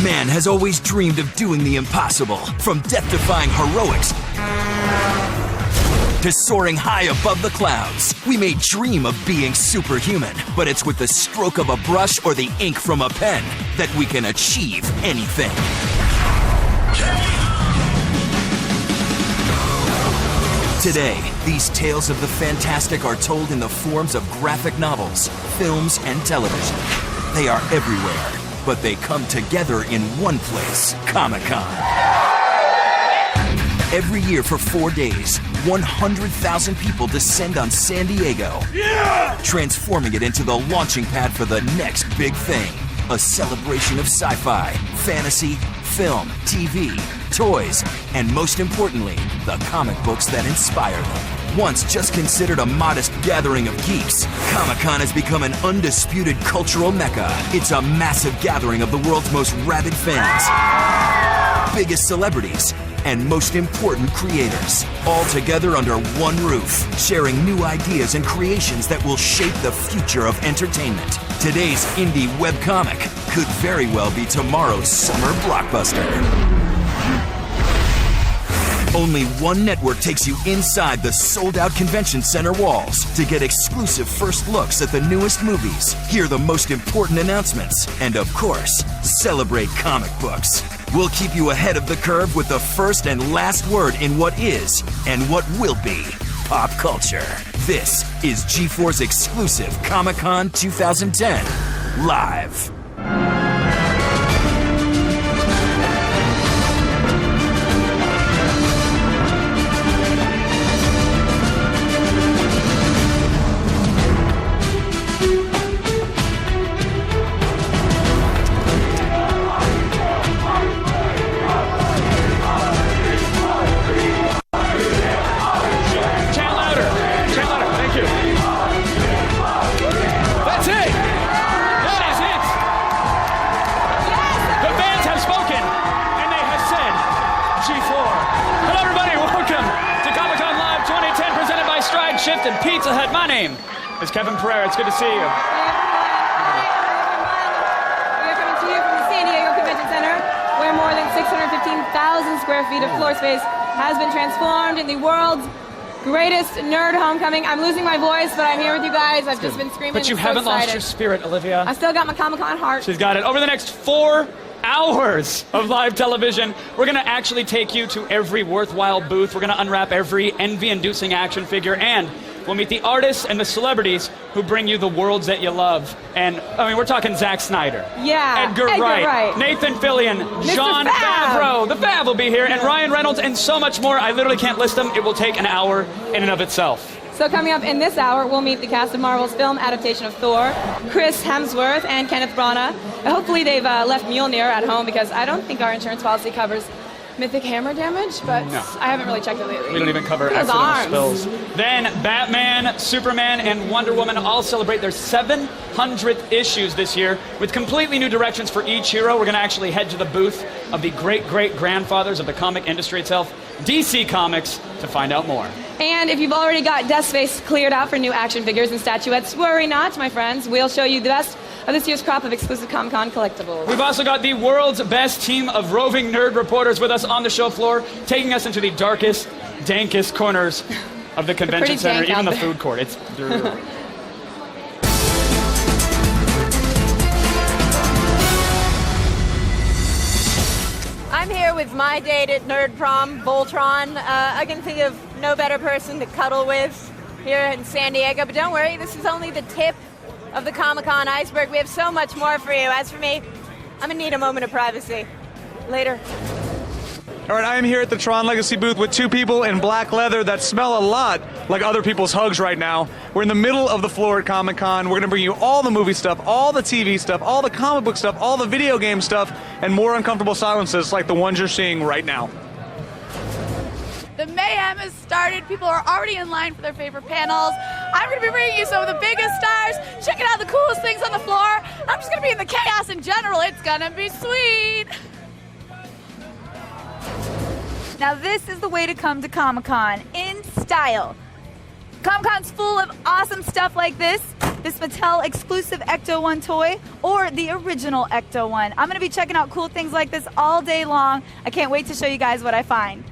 Man has always dreamed of doing the impossible, from death-defying heroics to soaring high above the clouds. We may dream of being superhuman, but it's with the stroke of a brush or the ink from a pen that we can achieve anything. Today, these tales of the fantastic are told in the forms of graphic novels, films, and television. They are everywhere, but they come together in one place, Comic-Con. Every year for 4 days, 100,000 people descend on San Diego, transforming it into the launching pad for the next big thing. A celebration of sci-fi, fantasy, film, TV, toys, and most importantly, the comic books that inspire them. Once just considered a modest gathering of geeks, Comic-Con has become an undisputed cultural mecca. It's a massive gathering of the world's most rabid fans, biggest celebrities, and most important creators, all together under one roof, sharing new ideas and creations that will shape the future of entertainment. Today's indie webcomic could very well be tomorrow's summer blockbuster. Only one network takes you inside the sold-out convention center walls to get exclusive first looks at the newest movies, hear the most important announcements, and of course, celebrate comic books. We'll keep you ahead of the curve with the first and last word in what is and what will be pop culture. This is G4's exclusive Comic-Con 2010 Live. And Pizza Hut. My name is Kevin Pereira. It's good to see you. We are coming to you from the San Diego Convention Center, where more than 615,000 square feet of floor space has been transformed in the world's greatest nerd homecoming. I'm losing my voice, but I'm here with you guys. I've just been screaming. But you haven't lost your spirit, Olivia. I still got my Comic-Con heart. She's got it. Over the next 4 hours of live television, we're going to actually take you to every worthwhile booth. We're going to unwrap every envy-inducing action figure, and we'll meet the artists and the celebrities who bring you the worlds that you love. And, I mean, we're talking Zack Snyder. Yeah. Edgar Wright. Nathan Fillion. Jon Favreau. The Fav will be here. And Ryan Reynolds and so much more. I literally can't list them. It will take an hour in and of itself. So coming up in this hour, we'll meet the cast of Marvel's film adaptation of Thor, Chris Hemsworth and Kenneth Branagh. Hopefully they've left Mjolnir at home, because I don't think our insurance policy covers mythic hammer damage, but no. I haven't really checked it lately. We don't even cover accidental spills. Then Batman, Superman, and Wonder Woman all celebrate their 700th issues this year with completely new directions for each hero. We're going to actually head to the booth of the great-great-grandfathers of the comic industry itself, DC Comics, to find out more. And if you've already got desk space cleared out for new action figures and statuettes, worry not, my friends. We'll show you the best of this year's crop of exclusive Comic-Con collectibles. We've also got the world's best team of roving nerd reporters with us on the show floor, taking us into the darkest, dankest corners of the convention center, even the food court. It's I'm here with my date at Nerd Prom, Voltron. I can think of no better person to cuddle with here in San Diego, but don't worry, this is only the tip of the Comic-Con iceberg. We have so much more for you. As for me, I'm gonna need a moment of privacy. Later. All right, I am here at the Tron Legacy booth with 2 people in black leather that smell a lot like other people's hugs right now. We're in the middle of the floor at Comic-Con. We're going to bring you all the movie stuff, all the TV stuff, all the comic book stuff, all the video game stuff, and more uncomfortable silences like the ones you're seeing right now. The mayhem has started. People are already in line for their favorite panels. I'm going to be bringing you some of the biggest stars, checking out the coolest things on the floor. I'm just going to be in the chaos in general. It's going to be sweet. Now this is the way to come to Comic-Con, in style. Comic-Con's full of awesome stuff like this. this Mattel exclusive Ecto-1 toy, or the original Ecto-1. I'm going to be checking out cool things like this all day long. I can't wait to show you guys what I find.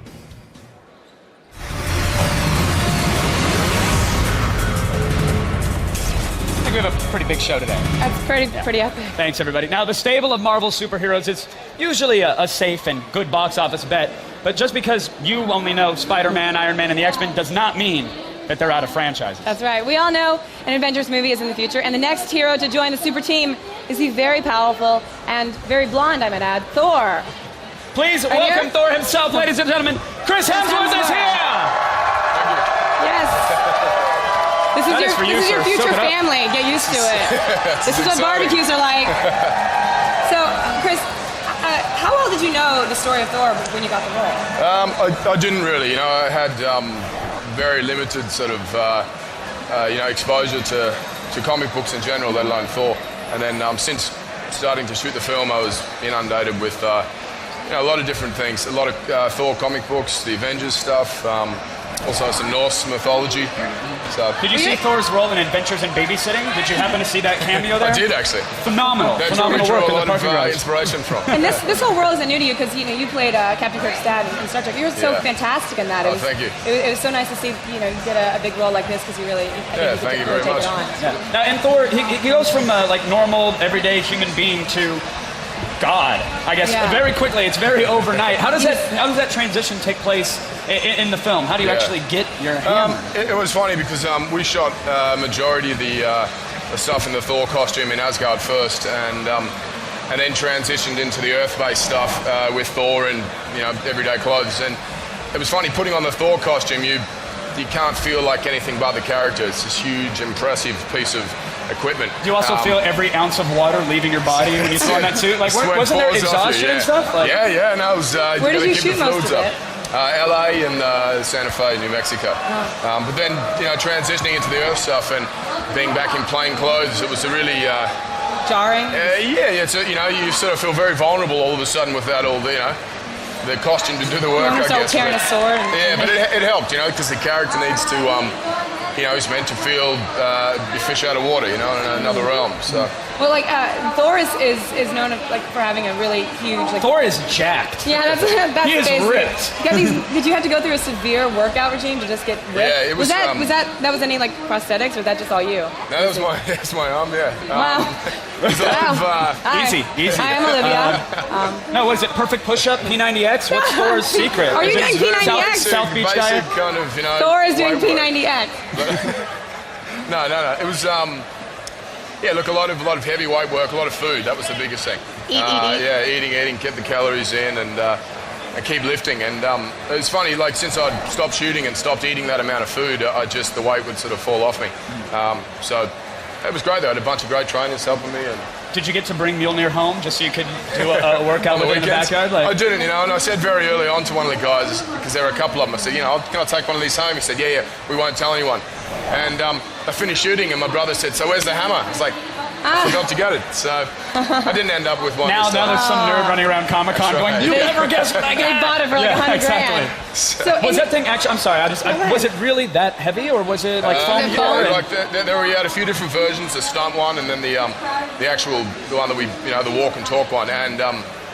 I think we have a pretty big show today. That's pretty epic. Thanks, everybody. Now, the stable of Marvel superheroes is usually a safe and good box office bet, but just because you only know Spider-Man, Iron Man, and the X-Men does not mean that they're out of franchises. That's right. We all know an Avengers movie is in the future, and the next hero to join the super team is the very powerful and very blonde, I might add, Thor. Please welcome Thor himself, ladies and gentlemen. Chris Hemsworth is here! Yes. This is your future family. Get used to it. This is what barbecues are like. So, Chris, how well did you know the story of Thor when you got the role? I didn't really. You know, I had very limited sort of exposure to comic books in general, let alone Thor. And then since starting to shoot the film, I was inundated with a lot of different things. A lot of Thor comic books, the Avengers stuff. Also some Norse mythology. So, did you see Thor's role in Adventures in Babysitting? Did you happen to see that cameo there? I did, actually. Phenomenal. That's Phenomenal where we work drew a in the lot parking of garage. inspiration from. And this whole world isn't new to you because you played Captain Kirk's dad in Star Trek. You were so fantastic in that. Oh, thank you. It was so nice to see you get a big role like this because you really thank you very much. Take it on. Yeah. Now, in Thor, he goes from like normal, everyday human being to God, I guess, very quickly. It's very overnight. How does that transition take place in the film? How do you actually get your hammer? It was funny because we shot majority of the stuff in the Thor costume in Asgard first, and then transitioned into the Earth-based stuff with Thor and everyday clothes. And it was funny putting on the Thor costume. You can't feel like anything but the character. It's this huge, impressive piece of equipment. Do you also feel every ounce of water leaving your body when you throw in that suit? Like, wasn't there exhaustion and stuff? Like, no, it was. Where did you shoot most of it? LA and Santa Fe, New Mexico. But then, transitioning into the Earth stuff and being back in plain clothes, it was a really jarring. You sort of feel very vulnerable all of a sudden without all the costume to do the work. I guess. Carrying a sword. But it helped, because the character needs to. He's meant to feel fish out of water, in another realm. So. Well, Thor is known for having a really huge. Thor is jacked. Yeah, that's he is ripped. Did you have to go through a severe workout regime to just get ripped? Yeah, it was. Was that any prosthetics, or was that just all you? No, that's my arm. Yeah. Wow. Easy. Hi, I'm Olivia. No, what is it? Perfect push-up, P90X. What's Thor's secret? Are you doing P90X? South Beach diet. Kind of, Thor is doing P90X. No. It was look, a lot of heavy weight work, a lot of food. That was the biggest thing. Eating, keep the calories in, and keep lifting. And it was funny, since I'd stopped shooting and stopped eating that amount of food, the weight would sort of fall off me. So it was great though. I had a bunch of great trainers helping me. And did you get to bring Mjolnir home just so you could do a workout with it in the backyard? I didn't, and I said very early on to one of the guys, because there were a couple of them, I said, can I take one of these home? He said, yeah, we won't tell anyone. And I finished shooting, and my brother said, so where's the hammer? I was like, I forgot to get it. So I didn't end up with one. Now there's some nerd running around Comic-Con going, you never guessed what I got. They bought it for $100 grand. So was that thing actually, I'm sorry, was it really that heavy, or was it foam? We had a few different versions, the stunt one, and then the one that the walk and talk one. And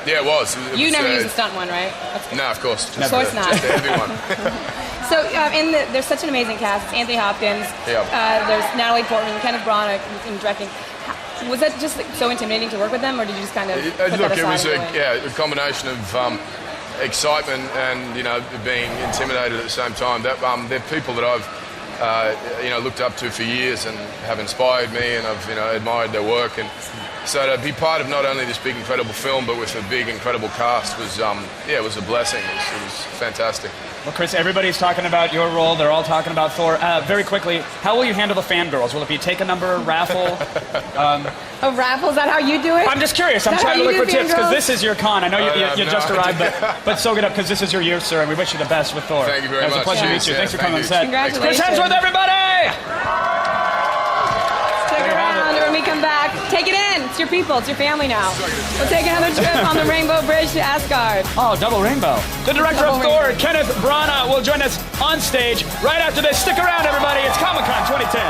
it was. You never used the stunt one, right? No, of course. Of course not. Just the heavy one. So there's such an amazing cast. It's Anthony Hopkins. Yeah. There's Natalie Portman, Kenneth Branagh in directing. Was that just so intimidating to work with them, or did you just kind of put that aside? It was a combination of excitement and being intimidated at the same time. They're people that I've looked up to for years and have inspired me, and I've admired their work. And so to be part of not only this big incredible film, but with a big incredible cast was it was a blessing. It was fantastic. Well, Chris, everybody's talking about your role. They're all talking about Thor. Very quickly, how will you handle the fangirls? Will it be take a number, raffle? A raffle? Is that how you do it? I'm just curious. I'm trying to look for tips because this is your con. I know you just arrived, but soak it up because this is your year, sir, and we wish you the best with Thor. Thank you very much. It was a pleasure to meet you. Thanks for coming on set. Congratulations. Chris Hemsworth, everybody! Stick around, and when we come back, take it in. It's your people. It's your family now. We'll take another trip on the Rainbow Bridge to Asgard. Oh, double rainbow. The director of Thor, Kenneth Branagh, will join us on stage right after this. Stick around, everybody. It's Comic-Con 2010.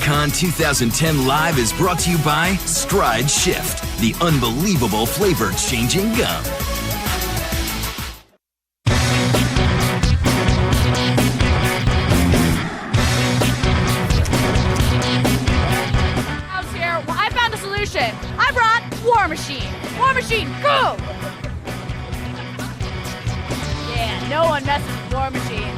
Comic-Con 2010 Live is brought to you by Stride Shift, the unbelievable flavor-changing gum. House here. Well, I found a solution. I brought War Machine. War Machine, go! Yeah, no one messes with War Machine.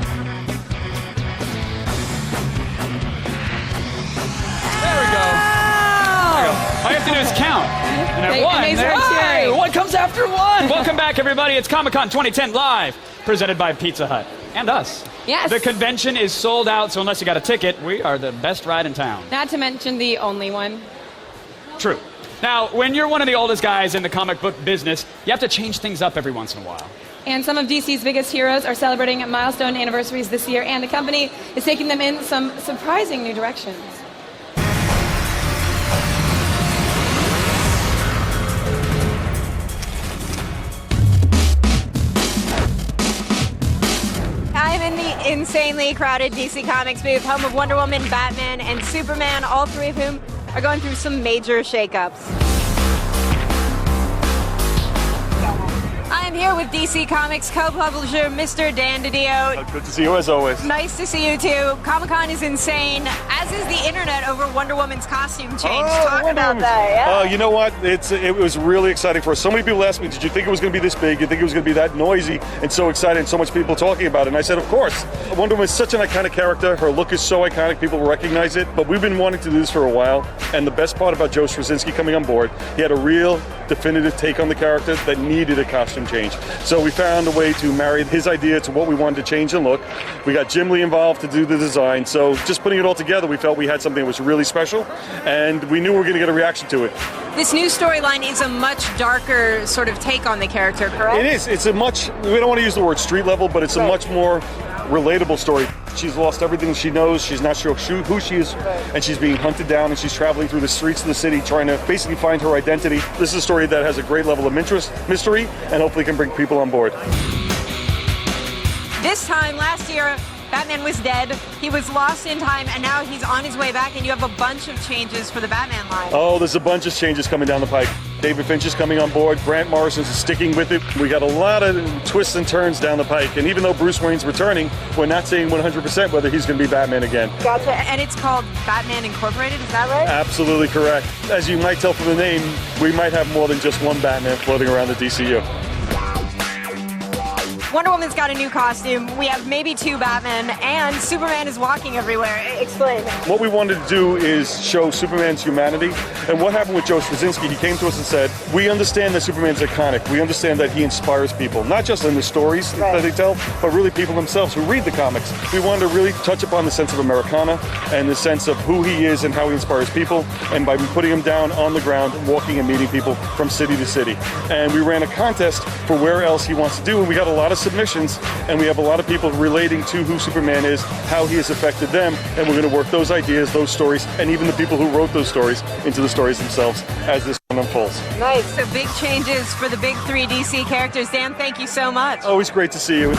There we go. All you have to do is count. And at They- one, and they start hey, cheering. what comes after one? Welcome back, everybody. It's Comic-Con 2010 Live, presented by Pizza Hut and us. Yes. The convention is sold out, so unless you got a ticket, we are the best ride in town. Not to mention the only one. True. Now, when you're one of the oldest guys in the comic book business, you have to change things up every once in a while. And some of DC's biggest heroes are celebrating milestone anniversaries this year, and the company is taking them in some surprising new directions. I'm in the insanely crowded DC Comics booth, home of Wonder Woman, Batman, and Superman, all three of whom are going through some major shakeups. I'm here with DC Comics co-publisher Mr. Dan DiDio. Good to see you as always. Nice to see you too. Comic-Con is insane, as is the internet over Wonder Woman's costume change. Talk about that. Yeah. You know what? It was really exciting for us. So many people asked me, did you think it was going to be this big? You think it was going to be that noisy and so exciting and so much people talking about it? And I said, of course. Wonder Woman is such an iconic character. Her look is so iconic, people recognize it. But we've been wanting to do this for a while. And the best part about Joe Straczynski coming on board, he had a real definitive take on the character that needed a costume change. So we found a way to marry his idea to what we wanted to change and look. We got Jim Lee involved to do the design. So just putting it all together, we felt we had something that was really special, and we knew we were going to get a reaction to it. This new storyline is a much darker sort of take on the character, correct? It is. It's a much, we don't want to use the word street level, but it's a much more relatable story. She's lost everything she knows. She's not sure who she is, and she's being hunted down, and she's traveling through the streets of the city trying to basically find her identity. This is a story that has a great level of mystery, and hopefully can bring people on board. This time last year, Batman was dead. He was lost in time, and now he's on his way back, and you have a bunch of changes for the Batman line. Oh, there's a bunch of changes coming down the pike. David Finch is coming on board. Grant Morrison's sticking with it. We got a lot of twists and turns down the pike, and even though Bruce Wayne's returning, we're not saying 100% whether he's going to be Batman again. Gotcha. And it's called Batman Incorporated, is that right? Absolutely correct. As you might tell from the name, we might have more than just one Batman floating around the DCU. Wonder Woman's got a new costume. We have maybe two Batmen, and Superman is walking everywhere. Explain. What we wanted to do is show Superman's humanity. And what happened with Joe Straczynski, he came to us and said, we understand that Superman's iconic. We understand that he inspires people, not just in the stories that they tell, but really people themselves who read the comics. We wanted to really touch upon the sense of Americana and the sense of who he is and how he inspires people, and by putting him down on the ground, walking and meeting people from city to city. And we ran a contest for where else he wants to do, and we got a lot of submissions, and we have a lot of people relating to who Superman is, how he has affected them, and we're going to work those ideas, those stories, and even the people who wrote those stories into the stories themselves as this one unfolds. Nice. So big changes for the big three DC characters. Dan, thank you so much. Always great to see you.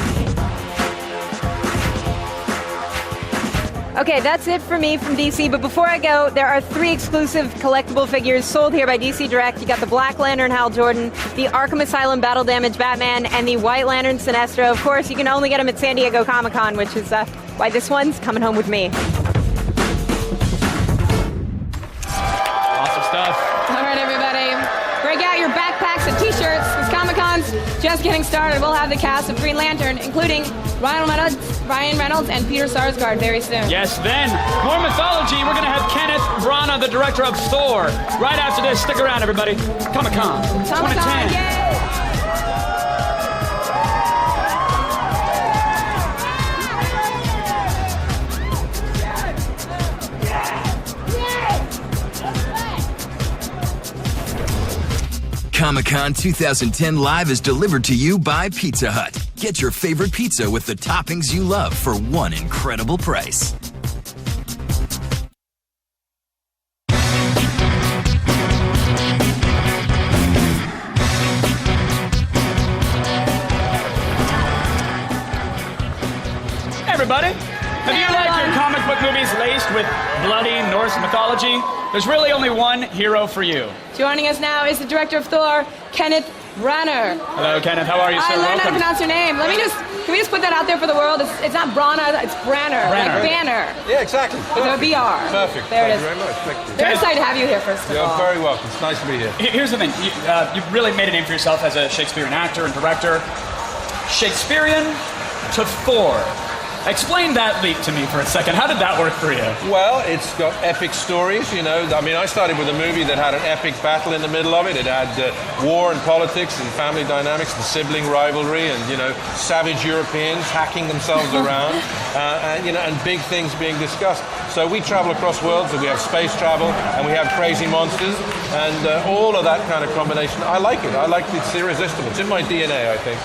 Okay, that's it for me from DC, but before I go, there are 3 exclusive collectible figures sold here by DC Direct. You got the Black Lantern Hal Jordan, the Arkham Asylum Battle Damage Batman, and the White Lantern Sinestro. Of course, you can only get them at San Diego Comic-Con, which is why this one's coming home with me. Awesome stuff. All right, everybody. Break out your backpacks and t-shirts, because Comic-Con's just getting started. We'll have the cast of Green Lantern, including Ryan Reynolds and Peter Sarsgaard very soon. Yes, then, more mythology. We're going to have Kenneth Branagh, the director of Thor. Right after this, stick around, everybody. Comic-Con 2010. Yay! Comic-Con 2010 Live is delivered to you by Pizza Hut. Get your favorite pizza with the toppings you love for one incredible price. Hey, everybody. If you like your comic book movies laced with bloody Norse mythology, there's really only one hero for you. Joining us now is the director of Thor, Kenneth Branagh. Hello, Kenneth. How are you, sir? I learned how to Welcome. pronounce your name. Can we just put that out there for the world? It's not Branagh, it's Branagh. Like banner. Yeah, exactly. With a BR. Perfect. There it Thank is. you very much. Thank you. Very excited to have you here, first of You're all. very welcome. It's nice to be here. Here's the thing. You've really made a name for yourself as a Shakespearean actor and director. Shakespearean to Thor. Explain that leap to me for a second. How did that work for you? Well, it's got epic stories, you know. I mean, I started with a movie that had an epic battle in the middle of it. It had war and politics and family dynamics and sibling rivalry and, you know, savage Europeans hacking themselves around and big things being discussed. So we travel across worlds and we have space travel and we have crazy monsters and all of that kind of combination. I like it. I like it. It's irresistible. It's in my DNA, I think.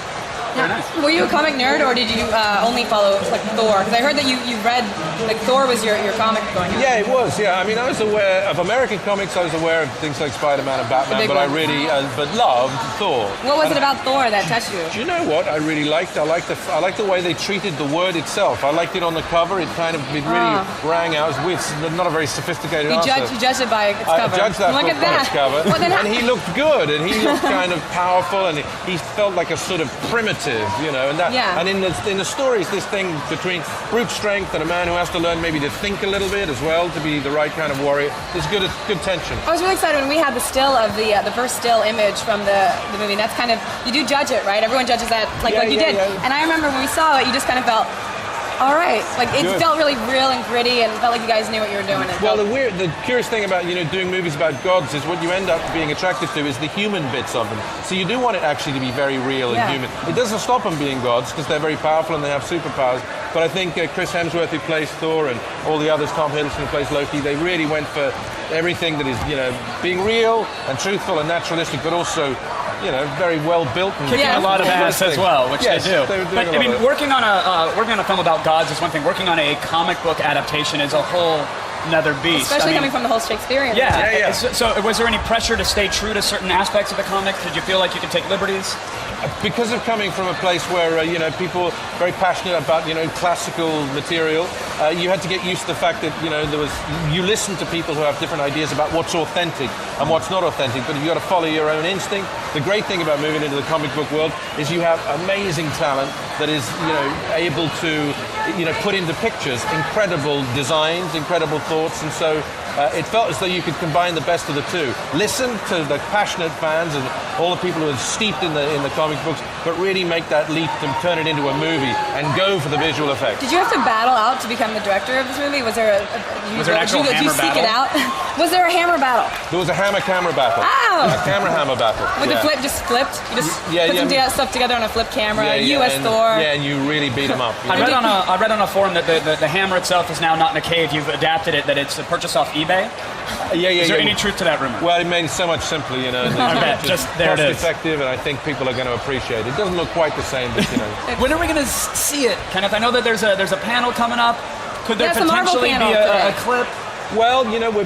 Very nice. Were you a comic nerd, or did you only follow like Thor? Because I heard that you read like Thor was your comic going on. Yeah, it was. Yeah, I mean, I was aware of American comics. I was aware of things like Spider-Man and Batman, but I really loved Thor. What was it about Thor that touched you? Do you know what I really liked? I liked the way they treated the word itself. I liked it on the cover. It really rang out. It's not a very sophisticated answer. You judged it by its cover. I judged that Look book at by that. its cover. Well, then and he looked good, and he looked kind of powerful, and he felt like a sort of primitive, you know. And that, and in the stories, this thing between brute strength and a man who has to learn maybe to think a little bit as well to be the right kind of warrior. There's good tension. I was really excited when we had the still of the first still image from the movie. And that's kind of, you do judge it, right? Everyone judges that like you did. Yeah. And I remember when we saw it, you just kind of felt, all right, like it felt really real and gritty, and felt like you guys knew what you were doing. Well, the curious thing about doing movies about gods is what you end up being attracted to is the human bits of them. So you do want it actually to be very real and human. It doesn't stop them being gods because they're very powerful and they have superpowers. But I think Chris Hemsworth, who plays Thor, and all the others, Tom Hiddleston, who plays Loki, they really went for everything that is, being real and truthful and naturalistic, but also, very well built and kicking a lot of ass as well, which they do. But I mean, working on a film about gods is one thing. Working on a comic book adaptation is a whole another beast. Especially coming from the whole Shakespearean. Yeah. So was there any pressure to stay true to certain aspects of the comic? Did you feel like you could take liberties? Because of coming from a place where people very passionate about classical material, you had to get used to the fact that you listen to people who have different ideas about what's authentic and what's not authentic, but you got to follow your own instinct. The great thing about moving into the comic book world is you have amazing talent that is able to put into pictures incredible designs, incredible thoughts, and so it felt as though you could combine the best of the two. Listen to the passionate fans and all the people who are steeped in the comic books, but really make that leap to turn it into a movie and go for the visual effects. Did you have to battle out to become the director of this movie? Was there an actual hammer battle? Did you seek it out? Was there a hammer battle? There was a hammer-camera battle. Oh! A camera-hammer battle. With the flip just flipped? You just put some stuff together on a flip camera, US Thor. Yeah, and you really beat him up. I read on a forum that the hammer itself is now not in a cave. You've adapted it, that it's purchased off eBay. Is there any truth to that rumor? Well, it made it so much simpler, just there it is. Cost-effective, and I think people are going to appreciate it. It doesn't look quite the same, but When are we going to see it, Kenneth? I know that there's a panel coming up. Could there potentially be a clip? Well, we're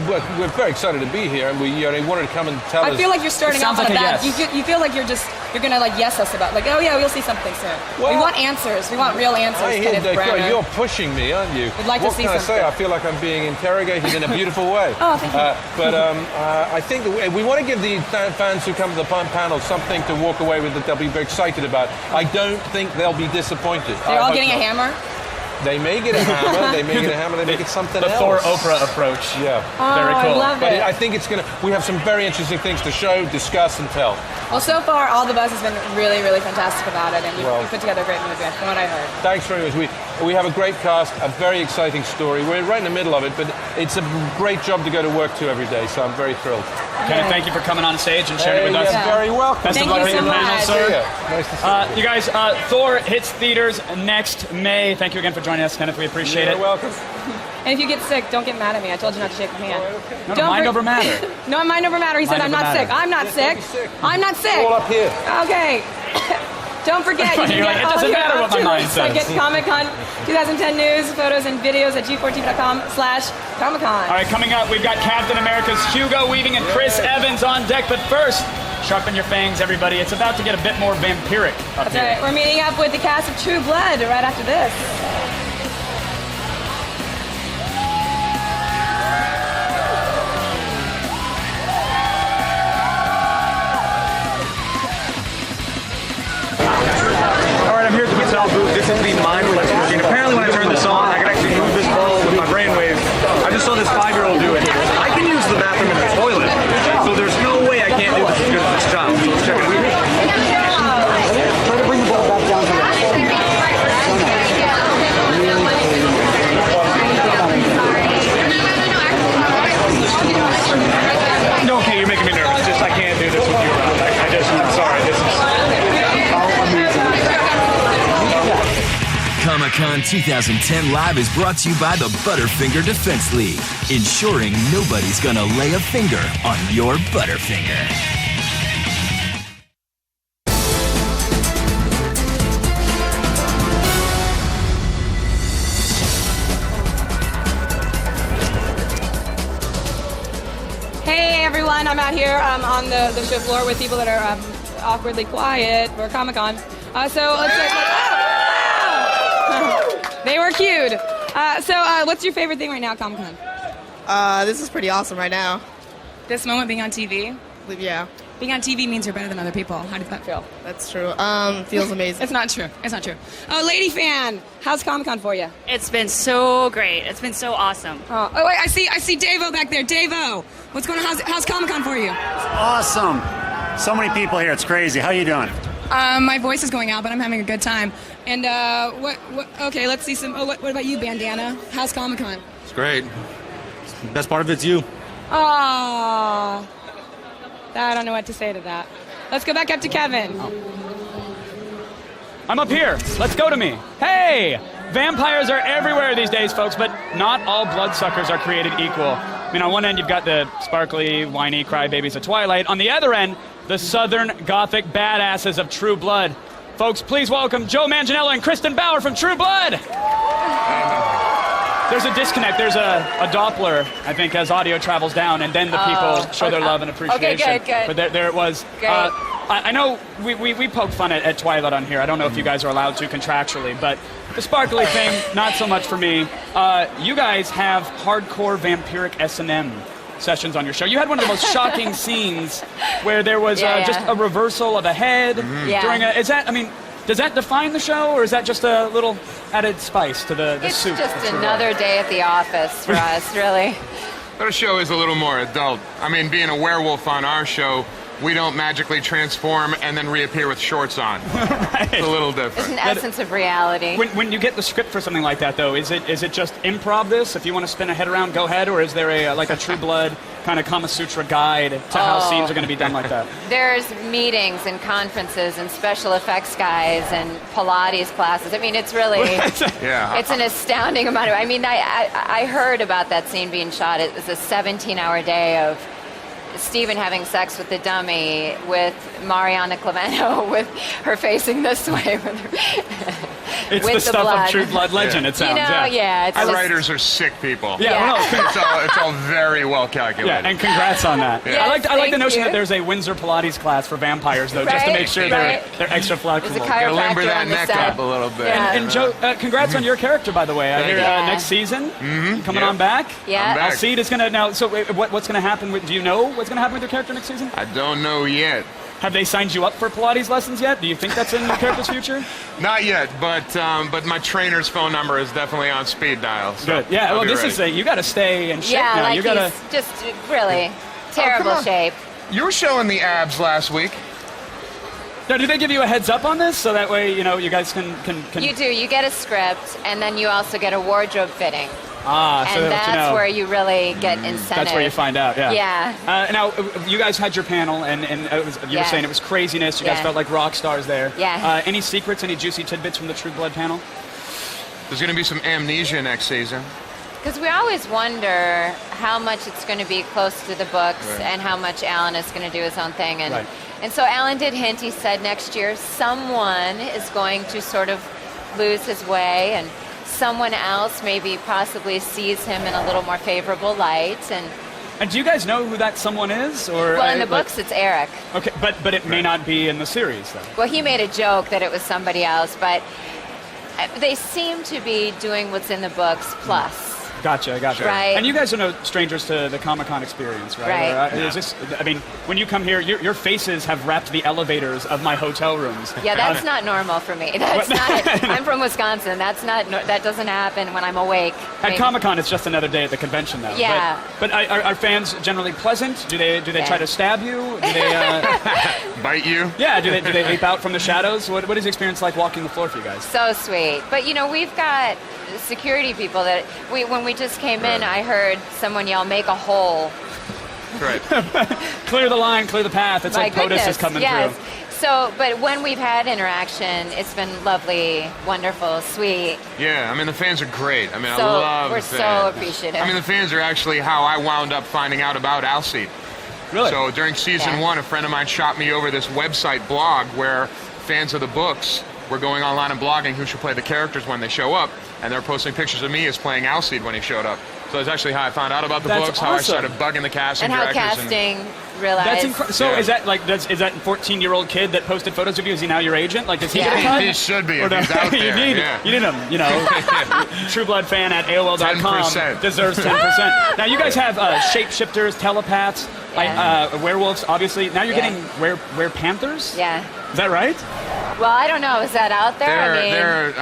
very excited to be here, and we wanted to come and tell us. I feel like you're starting off like on that. Yes. You feel like you're going to yes us about we'll see something soon. Well, we want answers. We want real answers. You're pushing me, aren't you? We'd like to see something. What can I say? I feel like I'm being interrogated in a beautiful way. Oh, thank you. But I think that we want to give the fans who come to the panel something to walk away with that they'll be very excited about. I don't think they'll be disappointed. They're all getting a hammer? They may get a hammer. They may get something else. The Thor Oprah approach. Yeah. Very cool. I love it. But I think we have some very interesting things to show, discuss, and tell. Well, so far, all the buzz has been really, really fantastic about it, and we put together a great movie, from what I heard. Thanks very much. We have a great cast, a very exciting story. We're right in the middle of it, but it's a great job to go to work to every day, so I'm very thrilled. Kenneth, thank you for coming on stage and sharing it with us. You're very welcome. Best of luck with your panel, sir. Nice to see you. You guys, Thor hits theaters next May. Thank you again for joining us, Kenneth. We appreciate it. You're welcome. And if you get sick, don't get mad at me. I told you not to shake my hand. No, mind over matter. No, mind over matter. He said, I'm not sick. I'm not sick. I'm not sick. All up here. Okay. Don't forget, you can You're get like, it all doesn't your matter what my mind says. Get Comic-Con 2010 news, photos, and videos at g4tv.com/Comic-Con. All right, coming up, we've got Captain America's Hugo Weaving and Chris Evans on deck. But first, sharpen your fangs, everybody. It's about to get a bit more vampiric up That's here. right. We're meeting up with the cast of True Blood right after this. 2010 Live is brought to you by the Butterfinger Defense League, ensuring nobody's gonna lay a finger on your Butterfinger. Hey everyone, I'm out here on the show floor with people that are awkwardly quiet for Comic-Con. So let's they were cued. So what's your favorite thing right now at Comic-Con? This is pretty awesome right now. This moment being on TV? Yeah, Being on TV means you're better than other people. How does that feel? that's true. Feels amazing. It's not true. It's not true. Oh, lady fan, how's Comic-Con for you? It's been so great. It's been so awesome. Oh, wait, I see Davo back there. Davo, what's going on? How's Comic-Con for you? Awesome. So many people here. It's crazy. How you doing? My voice is going out, but I'm having a good time. And what? Okay, let's see some. Oh, what about you, Bandana? How's Comic-Con? It's great. Best part of it's you. Aww. I don't know what to say to that. Let's go back up to Kevin. I'm up here. Let's go to me. Hey! Vampires are everywhere these days, folks, but not all bloodsuckers are created equal. I mean, on one end, you've got the sparkly, whiny crybabies of Twilight. On the other end, the Southern Gothic badasses of True Blood. Folks, please welcome Joe Manganiello and Kristen Bauer from True Blood. There's a disconnect. There's a Doppler, I think, as audio travels down, and then the people show their love and appreciation. Okay, good. But there it was. I know we poke fun at Twilight on here. I don't know if you guys are allowed to contractually, but the sparkly thing, not so much for me. You guys have hardcore vampiric S&M sessions on your show. You had one of the most shocking scenes where there was just a reversal of a head during a... Is that, I mean... Does that define the show, or is that just a little added spice to the soup? It's just another day at the office for us, really. Our show is a little more adult. I mean, being a werewolf on our show, we don't magically transform and then reappear with shorts on. Right. It's a little different. It's an essence of reality. When you get the script for something like that, though, is it just improv this? If you want to spin a head around, go ahead, or is there a True Blood kind of Kama Sutra guide to how scenes are going to be done like that? There's meetings and conferences and special effects guys and Pilates classes. I mean, it's really, it's an astounding amount of, I mean, I heard about that scene being shot. It was a 17-hour day of Steven having sex with the dummy, with Mariana Clemento, with her facing this way. With her, it's with the stuff blood. of True Blood legend, it sounds. It's Our just, writers are sick people. Well, it's all very well calculated. Yeah, and congrats on that. Yes, I like the notion you. that there's a Windsor Pilates class for vampires, though, just to make sure they're extra flexible. Gotta limber that neck up a little bit. And Joe, congrats on your character, by the way. I hear next season coming on back. Yeah, I'll see it is gonna now. So what's gonna happen with? Do you know what's gonna happen with your character next season? I don't know yet. Have they signed you up for Pilates lessons yet? Do you think that's in your character's future? Not yet, but my trainer's phone number is definitely on speed dial. So good. Yeah. Well, this is you got to stay in shape now. like you gotta he's just really terrible shape. You were showing the abs last week. Now, do they give you a heads up on this so that way you guys can? You do. You get a script, and then you also get a wardrobe fitting. And so that's where you really get incentive. That's where you find out, yeah. Yeah. Now, you guys had your panel, and you were saying it was craziness. You guys felt like rock stars there. Yeah. Any secrets, any juicy tidbits from the True Blood panel? There's going to be some amnesia next season. Because we always wonder how much it's going to be close to the books and how much Alan is going to do his own thing. And so Alan did hint, he said next year someone is going to sort of lose his way, and someone else maybe possibly sees him in a little more favorable light. And do you guys know who that someone is? Or well, in the books it's Eric. Okay, but it may not be in the series, though. Well, he made a joke that it was somebody else, but they seem to be doing what's in the books plus. Gotcha. Right. And you guys are no strangers to the Comic-Con experience, right? Right. Is this, I mean, when you come here, your faces have wrapped the elevators of my hotel rooms. Yeah, that's not normal for me. That's not. I'm from Wisconsin. That doesn't happen when I'm awake. At Comic-Con, it's just another day at the convention, though. Yeah. But are fans generally pleasant? Do they try to stab you? Do they bite you? Yeah. Do they leap out from the shadows? What is the experience like walking the floor for you guys? So sweet. But we've got security people that when we just came in, I heard someone yell, "Make a hole." Right. Clear the line, clear the path. It's like POTUS is coming through. But when we've had interaction, it's been lovely, wonderful, sweet. Yeah, I mean, the fans are great. I mean, So, I love we're the fans. so appreciative. I mean, the fans are actually how I wound up finding out about Alcide. Really? So during season 1, a friend of mine shot me over this website blog where fans of the books were going online and blogging who should play the characters when they show up, and they're posting pictures of me as playing Alcide when he showed up. So that's actually how I found out about the That's books, how I awesome. started bugging the casting And how directors. casting realized. So Yeah. is that like is that 14-year-old kid that posted photos of you? Is he now your agent? Like, does he get a Yeah. cut? He should be Or if he's out there. you need him. You know, True Blood fan at AOL.com 10%. deserves 10%. Now you guys have shapeshifters, telepaths, werewolves. Obviously, now you're getting panthers. Yeah. Is that right? Well, I don't know. Is that out there?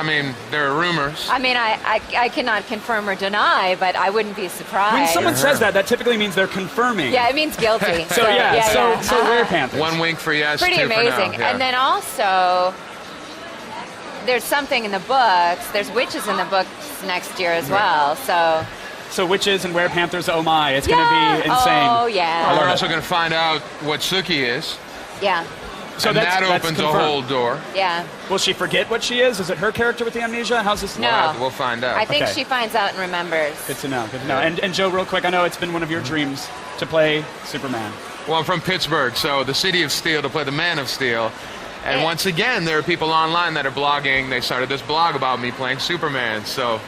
There are rumors. I mean, I cannot confirm or deny, but I wouldn't be surprised. When someone says that typically means they're confirming. Yeah, it means guilty. So were-panthers. One wink for yes, Pretty two for no. amazing. Yeah. And then also, there's something in the books. There's witches in the books next year as well. So witches and were-panthers, oh my, it's going to be insane. Oh, yeah. Well, we're also going to find out what Suki is. Yeah. So and that opens a confirmed. whole door. Yeah. Will she forget what she is? Is it her character with the amnesia? How's this? No. We'll find out. I think Okay. she finds out and remembers. Good to know. Good to know. And Joe, real quick, I know it's been one of your dreams to play Superman. Well, I'm from Pittsburgh, so the city of steel to play the Man of Steel. And once again, there are people online that are blogging. They started this blog about me playing Superman, so,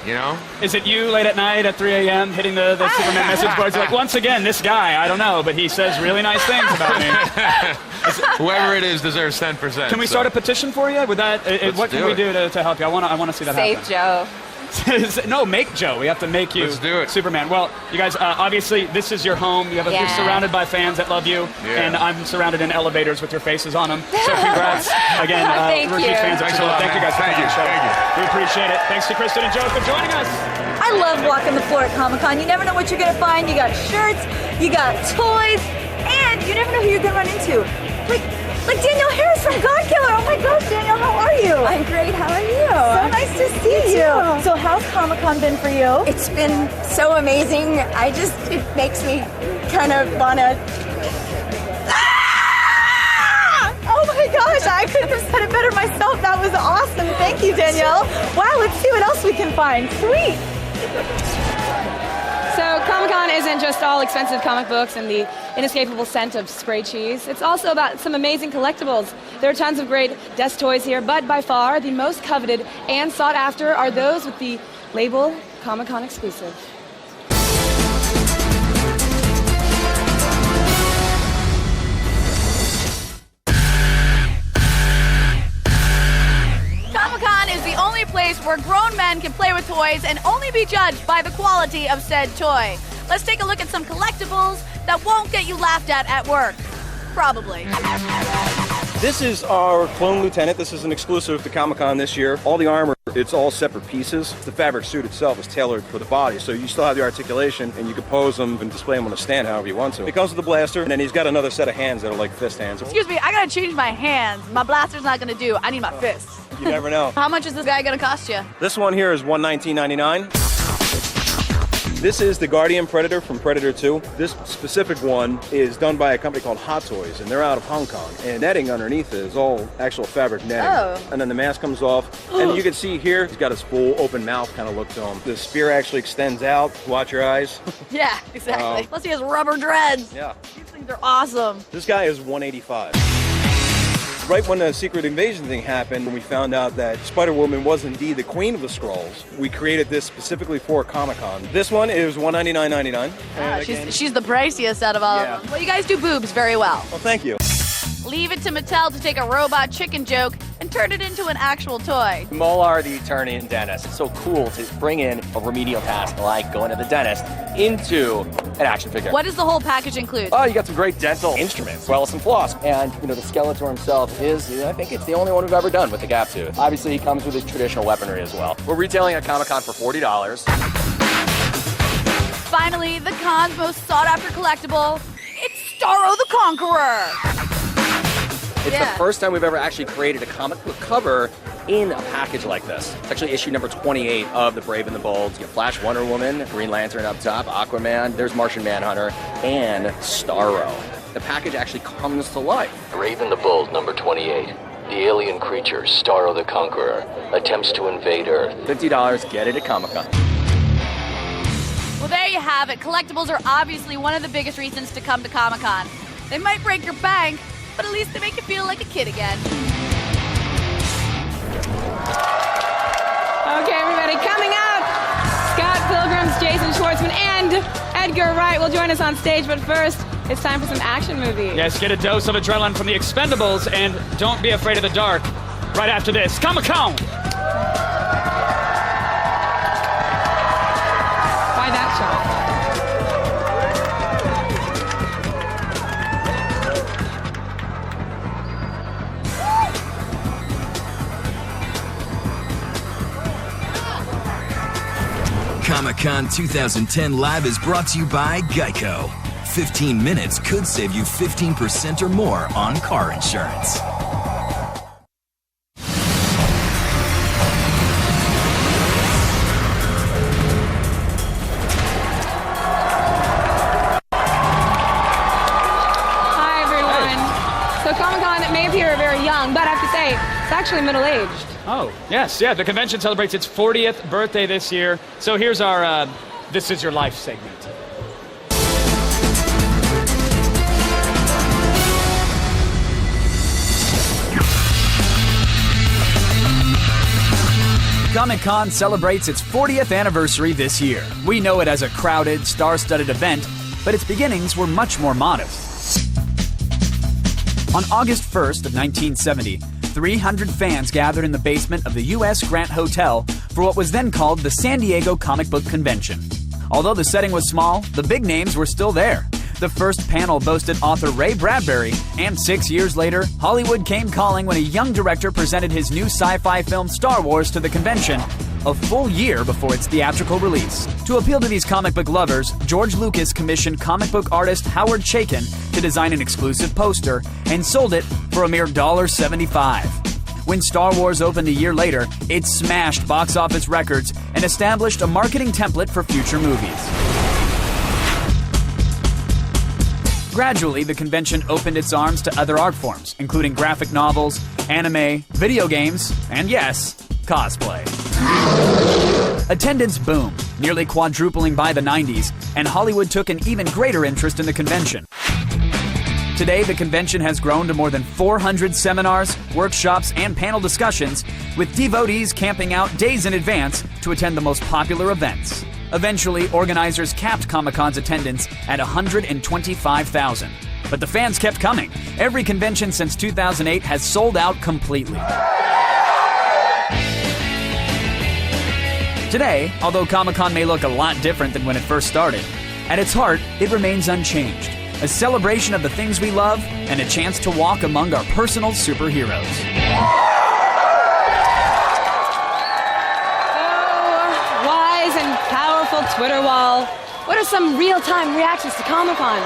you know. Is it you late at night at 3 a.m. hitting the Superman message boards like, once again, this guy, I don't know, but he says really nice things about me. Whoever it is deserves 10%. Can we start a petition for you? With that, what can do we it. do to help you? I want to see that Save happen. Joe. No, make Joe. We have to make you Let's do it. Superman. Well, you guys, obviously, this is your home. You're surrounded by fans that love you, and I'm surrounded in elevators with your faces on them. So congrats again, Thank repeat you. fans. Thanks a lot, Thank you man. guys for Thank coming on you. the show. Thank you. We appreciate it. Thanks to Kristen and Joe for joining us. I love walking the floor at Comic-Con. You never know what you're going to find. You got shirts, you got toys, and you never know who you're going to run into. Like Danielle Harris from Godkiller. Oh my gosh, Danielle, how are you? I'm great. How are you? So nice to see you. So how's Comic-Con been for you? It's been so amazing. It makes me kind of wanna. Oh my gosh, I couldn't have said it better myself. That was awesome. Thank you, Danielle. Wow, let's see what else we can find. Sweet. So Comic-Con isn't just all expensive comic books and the inescapable scent of spray cheese. It's also about some amazing collectibles. There are tons of great desk toys here, but by far the most coveted and sought after are those with the label Comic-Con exclusive. Comic-Con is the only place where grown men can play with toys and only be judged by the quality of said toy. Let's take a look at some collectibles that won't get you laughed at work. Probably. This is our clone lieutenant. This is an exclusive to Comic-Con this year. All the armor, it's all separate pieces. The fabric suit itself is tailored for the body, so you still have the articulation, and you can pose them and display them on a stand however you want to. It comes with the blaster, and then he's got another set of hands that are like fist hands. Excuse me, I gotta change my hands. My blaster's not gonna do. I need my fists. You never know. How much is this guy gonna cost you? This one here is $119.99. This is the Guardian Predator from Predator 2. This specific one is done by a company called Hot Toys, and they're out of Hong Kong. And netting underneath it is all actual fabric netting. Oh. And then the mask comes off, and you can see here, he's got his full open mouth kind of look to him. The spear actually extends out. Watch your eyes. Yeah, exactly. Plus he has rubber dreads. Yeah. These things are awesome. This guy is $185. Right when the Secret Invasion thing happened, we found out that Spider-Woman was indeed the Queen of the Skrulls. We created this specifically for Comic-Con. This one is $199.99. Ah, she's the priciest out of all of them. Well, you guys do boobs very well. Well, thank you. Leave it to Mattel to take a robot chicken joke and turn it into an actual toy. Molar, the attorney and dentist. It's so cool to bring in a remedial task like going to the dentist into an action figure. What does the whole package include? Oh, you got some great dental instruments, as well as some floss. And, the Skeletor himself is, I think it's the only one we've ever done with the gap tooth. Obviously, he comes with his traditional weaponry as well. We're retailing at Comic-Con for $40. Finally, the con's most sought-after collectible, it's Starro the Conqueror. It's the first time we've ever actually created a comic book cover in a package like this. It's actually issue number 28 of The Brave and the Bold. You get Flash, Wonder Woman, Green Lantern up top, Aquaman, there's Martian Manhunter, and Starro. the package actually comes to life. Raven the Bold, number 28. The alien creature, Starro the Conqueror, attempts to invade Earth. $50, get it at Comic-Con. Well, there you have it. Collectibles are obviously one of the biggest reasons to come to Comic-Con. They might break your bank, but at least they make you feel like a kid again. Okay, everybody, coming up, Scott Pilgrim's Jason Schwartzman and Edgar Wright will join us on stage, but first, it's time for some action movies. Yes, get a dose of adrenaline from the Expendables, and don't be afraid of the dark. Right after this, Comic-Con! Buy that shot. Comic-Con 2010 Live is brought to you by Geico. 15 minutes could save you 15% or more on car insurance. Hi, everyone. So Comic-Con may appear very young, but I have to say, it's actually middle-aged. Oh, yes, yeah. The convention celebrates its 40th birthday this year. So here's our This Is Your Life segment. Comic-Con celebrates its 40th anniversary this year. We know it as a crowded, star-studded event, but its beginnings were much more modest. On August 1st of 1970, 300 fans gathered in the basement of the U.S. Grant Hotel for what was then called the San Diego Comic Book Convention. Although the setting was small, the big names were still there. The first panel boasted author Ray Bradbury, and 6 years later, Hollywood came calling when a young director presented his new sci-fi film Star Wars to the convention, a full year before its theatrical release. To appeal to these comic book lovers, George Lucas commissioned comic book artist Howard Chaykin to design an exclusive poster and sold it for a mere $1.75. When Star Wars opened a year later, it smashed box office records and established a marketing template for future movies. Gradually, the convention opened its arms to other art forms, including graphic novels, anime, video games, and yes, cosplay. Attendance boomed, nearly quadrupling by the 90s, and Hollywood took an even greater interest in the convention. Today, the convention has grown to more than 400 seminars, workshops, and panel discussions, with devotees camping out days in advance to attend the most popular events. Eventually, organizers capped Comic-Con's attendance at 125,000. But the fans kept coming. Every convention since 2008 has sold out completely. Today, although Comic-Con may look a lot different than when it first started, at its heart, it remains unchanged. A celebration of the things we love and a chance to walk among our personal superheroes. Twitter wall. What are some real-time reactions to Comic-Con?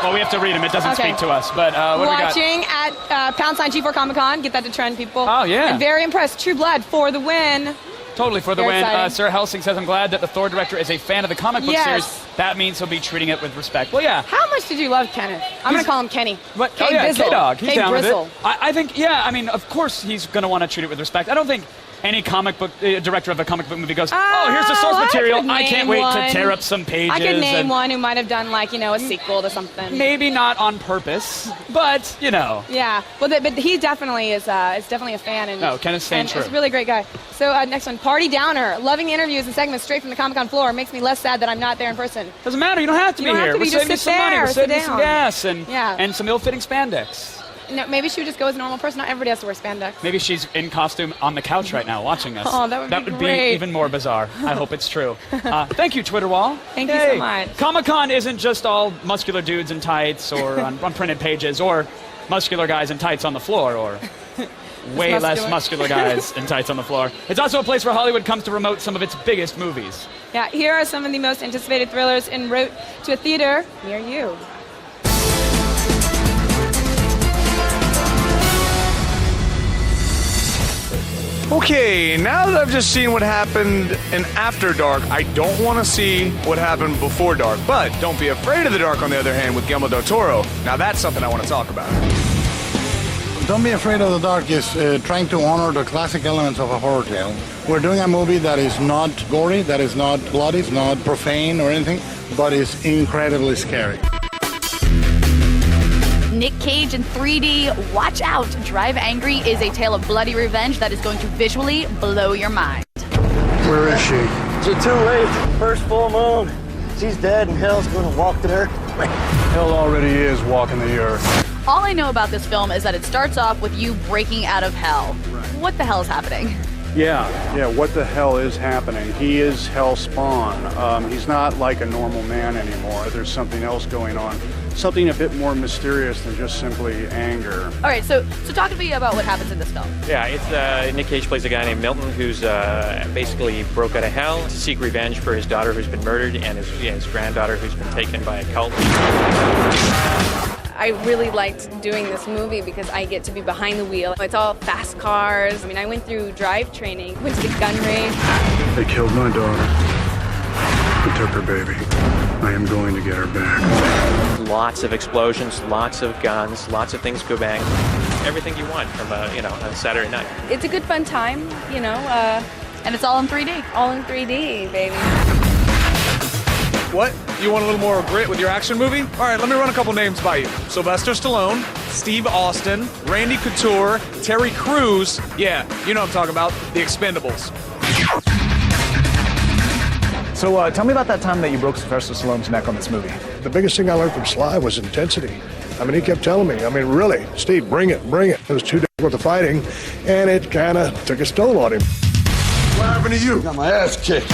Well, we have to read them. It doesn't speak to us. But what Watching do we got? at G4 Comic-Con. Get that to trend, people. Oh, yeah. And very impressed. True Blood for the win. Totally for the Very win. exciting. Sarah Helsing says, I'm glad that the Thor director is a fan of the comic book series. That means he'll be treating it with respect. Well, yeah. How much did you love Kenneth? I'm going to call him Kenny. What? K-Bizzle. K-Dog. He's down K-Brizzle. with it. I think, yeah, I mean, of course he's going to want to treat it with respect. I don't think any comic book director of a comic book movie goes, oh, here's the source material. I can't wait to tear up some pages. I could name one who might have done, like, a sequel to something. Maybe not on purpose, but, Yeah, well, but he definitely is definitely a fan. And, Kenneth's fan, and true. He's a really great guy. So next one, Party Downer. Loving the interviews and segments straight from the Comic-Con floor makes me less sad that I'm not there in person. Doesn't matter. You don't have to be here. We're saving you some money. We're saving you some gas and some ill-fitting spandex. No, maybe she would just go as a normal person. Not everybody has to wear spandex. Maybe she's in costume on the couch right now watching us. Oh, that would be great. Even more bizarre. I hope it's true. Thank you, Twitter wall. Thank you so much. Comic-Con isn't just all muscular dudes in tights or on printed pages or muscular guys in tights on the floor or way less muscular guys in tights on the floor. It's also a place where Hollywood comes to promote some of its biggest movies. Yeah, here are some of the most anticipated thrillers en route to a theater near you. Okay, now that I've just seen what happened in After Dark, I don't want to see what happened before dark. But don't be afraid of the dark, on the other hand, with Guillermo del Toro. Now that's something I want to talk about. Don't Be Afraid of the Dark is trying to honor the classic elements of a horror tale. We're doing a movie that is not gory, that is not bloody, it's not profane or anything, but is incredibly scary. Nick Cage in 3D. Watch out. Drive Angry is a tale of bloody revenge that is going to visually blow your mind. Where is she? You're too late. First full moon. She's dead and hell's going to walk the earth. Hell already is walking the earth. All I know about this film is that it starts off with you breaking out of hell. What the hell is happening? Yeah, what the hell is happening? He is hell spawn. He's not like a normal man anymore. There's something else going on. Something a bit more mysterious than just simply anger. All right, so talk to me about what happens in this film. Yeah, it's Nick Cage plays a guy named Milton who's basically broke out of hell to seek revenge for his daughter who's been murdered and his granddaughter who's been taken by a cult. I really liked doing this movie because I get to be behind the wheel. It's all fast cars. I mean, I went through drive training, went to the gun range. They killed my daughter. They took her baby. I am going to get her back. Lots of explosions, lots of guns, lots of things go bang. Everything you want from a Saturday night. It's a good fun time, and it's all in 3D. All in 3D, baby. What? You want a little more grit with your action movie? All right, let me run a couple names by you. Sylvester Stallone, Steve Austin, Randy Couture, Terry Crews. Yeah, you know what I'm talking about. The Expendables. So tell me about that time that you broke Sylvester Stallone's neck on this movie. The biggest thing I learned from Sly was intensity. I mean, he kept telling me, really, Steve, bring it. It was 2 days worth of fighting, and it kind of took its toll on him. What happened to you? Got my ass kicked.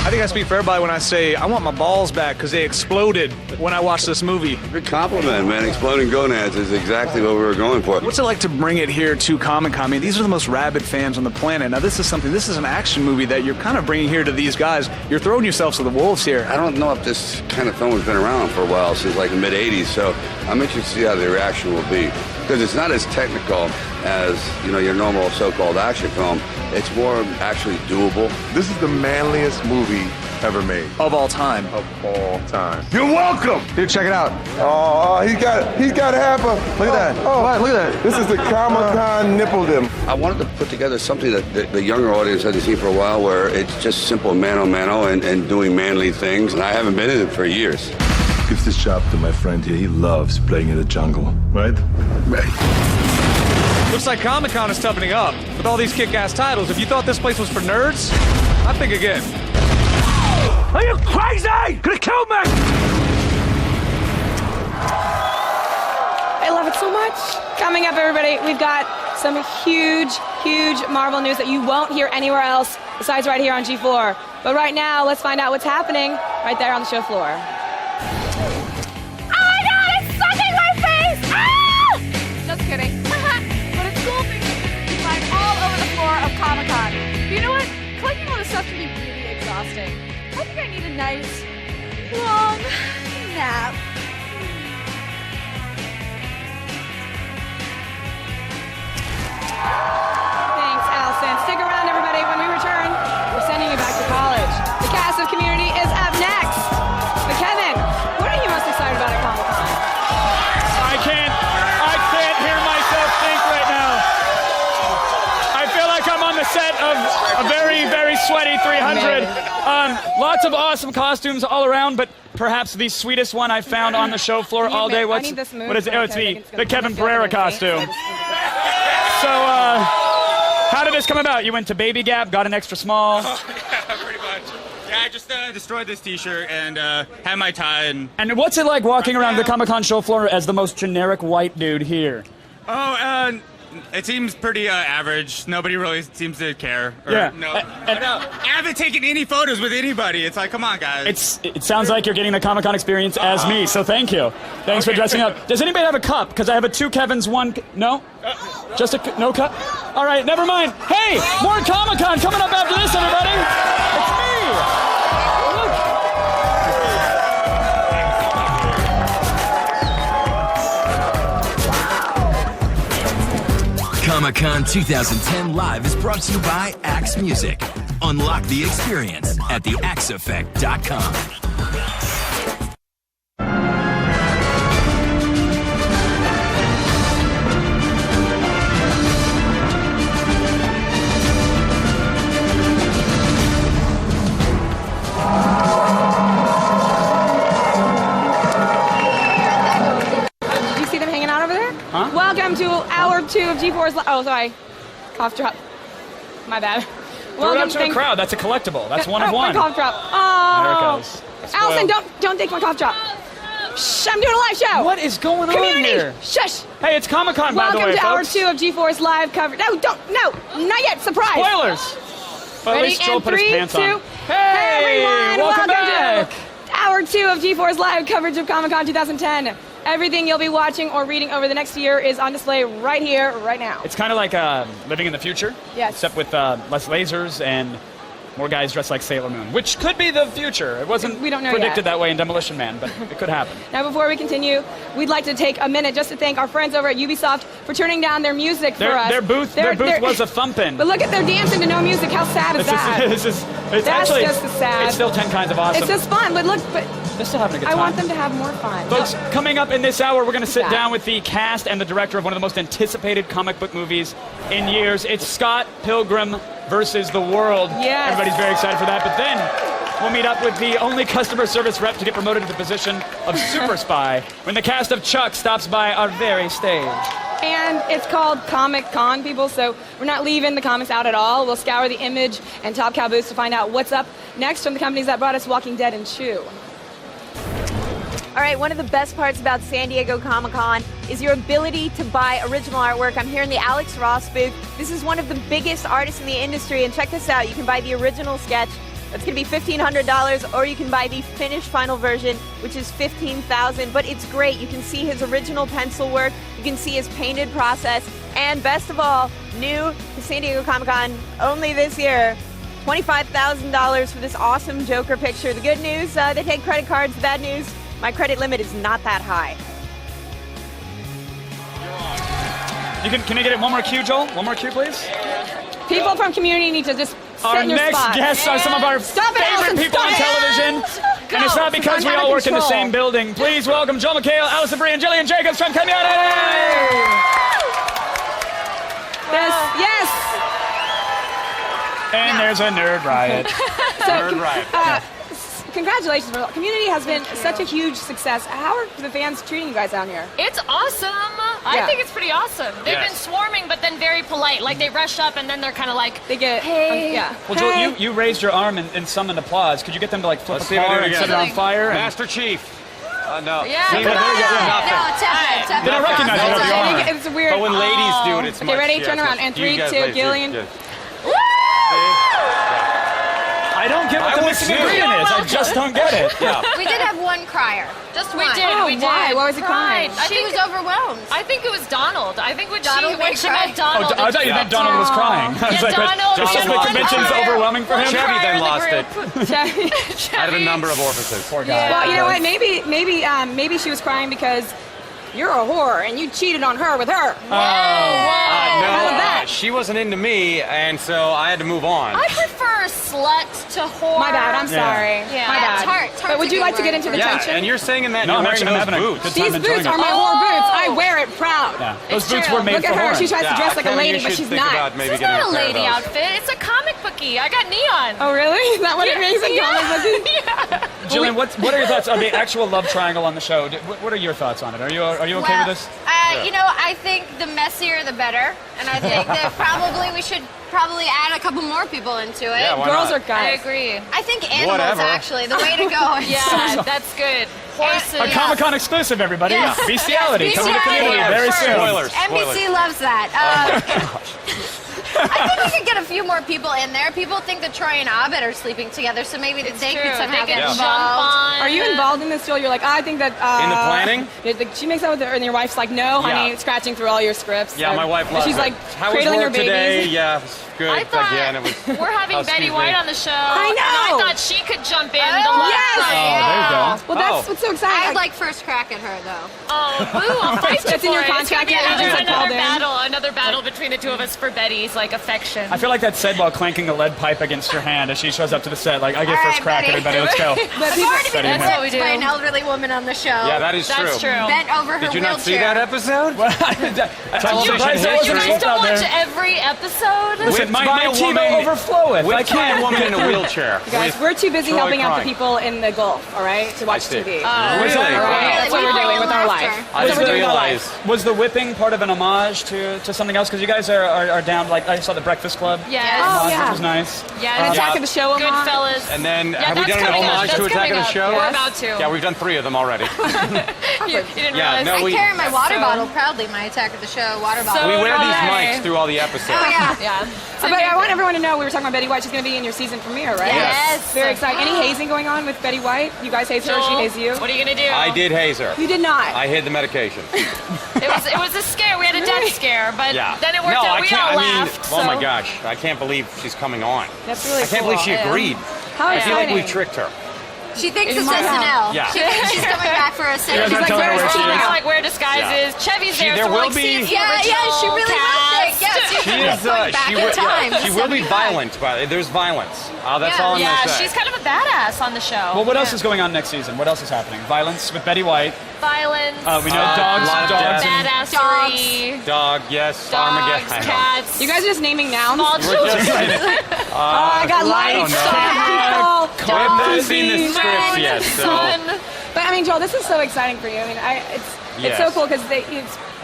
I think I speak for everybody when I say I want my balls back because they exploded when I watched this movie. Good compliment, man. Exploding gonads is exactly what we were going for. What's it like to bring it here to Comic-Con? I mean, these are the most rabid fans on the planet. Now, this is an action movie that you're kind of bringing here to these guys. You're throwing yourselves to the wolves here. I don't know if this kind of film has been around for a while, since like the mid-'80s, so I'm interested to see how the reaction will be. Because it's not as technical as, your normal so-called action film. It's more actually doable. This is the manliest movie ever made. Of all time. Of all time. You're welcome! Dude, check it out. Oh, he's got half a... Look at that. Oh, look at that. This is the Comic-Con nippledom. I wanted to put together something that the younger audience hasn't seen for a while, where it's just simple mano-mano and doing manly things, and I haven't been in it for years. Give this job to my friend here. He loves playing in the jungle, right? Right. Looks like Comic-Con is toughening up. With all these kick-ass titles, if you thought this place was for nerds, I think again. Are you crazy? Gonna kill me! I love it so much. Coming up, everybody, we've got some huge Marvel news that you won't hear anywhere else besides right here on G4. But right now, let's find out what's happening right there on the show floor. Just kidding. But it's cool because you can find all over the floor of Comic-Con. But you know what? Collecting all this stuff can be really exhausting. I think I need a nice, long nap. Thanks, Allison. Stick around, everybody. When we return, we're sending you back to college. The cast of Community is up next. But Kevin, what are you most excited about at Comic-Con? I can't hear myself think right now. I feel like I'm on the set of a very, very sweaty 300. Lots of awesome costumes all around, but perhaps the sweetest one I found on the show floor all day. What is it? Oh, it's the Kevin Pereira costume. So, how did this come about? You went to Baby Gap, got an extra small. Oh, yeah, pretty much. Yeah, I just destroyed this t-shirt and had my tie. And what's it like walking around the Comic-Con show floor as the most generic white dude here? Oh, it seems pretty average. Nobody really seems to care. Yeah. No. I haven't taken any photos with anybody. It's like, come on, guys. It sounds like you're getting the Comic-Con experience as me, so thank you. Thanks for dressing up. Does anybody have a cup? Because I have a 2 Kevins, 1... No? Just a... No cup? All right, never mind. Hey, more Comic-Con coming up after this, everybody. It's me. Comic-Con 2010 Live is brought to you by Axe Music. Unlock the experience at theaxeeffect.com. Huh? Welcome to hour 2 of G4's Live. Oh, sorry. Cough drop. My bad. Throw it up to a crowd. That's a collectible. That's one of one. My cough drop. Oh. There it goes. Allison, don't take my cough drop. Shh, I'm doing a live show. What is going on Community. here? Shush. Hey, it's Comic-Con, by the way, Welcome to folks. hour 2 of G4's Live coverage. No, not yet. Surprise. Spoilers. Well, at Ready? least Joel And put his 3, pants 2. on. Hey, everyone. welcome back. to hour 2 of G4's Live coverage of Comic-Con 2010. Everything you'll be watching or reading over the next year is on display right here, right now. It's kind of like living in the future. Yes. Except with less lasers and more guys dressed like Sailor Moon, which could be the future. It wasn't We don't know predicted yet. that way in Demolition Man, but it could happen. Now, before we continue, we'd like to take a minute just to thank our friends over at Ubisoft for turning down their music for us. Their booth was a thumping. But look at their dancing to no music. How sad is that? It's That's actually, just as sad. It's still 10 kinds of awesome. It's just fun, but look, they're still having a good I time. want them to have more fun. Folks, coming up in this hour, we're going to sit Yeah. down with the cast and the director of one of the most anticipated comic book movies in years. It's Scott Pilgrim versus the World. Yes. Everybody's very excited for that. But then we'll meet up with the only customer service rep to get promoted to the position of super spy when the cast of Chuck stops by our very stage. And it's called Comic-Con, people, so we're not leaving the comics out at all. We'll scour the Image and Top Cow booths to find out what's up next from the companies that brought us Walking Dead and Chew. All right, one of the best parts about San Diego Comic-Con is your ability to buy original artwork. I'm here in the Alex Ross booth. This is one of the biggest artists in the industry, and check this out. You can buy the original sketch. That's going to be $1,500, or you can buy the finished final version, which is $15,000. But it's great. You can see his original pencil work. You can see his painted process. And best of all, new to San Diego Comic-Con only this year, $25,000 for this awesome Joker picture. The good news, they take credit cards. The bad news, my credit limit is not that high. Can I get it one more cue, Joel? One more cue, please. People from Community need to just sit Our in your next spot. guests are some of our Stop it, favorite Allison, people stop on it. television. Go. And it's not because we I'm all out of work in the control. same building. Please welcome Joel McHale, Allison Brie, and Jillian Jacobs from Community. Yes. And there's a nerd riot. Nerd riot. Congratulations. Community has been such a huge success. How are the fans treating you guys down here? It's awesome. I Yeah. think it's pretty awesome. They've Yes. been swarming, but then very polite. Like they rush up and then they're kind of like, they get, hey. Well, Joel, you raised your arm and summoned applause. Could you get them to flip Let's a see if I car do it and set it again. on fire? and- Master Chief. No. Yeah. See, there you go. Nothing. No, They don't recognize you with the arm. It's weird. But when ladies do it, it's Okay, much. ready? Yeah, Turn it's around. much- And you 3, guys 2, ladies, Gillian. good. I don't get what I the was missing too. ingredient is. I just don't get it. Yeah. We did have one crier. Just We one. did. Oh, we did. why? Why was he crying? She was overwhelmed. I think it was Donald. I think when Donald she made met cry. Donald. I thought you meant Donald was crying. I was Yeah, like, Donald. it's just the Donald convention's was overwhelming for him. Chevy then lost it. Chevy. Out of a number of orifices. Poor guy. Well, you know what? Maybe she was crying because you're a whore and you cheated on her with her. No, How was that? she wasn't into me, and so I had to move on. I prefer slut to whore. My bad. I'm sorry. Yeah. My bad. Tart. But would you like to get into the Yeah, tension? and you're saying that No, you're I'm wearing actually those having a boots. good time These enjoying boots it. are my whore boots. I wear it proud. Yeah. Those It's boots true. were made Look for at her. horn. She tries to dress like a Kevin, lady, you but should she's think not. about maybe It's getting not a pair of lady those. outfit. It's a comic bookie. I got neon. Oh, really? Is that what it means in comic books? Yeah. Jillian, what are your thoughts on the actual love triangle on the show? What are your thoughts on it? Are you okay with this? You know, I think the messier the better, and I think that we should add a couple more people into it. Yeah, why Girls not? or guys? I agree. I think animals Whatever. actually the way to go. Yeah, that's good. Horses. A Comic-Con exclusive, everybody. Yes. Bestiality Yes, coming to Community bestiality. very soon. Spoilers. NBC loves that. I think we could get a few more people in there. People think that Troy and Abed are sleeping together, so maybe they True. could somehow They get can involved. jump on. Are you involved in this, Joel? You're like, I think that. In the planning? She makes out with her, and your wife's like, no, honey, Yeah. scratching through all your scripts. Yeah, And my wife loves she's it. like How was cradling her work babies. today? Yeah, it was good. I thought Again, it was. we're having Oh, Betty excuse White me. on the show. I know. And I thought she could jump in the Oh, last yes. night. Oh, there you go. Well, that's what's so exciting. I'd like first crack at her, though. Oh, boo, I'll fight you That's for in your it. It's contract. gonna be Yeah, another battle between the two of us for Betty's, like, affection. I feel like that's said while clanking a lead pipe against her hand as she shows up to the set. Like, I get All first right, crack, Betty. everybody. Let's go. I've already been Betty, That's what we whipped do. by an elderly woman on the show. Yeah, that is That's true. Bent over her Did you not see wheelchair. that episode? I'm You surprised there wasn't guys smoke don't out watch there. every episode? Listen, Whipped by my a TiVo woman- overfloweth. I Whipped by a can't. woman in a wheelchair. You guys, with we're too busy Troy helping out the crying. people in the Gulf, all right, to watch see. TV. Really? That's what we're doing with our life. I That's what didn't we're doing with our realize. life. Was the whipping part of an homage to something else? Because you guys are down, like, I saw the Breakfast Club. Yes. Oh, Homage, yeah. which was nice. Yes. An Attack of the Show homage. Goodfellas. And then, Yeah, have we that's done an coming up. homage to That's Attack of the coming up. Show? We're about to. Yeah, we've done 3 of them already. You didn't Yeah, realize. no, I we- carry my water So- bottle proudly, my Attack of the Show water bottle. We wear these Right. mics through all the episodes. Oh, yeah. Yeah. But I want everyone to know we were talking about Betty White. She's going to be in your season premiere, right? Yes. Very exciting. Any hazing going on with Betty White? You guys haze her, she Joel, haze you? What are you gonna do? I did haze her. You did not. I hid the medication. It was a scare. We had a death scare, but Yeah. then it worked no, out. I We can't. all I mean, laughed. oh my so- gosh, I can't believe she's coming on. That's really I can't cool. believe she agreed. How I feel like exciting. we tricked her. She thinks In it's my SNL. Yeah. She's coming back for a second. She's like, where is she? We're like, where disguises? Chevy's there, there so we're will like, be- see if Yeah, the yeah, she original really cast. loved it. Yeah, She is. going back in time. She will be violent, but there's violence. That's all I'm Yeah, gonna say. she's kind of a badass on the show. Well, what else is going on next season? What else is happening? Violence with Betty White. Violence. We know dogs, lot of dogs, death. and Badassery. Dog, yes. Dogs, Armageddon. cats. You guys are just naming nouns? Small We're just children. I got lights, We haven't dogs, seen the scripts yet, so. Son. But I mean, Joel, this is so exciting for you. I mean, it's so Yes. cool because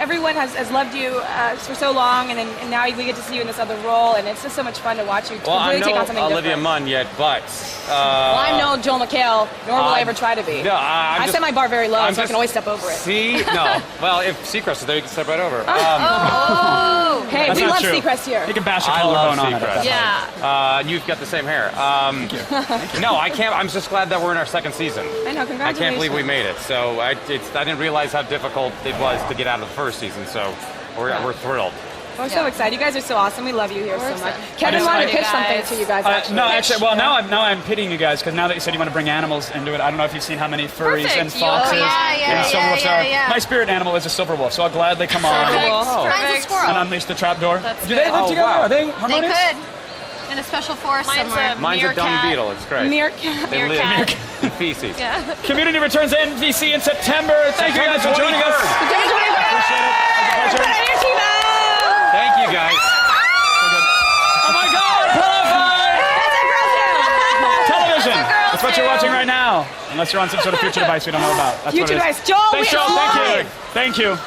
everyone has loved you for so long, and now we get to see you in this other role, and it's just so much fun to watch you Well, really I'm take no on something Olivia different. Munn yet, but. Well, I'm no Joel McHale, nor will I ever try to be. No, I set my bar very low, so I can always step over it. See? No. Well, if Seacrest is there, you can step right over. Oh, hey, That's we not love true. Seacrest here. You can bash a I love collarbone on it. Seacrest. Yeah. You've got the same hair. No, I can't. I'm just glad that we're in our second season. I know, I congratulations. can't believe we made it. So I didn't realize how difficult it was to get out of the first season. So we're thrilled. We're so excited. You guys are so awesome. We love you here so much. Kevin just wanted like- to pitch something to you guys, actually. No, actually, well, now I'm pitying you guys because now that you said you want to bring animals into it, I don't know if you've seen how many furries Perfect. and foxes and silver wolves are. yeah. My spirit animal is a silver wolf, so I'll gladly come on Mine's a squirrel. and unleash the trapdoor. That's Do they good. live together? wow. Are they They harmonious? could. In a special forest somewhere. Mine's a dung Meerkat. beetle. It's great. Meerkat. They live in feces. Yeah. Community returns to NBC in September. Thank you guys for joining us. September 23rd. Appreciate it. It's a pleasure. Thank you, guys. Oh my God! Television. That's what you're watching right now. Unless you're on some sort of future device we don't know about. That's Future what it is. device. Joel, Thanks, we Joel. Thank you. live. Thank you.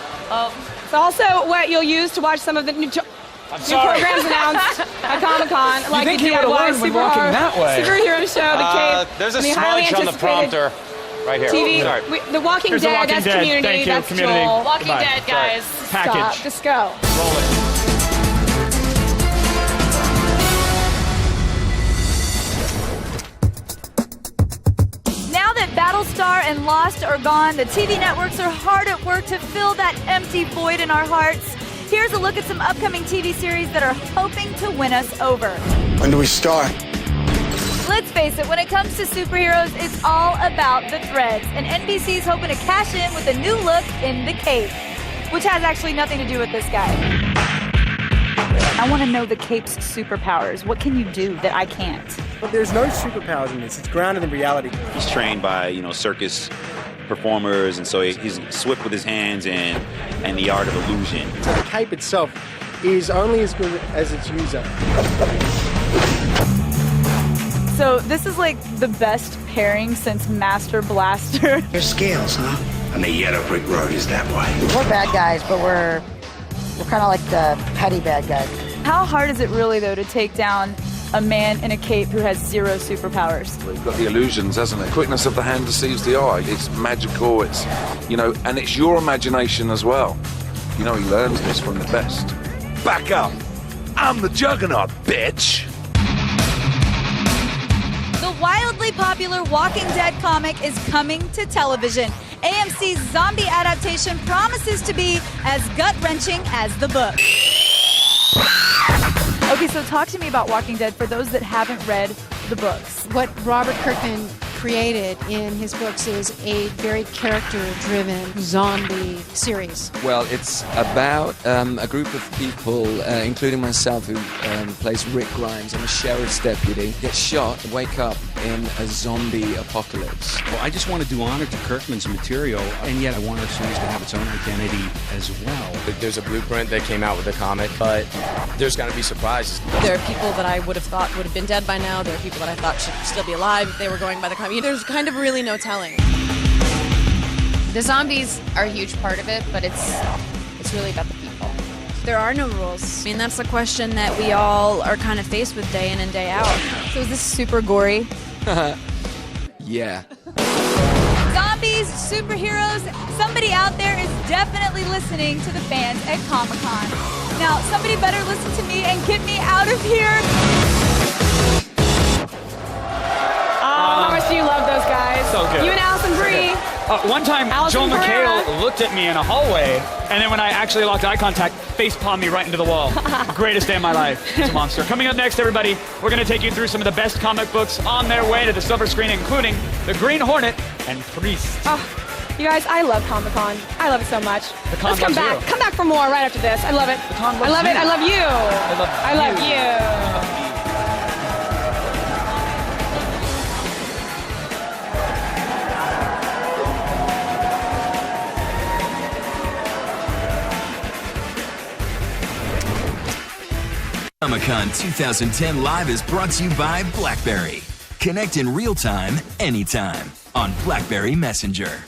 It's also what you'll use to watch some of the new sorry. programs announced at Comic-Con. Like think the he would've DIY learned when walking that way. superhero show, The Cape. There's a I mean, highly smudge on the anticipated prompter right here. TV. Sorry. The Walking Here's The Dead, Walking that's Dead. Community, Thank you, that's Community. Joel. Walking Goodbye. Dead, guys. Package. Stop. Just go. Roll it. Now that Battlestar and Lost are gone, the TV networks are hard at work to fill that empty void in our hearts. Here's a look at some upcoming TV series that are hoping to win us over. When do we start? Let's face it, when it comes to superheroes, it's all about the threads. And NBC's hoping to cash in with a new look in The Cape, which has actually nothing to do with this guy. I want to know the Cape's superpowers. What can you do that I can't? But there's no superpowers in this. It's grounded in reality. He's trained by, circus performers, and so he's swift with his hands and the art of illusion. So the cape itself is only as good as its user. So this is like the best pairing since Master Blaster. They're scales, huh? And the yellow brick road is that way. We're bad guys, but we're kind of like the petty bad guys. How hard is it really, though, to take down a man in a cape who has zero superpowers? We've got the illusions, hasn't it? Quickness of the hand deceives the eye. It's magical, and it's your imagination as well. He learns this from the best. Back up. I'm the Juggernaut, bitch. The wildly popular Walking Dead comic is coming to television. AMC's zombie adaptation promises to be as gut-wrenching as the book. Okay, so talk to me about Walking Dead for those that haven't read the books. What Robert Kirkman created in his books is a very character-driven zombie series. Well, it's about a group of people, including myself, who plays Rick Grimes. I'm a sheriff's deputy. Get shot, wake up in a zombie apocalypse. Well, I just want to do honor to Kirkman's material, and yet I want our series to have its own identity as well. There's a blueprint that came out with the comic, but there's going to be surprises. There are people that I would have thought would have been dead by now. There are people that I thought should still be alive if they were going by the comic. There's kind of really no telling. The zombies are a huge part of it, but it's really about the people. There are no rules. I mean, that's the question that we all are kind of faced with day in and day out. So is this super gory? Yeah. Zombies, superheroes, somebody out there is definitely listening to the fans at Comic-Con. Now, somebody better listen to me and get me out of here. How much do you love those guys? So good. You and Allison Brie. One time, Allison Joel Pereira. McHale looked at me in a hallway, and then when I actually locked eye contact, face-palmed me right into the wall. Greatest day of my life. It's a monster. Coming up next, everybody, we're going to take you through some of the best comic books on their way to the silver screen, including The Green Hornet and Priest. Oh, you guys, I love Comic-Con. I love it so much. The con Let's come loves back. you. Come back for more right after this. I love it. The con loves I love you. it. I love you. I love you. Comic-Con 2010 Live is brought to you by BlackBerry. Connect in real time, anytime, on BlackBerry Messenger.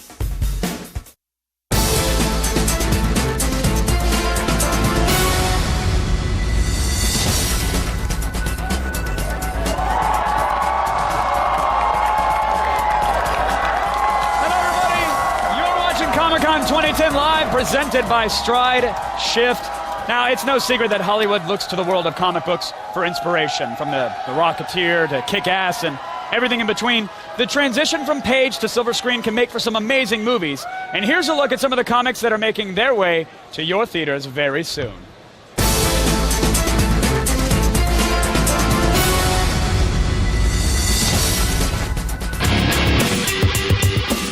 You're watching Comic-Con 2010 Live, presented by Stride Shift. Now, it's no secret that Hollywood looks to the world of comic books for inspiration, from the Rocketeer to Kick-Ass and everything in between. The transition from page to silver screen can make for some amazing movies. And here's a look at some of the comics that are making their way to your theaters very soon.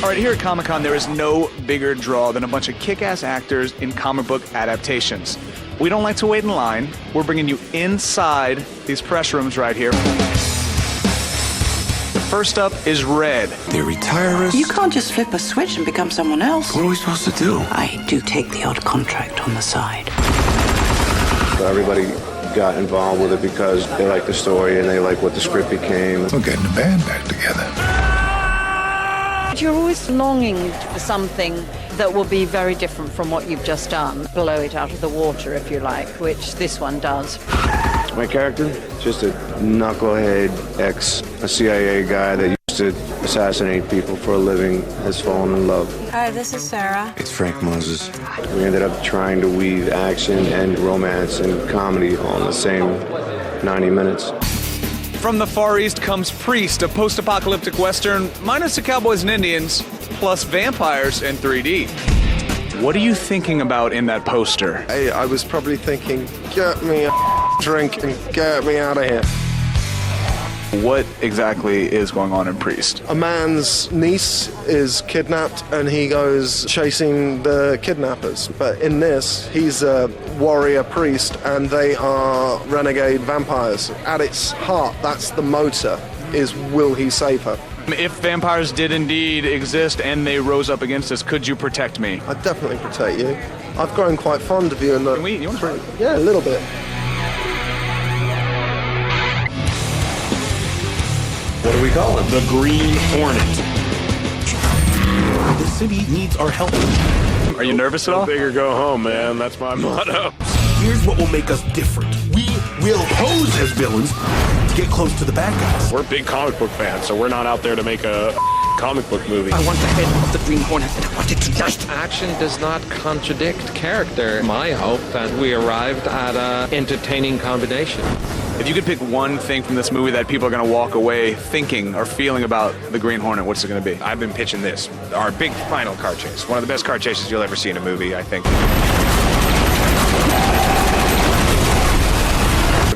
All right, here at Comic-Con, there is no bigger draw than a bunch of kick-ass actors in comic book adaptations. We don't like to wait in line. We're bringing you inside these press rooms right here. First up is Red. They're retirees. You can't just flip a switch and become someone else. What are we supposed to do? I do take the odd contract on the side. Everybody got involved with it because they like the story and they like what the script became. We're getting the band back together. You're always longing for something that will be very different from what you've just done. Blow it out of the water, if you like, which this one does. My character, just a knucklehead CIA guy that used to assassinate people for a living, has fallen in love. Hi, this is Sarah. It's Frank Moses. We ended up trying to weave action and romance and comedy all in the same 90 minutes. From the Far East comes Priest, a post-apocalyptic western, minus the cowboys and Indians, plus vampires in 3D. What are you thinking about in that poster? I was probably thinking, get me a drink and get me out of here. What exactly is going on in Priest? A man's niece is kidnapped and he goes chasing the kidnappers. But in this, he's a warrior priest and they are renegade vampires. At its heart, that's the motor, is will he save her? If vampires did indeed exist and they rose up against us, could you protect me? I'd definitely protect you. I've grown quite fond of you. And Can we? You want to try? Yeah, a little bit. What do we call it? The Green Hornet. The city needs our help. Are you nervous at all? Go big or go home, man. That's my motto. Here's what will make us different. We will pose as villains to get close to the bad guys. We're big comic book fans, so we're not out there to make a comic book movie. I want the head of the Green Hornet, and I want it tonight. Action does not contradict character. My hope that we arrived at an entertaining combination. If you could pick one thing from this movie that people are going to walk away thinking or feeling about the Green Hornet, what's it going to be? I've been pitching this. Our big final car chase. One of the best car chases you'll ever see in a movie, I think.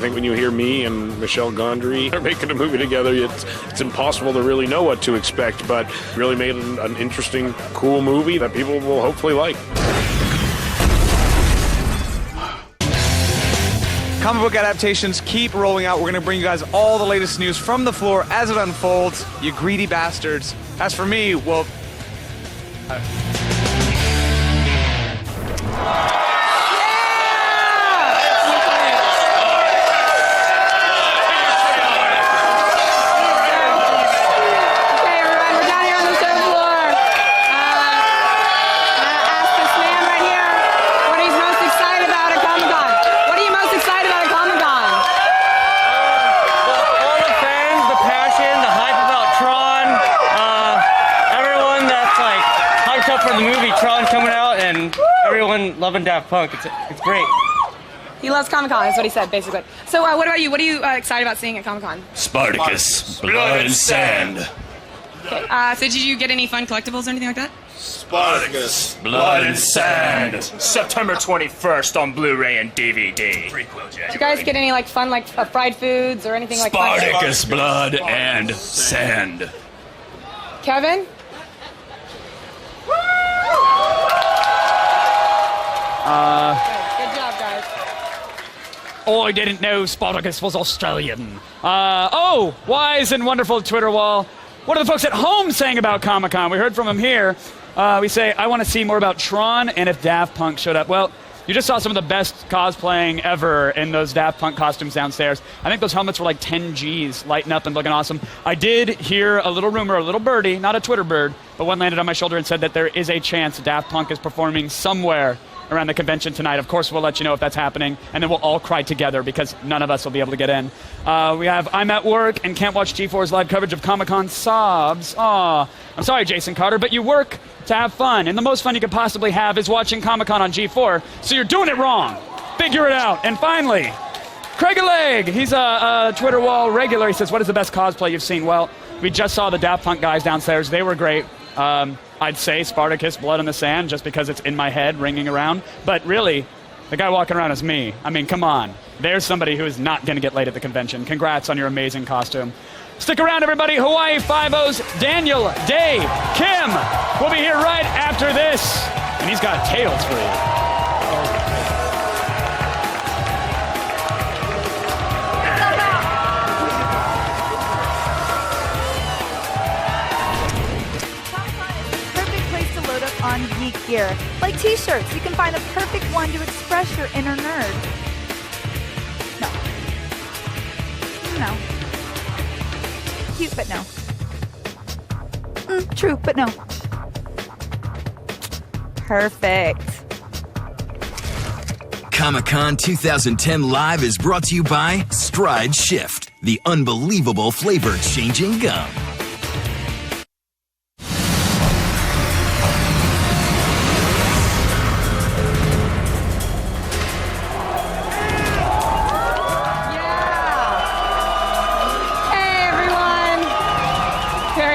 think when you hear me and Michelle Gondry are making a movie together, it's impossible to really know what to expect, but really made an interesting, cool movie that people will hopefully like. Comic book adaptations keep rolling out. We're going to bring you guys all the latest news from the floor as it unfolds, you greedy bastards. As for me, well... The movie Tron coming out and everyone loving Daft Punk. It's great. He loves Comic-Con, that's what he said, basically. So what about you? What are you excited about seeing at Comic-Con? Spartacus, Blood and Sand. Okay. So did you get any fun collectibles or anything like that? Spartacus, Blood and Sand. September 21st on Blu-ray and DVD. Prequel, Did you guys get any fun fried foods or anything like that? Spartacus, Blood and Sand. Kevin? Good job, guys. I didn't know Spartacus was Australian. Wise and wonderful Twitter wall. What are the folks at home saying about Comic-Con? We heard from them here. We say, I want to see more about Tron and if Daft Punk showed up. Well, you just saw some of the best cosplaying ever in those Daft Punk costumes downstairs. I think those helmets were like 10 G's, lighting up and looking awesome. I did hear a little rumor, a little birdie, not a Twitter bird, but one landed on my shoulder and said that there is a chance Daft Punk is performing somewhere around the convention tonight. Of course, we'll let you know if that's happening, and then we'll all cry together because none of us will be able to get in. We have I'm at work and can't watch G4's live coverage of Comic-Con sobs. Aw, I'm sorry, Jason Carter, but you work to have fun, and the most fun you could possibly have is watching Comic-Con on G4, so you're doing it wrong. Figure it out. And finally, Craig Legg, he's a Twitter wall regular. He says, what is the best cosplay you've seen? Well, we just saw the Daft Punk guys downstairs. They were great. I'd say Spartacus, Blood on the Sand, just because it's in my head, ringing around. But really, the guy walking around is me. I mean, come on. There's somebody who is not going to get laid at the convention. Congrats on your amazing costume. Stick around, everybody. Hawaii Five-O's Daniel, Dave, Kim will be here right after this. And he's got tales for you. On geek gear. Like t-shirts, you can find the perfect one to express your inner nerd. No. Cute, but no. True, but no. Perfect. Comic-Con 2010 Live is brought to you by Stride Shift, the unbelievable flavor-changing gum.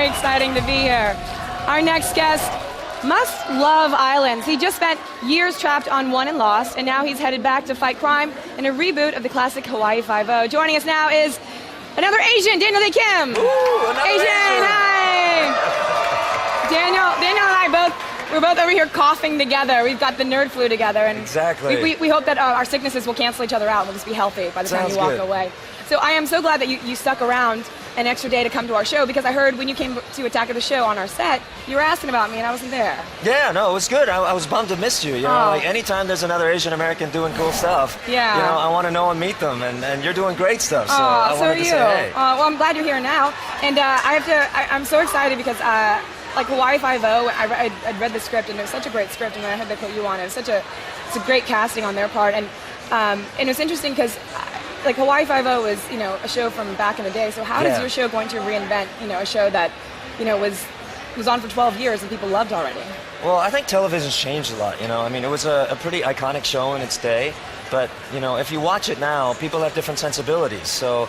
Exciting to be here. Our next guest must love islands. He just spent years trapped on One and Lost, and now he's headed back to fight crime in a reboot of the classic Hawaii Five-O. Joining us now is another Asian, Daniel Day Kim. Asian, hi. Daniel and I we're both over here coughing together. We've got the nerd flu together, and exactly. We hope that our sicknesses will cancel each other out. We'll just be healthy by the time you walk away. So I am so glad that you stuck around an extra day to come to our show, because I heard when you came to Attack of the Show on our set, you were asking about me and I wasn't there. Yeah, no, it was good. I was bummed to miss you. You know, like anytime there's another Asian American doing cool stuff, you know, I want to know and meet them, and you're doing great stuff. So I wanted to say hey. Well, I'm glad you're here now, and I'm so excited because like Hawaii Five-O, I'd read the script and it was such a great script, and then I heard they put you on it. It's a great casting on their part, and it was interesting because. Like Hawaii Five-O was, you know, a show from back in the day. So how is your show going to reinvent, you know, a show that, you know, was on for 12 years and people loved already? Well, I think television's changed a lot. You know, I mean, it was a pretty iconic show in its day, but you know, if you watch it now, people have different sensibilities. So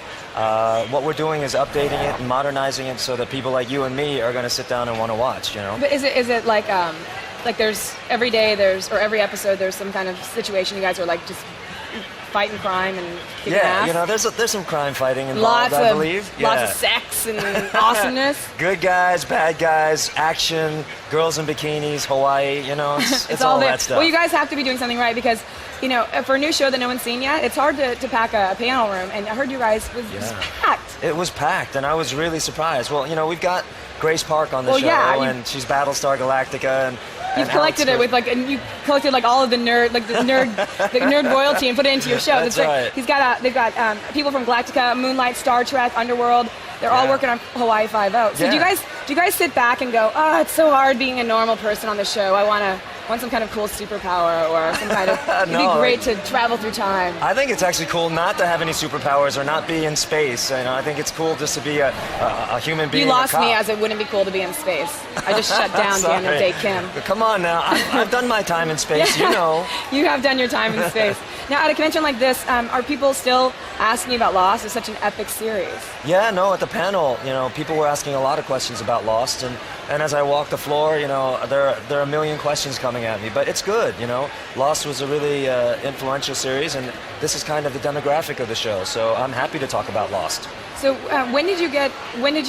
what we're doing is updating it and modernizing it so that people like you and me are going to sit down and want to watch. You know. But is it like there's every day or every episode there's some kind of situation you guys are like just fighting crime and kicking Yeah, ass. you know, there's some crime fighting involved, I believe. Lots of sex and awesomeness. Good guys, bad guys, action, girls in bikinis, Hawaii, you know, it's all there. that stuff. Well, you guys have to be doing something right because, you know, for a new show that no one's seen yet, it's hard to pack a panel room. And I heard you guys was packed. It was packed, and I was really surprised. Well, you know, we've got Grace Park on the show, and she's Battlestar Galactica, and you've collected it with and you collected all of the nerd royalty and put it into your show. That's right. They've got people from Galactica, Moonlight, Star Trek, Underworld. They're all working on Hawaii Five-0. So do you guys sit back and go, oh, it's so hard being a normal person on the show. I want some kind of cool superpower or some kind of, it'd be great to travel through time. I think it's actually cool not to have any superpowers or not be in space. You know, I think it's cool just to be a human being. You lost me as it wouldn't be cool to be in space. I just shut down Daniel Day Kim. Come on now, I've done my time in space, you know. You have done your time in space. Now, at a convention like this, are people still asking you about Lost? It's such an epic series. Yeah, no, at the panel, you know, people were asking a lot of questions about Lost, and as I walk the floor, you know, there are a million questions coming at me, but it's good, you know. Lost was a really influential series, and this is kind of the demographic of the show, so I'm happy to talk about Lost. So did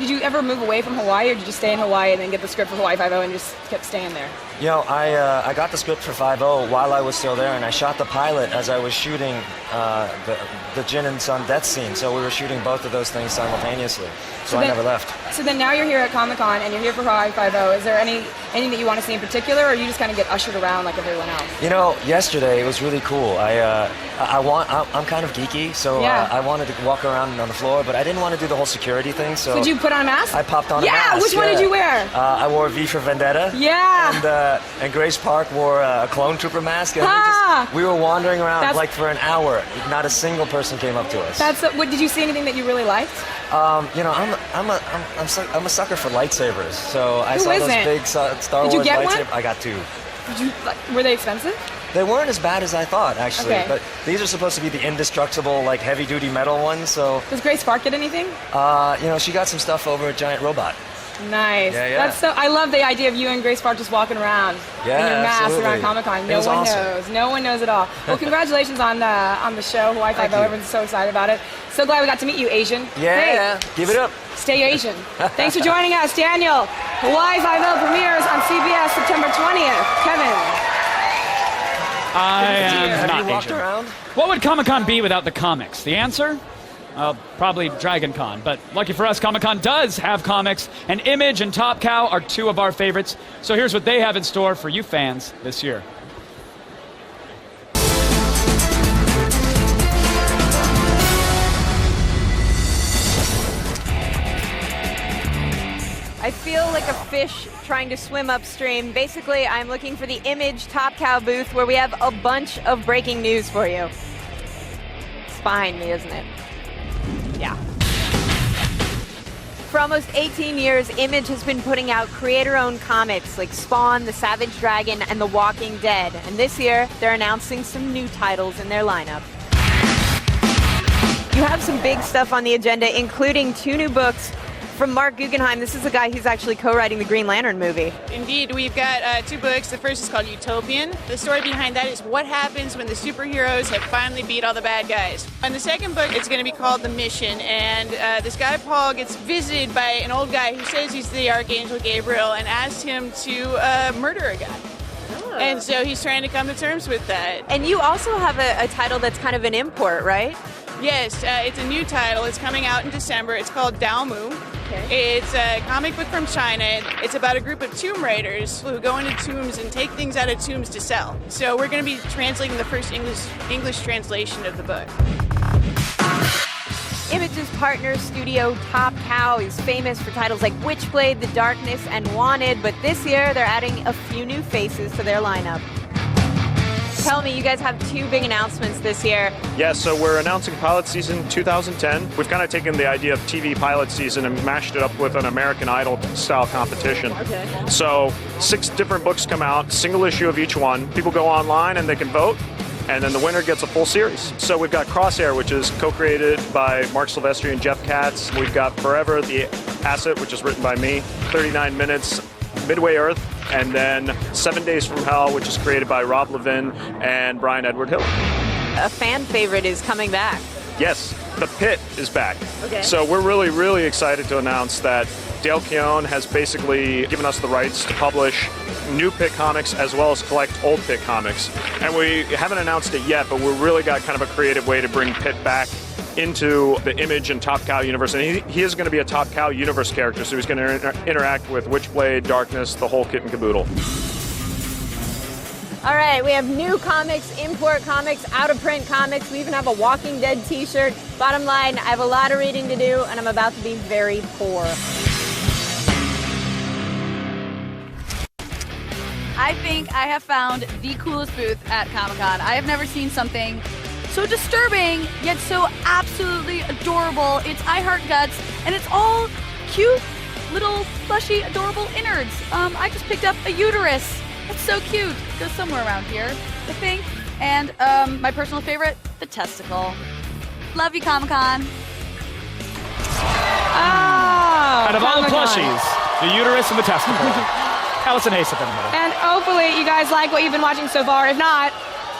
you ever move away from Hawaii, or did you stay in Hawaii and then get the script for Hawaii Five-0 and just kept staying there? You know, I got the script for 5-0 while I was still there, and I shot the pilot as I was shooting the Jin and Sun death scene, so we were shooting both of those things simultaneously, so I never left. So then now you're here at Comic-Con, and you're here for Hawaii Five-0. Is there anything that you want to see in particular, or you just kind of get ushered around like everyone else? You know, yesterday it was really cool. I'm kind of geeky, so I wanted to walk around on the floor, but I didn't want to do the whole security thing, so... Did you put on a mask? I popped on a mask. Yeah, which one did you wear? I wore V for Vendetta. Yeah! And Grace Park wore a clone trooper mask, and we were wandering around like for an hour. Not a single person came up to us. Did you see anything that you really liked? You know, I'm a sucker for lightsabers, so I saw those big Star Wars lightsabers. I got two. Were they expensive? They weren't as bad as I thought, actually. Okay. But these are supposed to be the indestructible, like heavy-duty metal ones. So does Grace Park get anything? You know, she got some stuff over a giant robot. Nice. Yeah. I love the idea of you and Grace Park just walking around in your mask around Comic-Con. No one knows. No one knows at all. Well, congratulations on the show, Hawaii Five-0. Everyone's so excited about it. So glad we got to meet you, Asian. Yeah, give it up. Stay Asian. Thanks for joining us, Daniel. Hawaii Five-0 premieres on CBS September 20th. Kevin. I am Have not you walked Asian. around? What would Comic-Con be without the comics? The answer? Probably Dragon Con. But lucky for us, Comic-Con does have comics, and Image and Top Cow are two of our favorites. So here's what they have in store for you fans this year. I feel like a fish trying to swim upstream. Basically, I'm looking for the Image Top Cow booth where we have a bunch of breaking news for you. It's behind me, isn't it? Yeah. For almost 18 years, Image has been putting out creator-owned comics like Spawn, The Savage Dragon, and The Walking Dead. And this year, they're announcing some new titles in their lineup. You have some big stuff on the agenda, including 2 new books from Mark Guggenheim. This is the guy who's actually co-writing the Green Lantern movie. Indeed, we've got 2 books. The first is called Utopian. The story behind that is what happens when the superheroes have finally beat all the bad guys. And the second book, it's going to be called The Mission, and this guy Paul gets visited by an old guy who says he's the Archangel Gabriel and asks him to murder a guy. And so he's trying to come to terms with that. And you also have a title that's kind of an import, right? Yes, it's a new title. It's coming out in December. It's called Daomu. Okay. It's a comic book from China. It's about a group of tomb raiders who go into tombs and take things out of tombs to sell. So we're going to be translating the first English translation of the book. Image's partner studio Top Cow is famous for titles like Witchblade, The Darkness, and Wanted, but this year they're adding a few new faces to their lineup. Tell me, you guys have 2 big announcements this year. Yeah, so we're announcing pilot season 2010. We've kind of taken the idea of TV pilot season and mashed it up with an American Idol style competition. Okay. So 6 different books come out, single issue of each one. People go online and they can vote, and then the winner gets a full series. So we've got Crosshair, which is co-created by Mark Silvestri and Jeff Katz. We've got Forever, the Asset, which is written by me. 39 Minutes, Midway Earth, and then 7 Days from Hell, which is created by Rob Levin and Brian Edward Hill. a fan favorite is coming back. Yes, the Pit is back. Okay. So we're really, really excited to announce that Dale Keown has basically given us the rights to publish new Pit comics as well as collect old Pit comics. And we haven't announced it yet, but we've really got kind of a creative way to bring Pit back into the Image and Top Cow universe. And he is going to be a Top Cow universe character, so he's going to interact with Witchblade, Darkness, the whole kit and caboodle. All right, we have new comics, import comics, out-of-print comics. We even have a Walking Dead t-shirt. Bottom line, I have a lot of reading to do, and I'm about to be very poor. I think I have found the coolest booth at Comic-Con. I have never seen something so disturbing, yet so absolutely adorable. It's I Heart Guts, and it's all cute, little, fleshy, adorable innards. I just picked up a uterus. It's so cute. It goes somewhere around here, I think. And my personal favorite, the testicle. Love you, Comic-Con. Out of all the plushies, the uterus and the testicle. Allison Hayes at the middle. And hopefully you guys like what you've been watching so far. If not,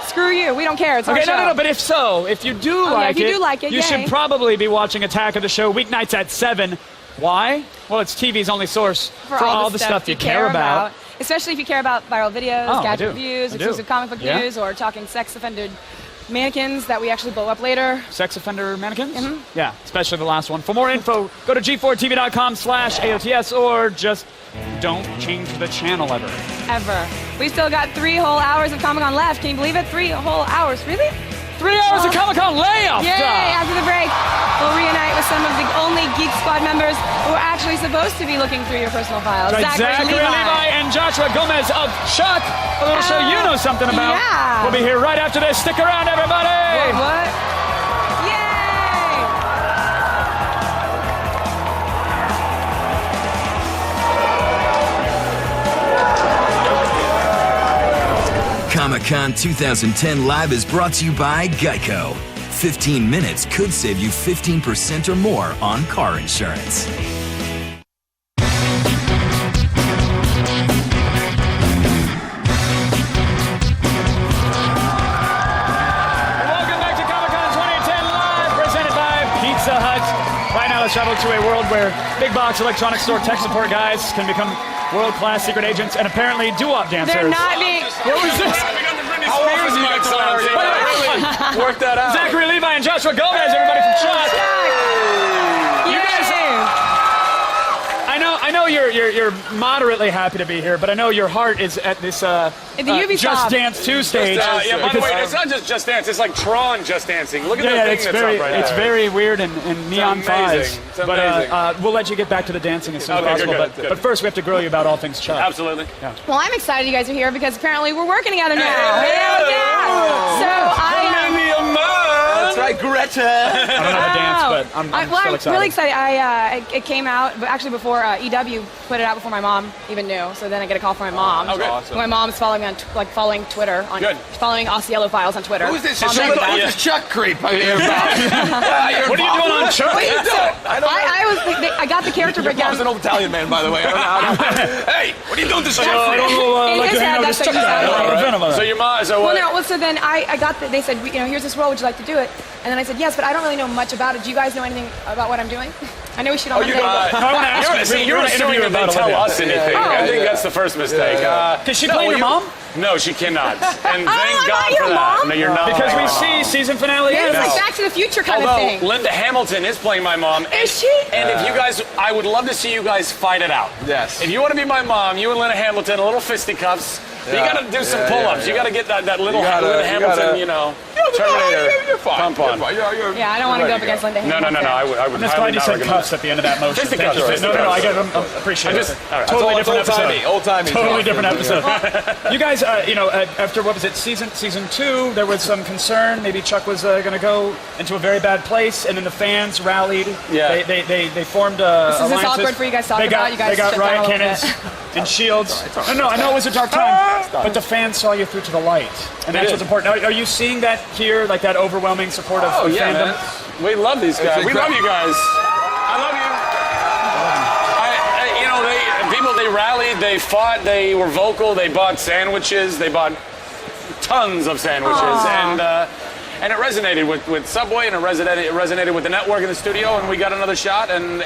screw you. We don't care. It's our show. No. But if so, if you do if you do like it, you should probably be watching Attack of the Show weeknights at 7. Why? Well, it's TV's only source for all the stuff you care about. Especially if you care about viral videos, gadget reviews, exclusive comic book news, or talking sex offended mannequins that we actually blow up later. Sex offender mannequins? Mm-hmm. Yeah, especially the last one. For more info, go to g4tv.com/AOTS or just don't change the channel ever. We still got 3 whole hours of Comic-Con left. Can you believe it? 3 whole hours. Really? 3 hours of Comic-Con layoff! Yay! After the break, we'll reunite with some of the only Geek Squad members who are actually supposed to be looking through your personal files. Zachary Levi and Joshua Gomez of Chuck, a little show you know something about. Yeah. We'll be here right after this. Stick around, everybody! What? Comic-Con 2010 Live is brought to you by Geico. 15 minutes could save you 15% or more on car insurance. Welcome back to Comic-Con 2010 Live, presented by Pizza Hut. Right now, let's travel to a world where big box electronics store tech support guys can become world-class secret agents and apparently doo-wop dancers. They're not being... What was this? How often do you really work that out? Zachary Levi and Joshua Gomez, everybody from Chuck. You guys, I know you're moderately happy to be here, but I know your heart is at this Just Dance 2 stage. Yeah, by the way, it's not just Dance, it's like Tron Just Dancing. Look at that thing that's up right now. It's very weird and neon fives. It's amazing. But we'll let you get back to the dancing as soon as possible. Good. But first, we have to grill you about all things Chuck. Absolutely. Yeah. Well, I'm excited you guys are here because apparently we're working together now. Yeah. So That's right, Greta. I don't have a dance, but I'm still excited. I'm really excited. It came out, but actually before EW put it out before my mom even knew. So then I get a call from my mom. Okay. Awesome. My mom's following me on following Twitter. Following Osceola Files on Twitter. Who's this Chuck creep I hear about? What are you doing on Chuck? What are you doing? I got the character breakdown. I was an old Italian man, by the way. Hey, what are you doing to Chuck? So your mom, so what? Well, so then I got they said, here's this role, would you like to do it? And then I said, yes, but I don't really know much about it. Do you gues know anything about what I'm doing? I know we should on Monday. I want to ask you. You're assuming that they tell us anything. I think that's the first mistake. Can she play your mom? No, she cannot. And thank God for that. No, you're not. Because we see season finale. Yeah, it's like Back to the Future kind of thing. Linda Hamilton is playing my mom. Is she? And if you guys, I would love to see you guys fight it out. Yes. If you want to be my mom, you and Linda Hamilton, a little fisticuffs. You got to do some pull-ups. You got to get that little Linda Hamilton, Terminator. You're fine. Pump on. Yeah, I don't want to go up against Linda Hamilton. No. I would I'm just glad you said cuffs at the end of that motion. No, I appreciate it. Totally different episode. Old-timey. Totally different episode. You guys, after, what was it, season 2, there was some concern. Maybe Chuck was going to go into a very bad place, and then the fans rallied. Yeah. They formed alliances. This is awkward for you guys to talk about. You guys they got riot cannons and shields. No, I know it was a dark time, but the fans saw you through to the light, and that's what's important. Are you seeing that here, like that overwhelming support of fandom? Man. We love these guys. We love you guys. I love you. They rallied, they fought, they were vocal, they bought sandwiches, they bought tons of sandwiches, and it resonated with Subway, and it resonated with the network in the studio, and we got another shot, and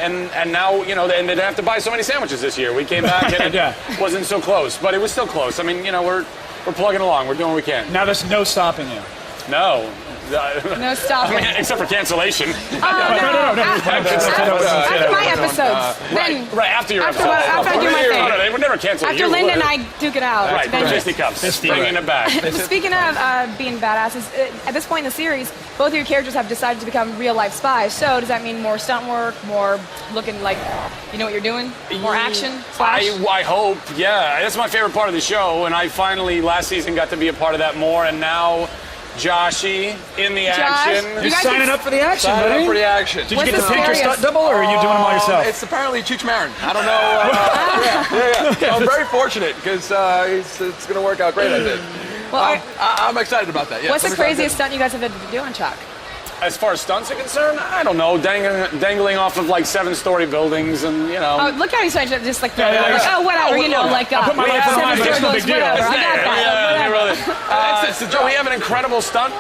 now, you know, they didn't have to buy so many sandwiches this year. We came back, and it wasn't so close, but it was still close. I mean, you know, we're plugging along. We're doing what we can. Now there's no stopping you. No. No stopping. I mean, except for cancellation. No. After my episodes. Then right, after your episode. After I do my thing. No, they would never cancel After you. Linda and I duke it out. Right, fisticuffs. Bringing it back. Speaking of being badasses, at this point in the series, both of your characters have decided to become real-life spies. So does that mean more stunt work, more looking like you know what you're doing? More action? Slash? I hope, yeah. That's my favorite part of the show, and I finally, last season, got to be a part of that more, and now... Joshy in the action. You're signing up for the action, buddy. Signing up for the action. Did you get to pick your stunt double, or are you doing them all yourself? It's apparently Cheech Marin. I don't know. I'm very fortunate because it's going to work out great, I think. Well, I'm excited about that. Yeah, what's the craziest stunt you guys have had to do on Chuck? As far as stunts are concerned, I don't know, dangling off of like 7-story buildings, and you know. Oh, look how he's just like, oh, whatever, you know, like I put my life on the line, but it's no big deal. Whatever, I got that. We have an incredible stunt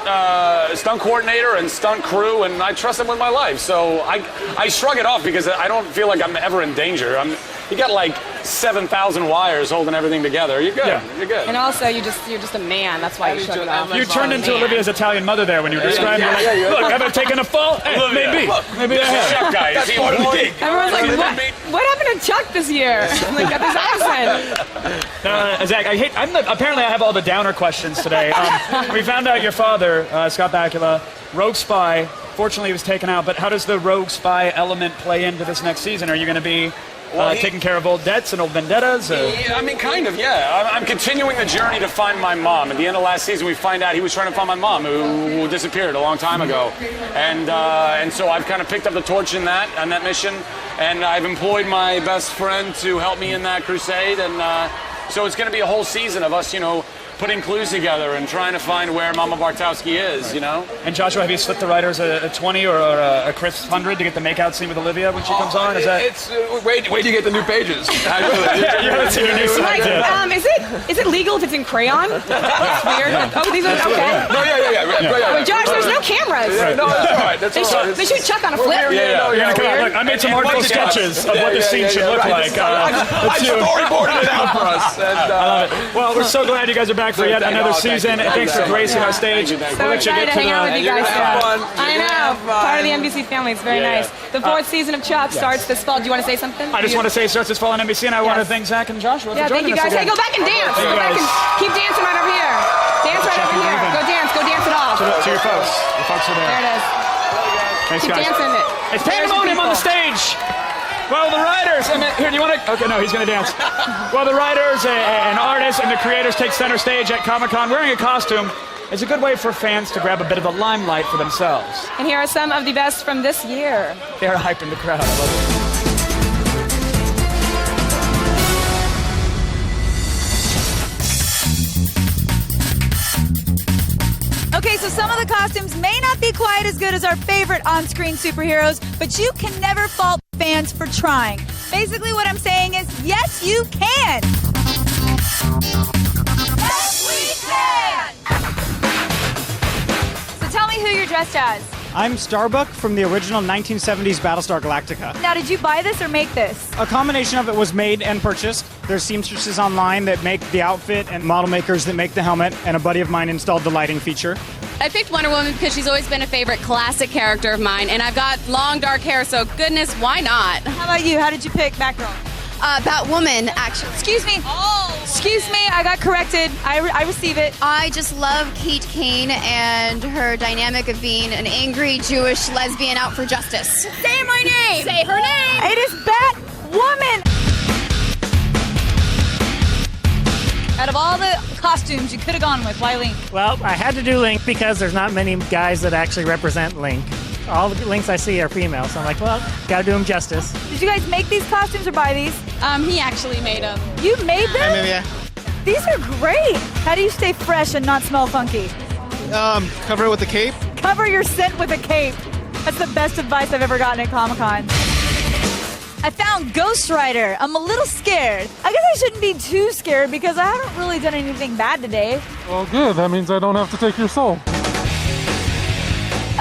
coordinator and stunt crew, and I trust them with my life. So I shrug it off because I don't feel like I'm ever in danger. You got like 7,000 wires holding everything together. You're good. Yeah. You're good. And also, you're just a man. That's why you shrug it off. You turned into Olivia's Italian mother there when you were describing her. Like, look, have I taken a fall? Maybe. Maybe I have. Chef guy. Is he Everyone's like, what happened to Chuck this year? Like, got this accent. Zach, apparently I have all the downer questions today. We found out your father, Scott Bakula, rogue spy. Fortunately, he was taken out. But how does the rogue spy element play into this next season? Are you going to be taking care of old debts and old vendettas? Yeah, I mean, kind of, yeah. I'm continuing the journey to find my mom. At the end of last season, we find out he was trying to find my mom, who disappeared a long time ago. And so I've kind of picked up the torch on that mission, and I've employed my best friend to help me in that crusade. And so it's going to be a whole season of us, you know, putting clues together and trying to find where Mama Bartowski is, you know? And Joshua, have you slipped the writers a 20 or a Chris 100 to get the makeout scene with Olivia when she comes on? Is that... Wait till you get the new pages. Is it legal if it's in crayon? That's weird. Oh, these are okay. No, yeah. Wait, Josh, there's no cameras. No, that's all right. They should Chuck on a flip. Look, I made some artful sketches of what the scene should look like. I storyboarded it out for us. I love it. Well, we're so glad you guys are back for yet another season. Thanks for gracing our stage. So excited to hang out with you guys. I know. Part of the NBC family. It's very nice. The 4th season of Chuck starts this fall. Do you want to say something? I just want to say it starts this fall on NBC, and I want to thank Zack and Joshua for joining us. Thank you guys. Hey, go back and dance. Go back and keep dancing right over here. Dance right over here. Go dance it off. To your folks. The folks are there. There it is. Thanks, keep guys. dancing it. It's pandemonium on the stage. Well, the writers, here, do you want to? Okay, no, he's going to dance. Well, the writers and artists and the creators take center stage at Comic-Con wearing a costume. It's a good way for fans to grab a bit of the limelight for themselves. And here are some of the best from this year. They're hyping the crowd. I love it. Okay, so some of the costumes may not be quite as good as our favorite on-screen superheroes, but you can never fault fans for trying. Basically what I'm saying is, yes, you can! Yes, we can! So tell me who you're dressed as. I'm Starbuck from the original 1970s Battlestar Galactica. Now, did you buy this or make this? A combination of it was made and purchased. There's seamstresses online that make the outfit and model makers that make the helmet, and a buddy of mine installed the lighting feature. I picked Wonder Woman because she's always been a favorite classic character of mine, and I've got long dark hair, so goodness, why not? How about you? How did you pick Batgirl? Batwoman, actually. Excuse me. Excuse me, I got corrected. I receive it. I just love Kate Kane and her dynamic of being an angry Jewish lesbian out for justice. Say my name! Say her name! It is Batwoman! Out of all the costumes you could have gone with, why Link? Well, I had to do Link because there's not many guys that actually represent Link. All the Links I see are female, so I'm like, well, gotta do them justice. Did you guys make these costumes or buy these? He actually made them. You made them? Yeah. These are great. How do you stay fresh and not smell funky? Cover it with a cape. Cover your scent with a cape. That's the best advice I've ever gotten at Comic-Con. I found Ghost Rider. I'm a little scared. I guess I shouldn't be too scared because I haven't really done anything bad today. Well, good. That means I don't have to take your soul.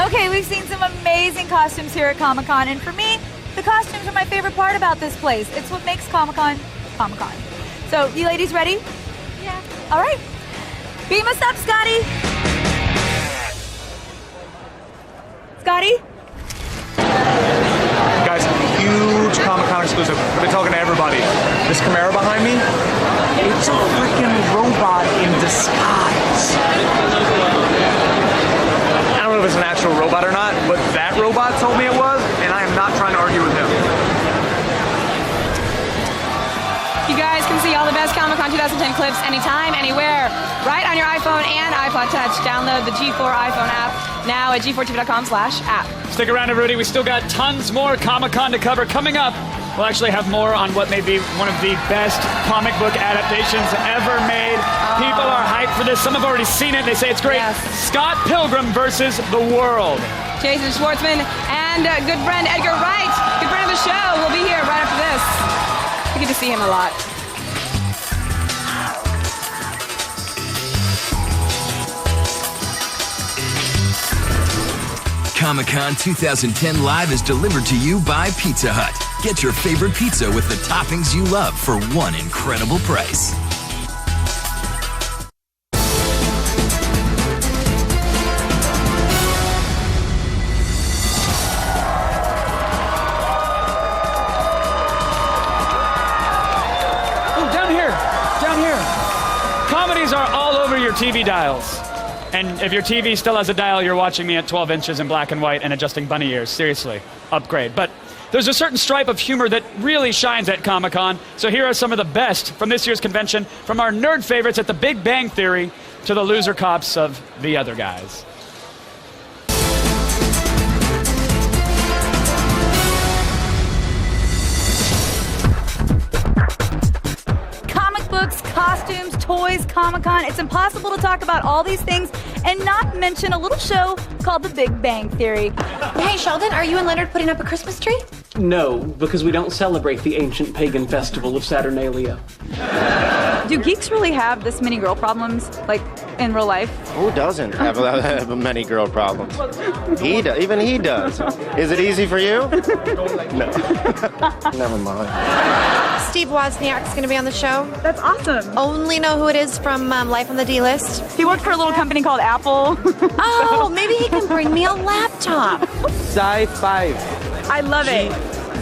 Okay, we've seen some amazing costumes here at Comic-Con, and for me, the costumes are my favorite part about this place. It's what makes Comic-Con, Comic-Con. So, you ladies ready? Yeah. All right. Beam us up, Scotty. Scotty? Guys, huge Comic-Con exclusive. I've been talking to everybody. This Chimera behind me, it's a freaking robot in disguise. I don't know if it's an actual robot or not, but that robot told me it was, and I am not trying to argue with him. You guys can see all the best Comic-Con 2010 clips anytime, anywhere, right on your iPhone and iPod Touch. Download the G4 iPhone app now at g4tv.com/app. Stick around, everybody. We still got tons more Comic-Con to cover. Coming up, we'll actually have more on what may be one of the best comic book adaptations ever made. People are hyped for this. Some have already seen it. They say it's great. Yes. Scott Pilgrim versus the World. Jason Schwartzman and good friend Edgar Wright, good friend of the show, will be here right after this. We get to see him a lot. Comic-Con 2010 Live is delivered to you by Pizza Hut. Get your favorite pizza with the toppings you love for one incredible price. Oh, down here. Comedies are all over your TV dials. And if your TV still has a dial, you're watching me at 12 inches in black and white and adjusting bunny ears. Seriously, upgrade. But there's a certain stripe of humor that really shines at Comic-Con. So here are some of the best from this year's convention, from our nerd favorites at The Big Bang Theory to the loser cops of The Other Guys. Books, costumes, toys, Comic-Con. It's impossible to talk about all these things and not mention a little show called The Big Bang Theory. Hey, Sheldon, are you and Leonard putting up a Christmas tree? No, because we don't celebrate the ancient pagan festival of Saturnalia. Do geeks really have this many girl problems, like, in real life? Who doesn't have many girl problems? Even he does. Is it easy for you? No. Never mind. Steve Wozniak's going to be on the show. That's awesome. Only know who it is from Life on the D-List. He worked for a little company called Apple. Oh, maybe he can bring me a laptop. Sci-fi. I love it.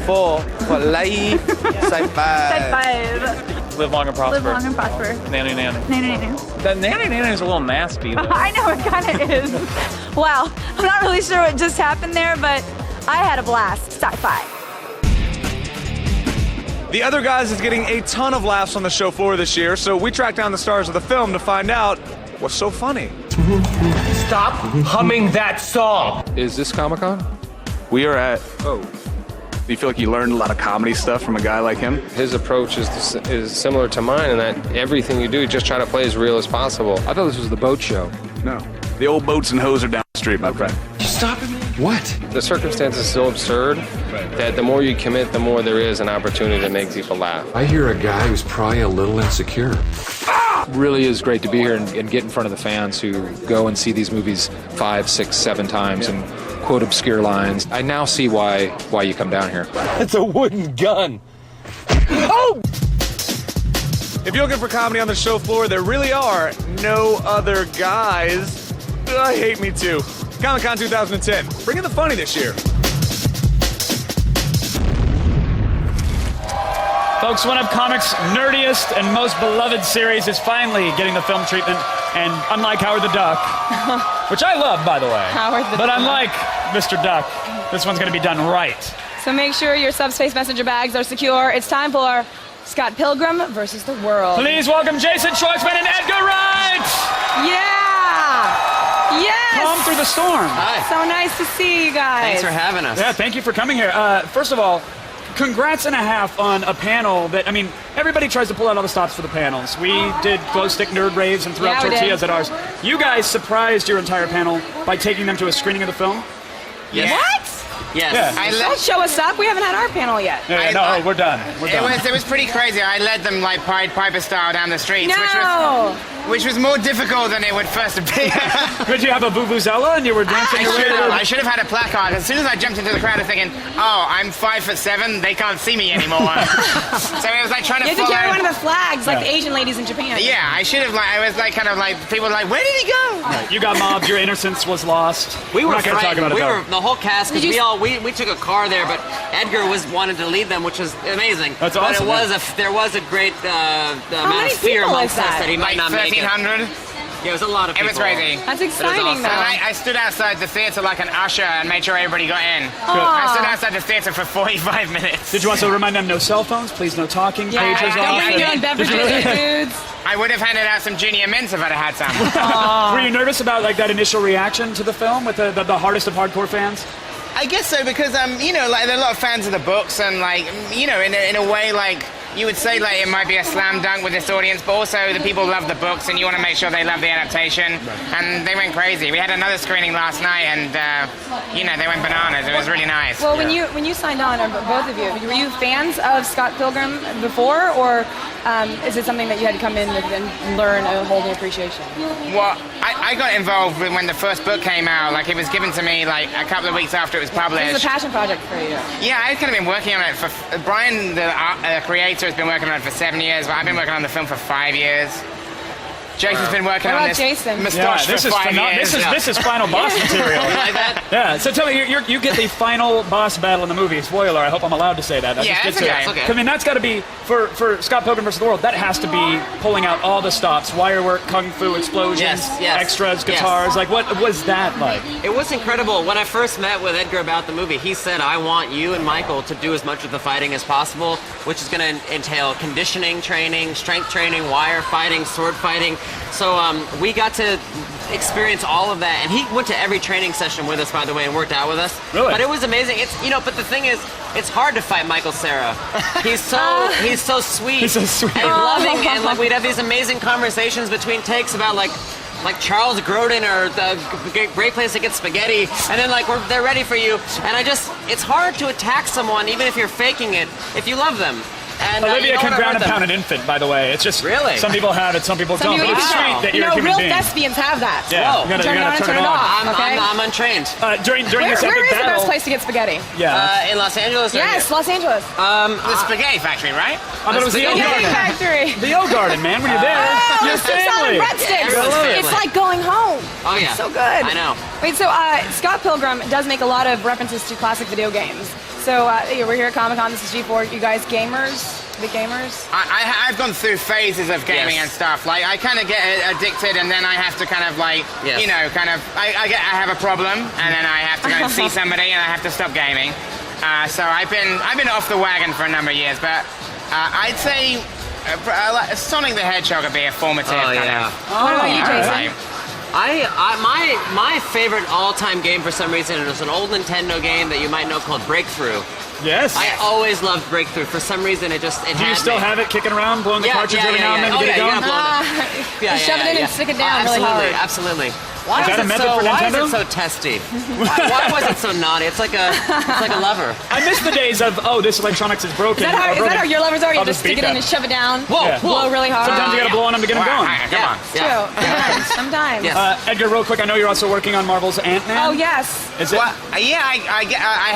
For life. Sci-fi. Live long and prosper. Live long and prosper. Nanny. Nanny. That nanny is a little nasty, though. I know, it kind of is. Wow, I'm not really sure what just happened there, but I had a blast. Sci-fi. The Other Guys is getting a ton of laughs on the show floor this year, so we tracked down the stars of the film to find out what's so funny. Stop humming that song. Is this Comic-Con? We are at... Oh. Do you feel like you learned a lot of comedy stuff from a guy like him? His approach is similar to mine in that everything you do, you just try to play as real as possible. I thought this was the boat show. No. The old boats and hoes are down the street, my friend. You stopping me? What? The circumstance is so absurd that the more you commit, the more there is an opportunity to make people laugh. I hear a guy who's probably a little insecure. Really is great to be here and get in front of the fans who go and see these movies 5, 6, 7 times and quote obscure lines. I now see why you come down here. It's a wooden gun. Oh! If you're looking for comedy on the show floor, there really are no other guys. I hate me too. Comic-Con 2010. Bring in the funny this year. Folks, one of comics' nerdiest and most beloved series is finally getting the film treatment. And unlike Howard the Duck, which I love, by the way, but unlike Mr. Duck, this one's going to be done right. So make sure your subspace messenger bags are secure. It's time for Scott Pilgrim versus the World. Please welcome Jason Schwartzman and Edgar Wright! Yeah! Yes! Calm through the storm. Hi. So nice to see you guys. Thanks for having us. Yeah, thank you for coming here. First of all, congrats and a half on a panel that, I mean, everybody tries to pull out all the stops for the panels. We did glow stick nerd raves and threw out tortillas at ours. You guys surprised your entire panel by taking them to a screening of the film. Yes. What? Yes. Yeah. Don't show us up. We haven't had our panel yet. Yeah, no, we're done. We're done. It was pretty crazy. I led them like Pied Piper style down the streets, which was more difficult than it would first appear. Did you have a vuvuzela and you were dancing your way through? I should have had a placard. As soon as I jumped into the crowd, I was thinking, oh, I'm 5'7", they can't see me anymore. So it was like trying to You had to carry one of the flags, like the Asian ladies in Japan. Yeah, I should have, I was like, kind of like, people were like, where did he go? Right. You got mobbed, your innocence was lost. We were not going to talk about it, we though. were the whole cast, because we took a car there, but Edgar wanted to lead them, which was amazing. That's awesome. But there was a great amount of fear amongst us that he might not make it. 1,300? Yeah, it was a lot of people. It was crazy. That's exciting, awesome. though. And I stood outside the theater like an usher and made sure everybody got in. Aww. I stood outside the theater for 45 minutes. Did you also remind them no cell phones, please no talking, pagers Don't off? bring your own beverages, foods. I would have handed out some junior mints if I'd have had some. Were you nervous about like that initial reaction to the film with the hardest of hardcore fans? I guess so, because you know, like there are a lot of fans of the books, and like, you know, in a way, like you would say, like it might be a slam dunk with this audience, but also the people love the books, and you want to make sure they love the adaptation. And they went crazy. We had another screening last night, and you know, they went bananas. It was really nice. Well, when you signed on, or both of you, were you fans of Scott Pilgrim before, or is it something that you had to come in and learn a whole new appreciation? Well, I got involved when the first book came out. Like, it was given to me like a couple of weeks after it was published. It was a passion project for you. Yeah, I've kind of been working on it for... Brian, the creator, has been working on it for 7 years, but I've been working on the film for 5 years. Jason's been working on this moustache for 5 years. This is final boss material. You like that? Yeah, so tell me, you get the final boss battle in the movie. Spoiler, I hope I'm allowed to say that. It's okay. I mean, that's got to be, for Scott Pilgrim vs. the World, that has to be pulling out all the stops, wire work, kung fu, explosions, extras, guitars. Like, what was that like? It was incredible. When I first met with Edgar about the movie, he said, I want you and Michael to do as much of the fighting as possible, which is going to entail conditioning training, strength training, wire fighting, sword fighting. So we got to experience all of that, and he went to every training session with us, by the way, and worked out with us. Really? But it was amazing. It's but the thing is, it's hard to fight Michael Cera. He's so sweet. He's so sweet and loving, and like we'd have these amazing conversations between takes about like Charles Grodin or the Great Place to Get Spaghetti, and then like they're ready for you, and it's hard to attack someone even if you're faking it if you love them. And, Olivia can ground and pound an infant, by the way. It's just some people have it, some people don't. But it's sweet that you're a human real being. thespians have that. Yeah, you gotta turn it on. I'm untrained. During this epic where is the battle, best place to get spaghetti? Yeah. In Los Angeles. Yes, Los Angeles. The Spaghetti Factory, right? I thought it was the O Garden. Factory. The O Garden, man. When you're there, your family. Breadsticks. It's like going home. Oh yeah, so good. I know. Wait, so Scott Pilgrim does make a lot of references to classic video games. So we're here at Comic-Con. This is G4. You guys gamers? Big gamers? I've gone through phases of gaming and stuff. Like, I kind of get addicted, and then I have to kind of like, you know, kind of, I have a problem, and then I have to go and see somebody, and I have to stop gaming. So I've been off the wagon for a number of years, but I'd say Sonic the Hedgehog would be a formative kind of. What about you, Jason? My favorite all-time game for some reason is an old Nintendo game that you might know called Breakthrough. Yes. I always loved Breakthrough. For some reason, it just Do you still have it kicking around, blowing the cartridge every now and then to get it going? Shove it in and stick it down really hard. Absolutely. Why is that a method for Why Nintendo? is it so testy? Why was it so naughty? It's like a lever. I miss the days of this electronics is broken. Is that how your levers are? You just stick it in and shove it down. Blow really hard. Sometimes you got to blow on them to get them going. Come on. True. Sometimes. Edgar, real quick. I know you're also working on Marvel's Ant-Man. Oh yes. Is it? Well, I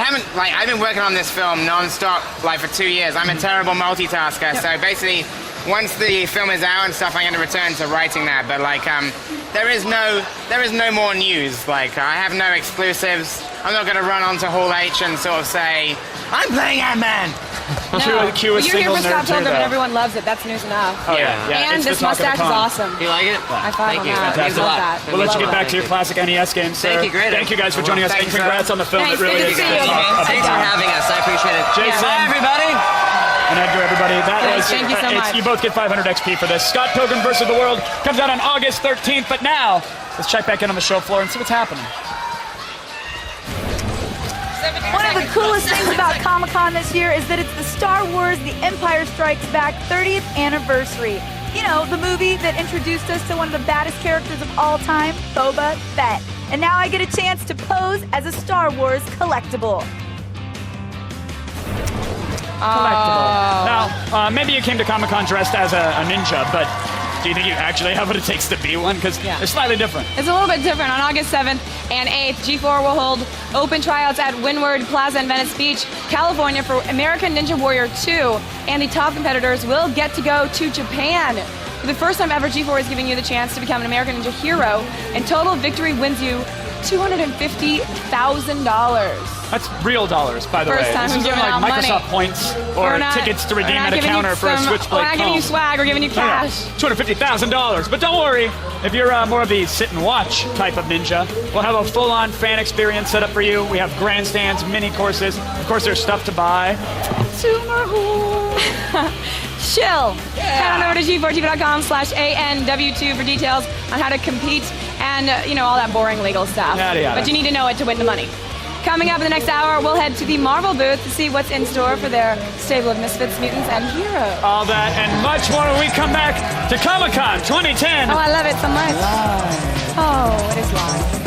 haven't I've been working on this film non-stop for 2 years. I'm a terrible multitasker. So basically, once the film is out and stuff, I'm going to return to writing that. But there is no more news. Like, I have no exclusives. I'm not going to run onto Hall H and sort of say, I'm playing Ant-Man. No. You're here for Scott Pilgrim and everyone loves it. That's news enough. Oh yeah. And this mustache is awesome. You like it? High five on that. Thank you. I love that. We'll let you get back to your classic NES games, sir. Thank you, great. Thank you guys for joining us, and congrats on the film. Thanks, it really good is. to see you. Thanks for having us. I appreciate it. Jason. Bye, everybody. And Edgar, everybody, Thank you so much. You both get 500 XP for this. Scott Pilgrim vs. the World comes out on August 13th, but now, let's check back in on the show floor and see what's happening. One of the coolest things about Comic-Con this year is that it's the Star Wars The Empire Strikes Back 30th anniversary. You know, the movie that introduced us to one of the baddest characters of all time, Boba Fett. And now I get a chance to pose as a Star Wars collectible. Collectible. Now, maybe you came to Comic-Con dressed as a ninja, but do you think you actually have what it takes to be one? Because it's slightly different. It's a little bit different. On August 7th and 8th, G4 will hold open tryouts at Windward Plaza in Venice Beach, California for American Ninja Warrior 2. And the top competitors will get to go to Japan. For the first time ever, G4 is giving you the chance to become an American Ninja hero, and total victory wins you $250,000. That's real dollars, by the way. First time this we've isn't given like out Microsoft money. points or tickets to redeem at a counter for a Switchblade We're not giving you swag, we're giving you cash. $250,000. But don't worry, if you're more of the sit-and-watch type of ninja, we'll have a full-on fan experience set up for you. We have grandstands, mini courses. Of course, there's stuff to buy. Chill. Head on over to g4tv.com/ANW2 for details on how to compete and, all that boring legal stuff. Yada, yada. But you need to know it to win the money. Coming up in the next hour, we'll head to the Marvel booth to see what's in store for their stable of misfits, mutants, and heroes. All that and much more when we come back to Comic-Con 2010. Oh, I love it so much. Live. Oh, it is live.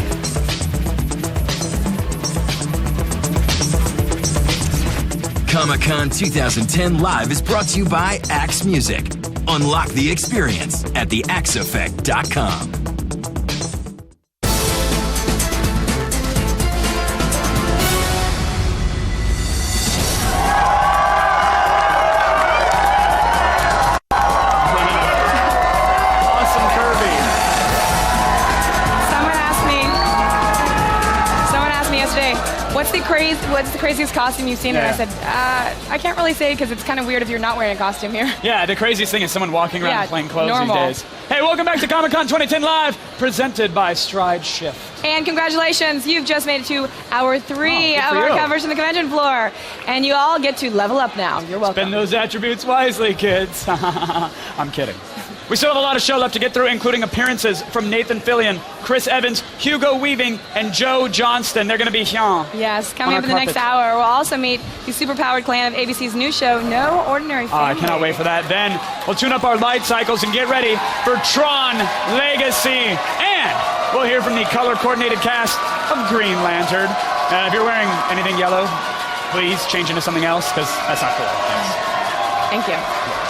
Comic-Con 2010 Live is brought to you by Axe Music. Unlock the experience at theaxeeffect.com. What's the craziest costume you've seen? And I said, I can't really say because it's kind of weird if you're not wearing a costume here. Yeah, the craziest thing is someone walking around in plain clothes normal. these days. Hey, welcome back to Comic-Con 2010 Live, presented by Stride Shift. And congratulations, you've just made it to hour 3 of our coverage from the convention floor. And you all get to level up now. You're welcome. Spend those attributes wisely, kids. I'm kidding. We still have a lot of show left to get through, including appearances from Nathan Fillion, Chris Evans, Hugo Weaving, and Joe Johnston. They're going to be here. Yes, coming up in the next hour, we'll also meet the superpowered clan of ABC's new show, No Ordinary Family. I cannot wait for that. Then we'll tune up our light cycles and get ready for Tron Legacy. And we'll hear from the color-coordinated cast of Green Lantern. If you're wearing anything yellow, please change into something else, because that's not cool. Thank you.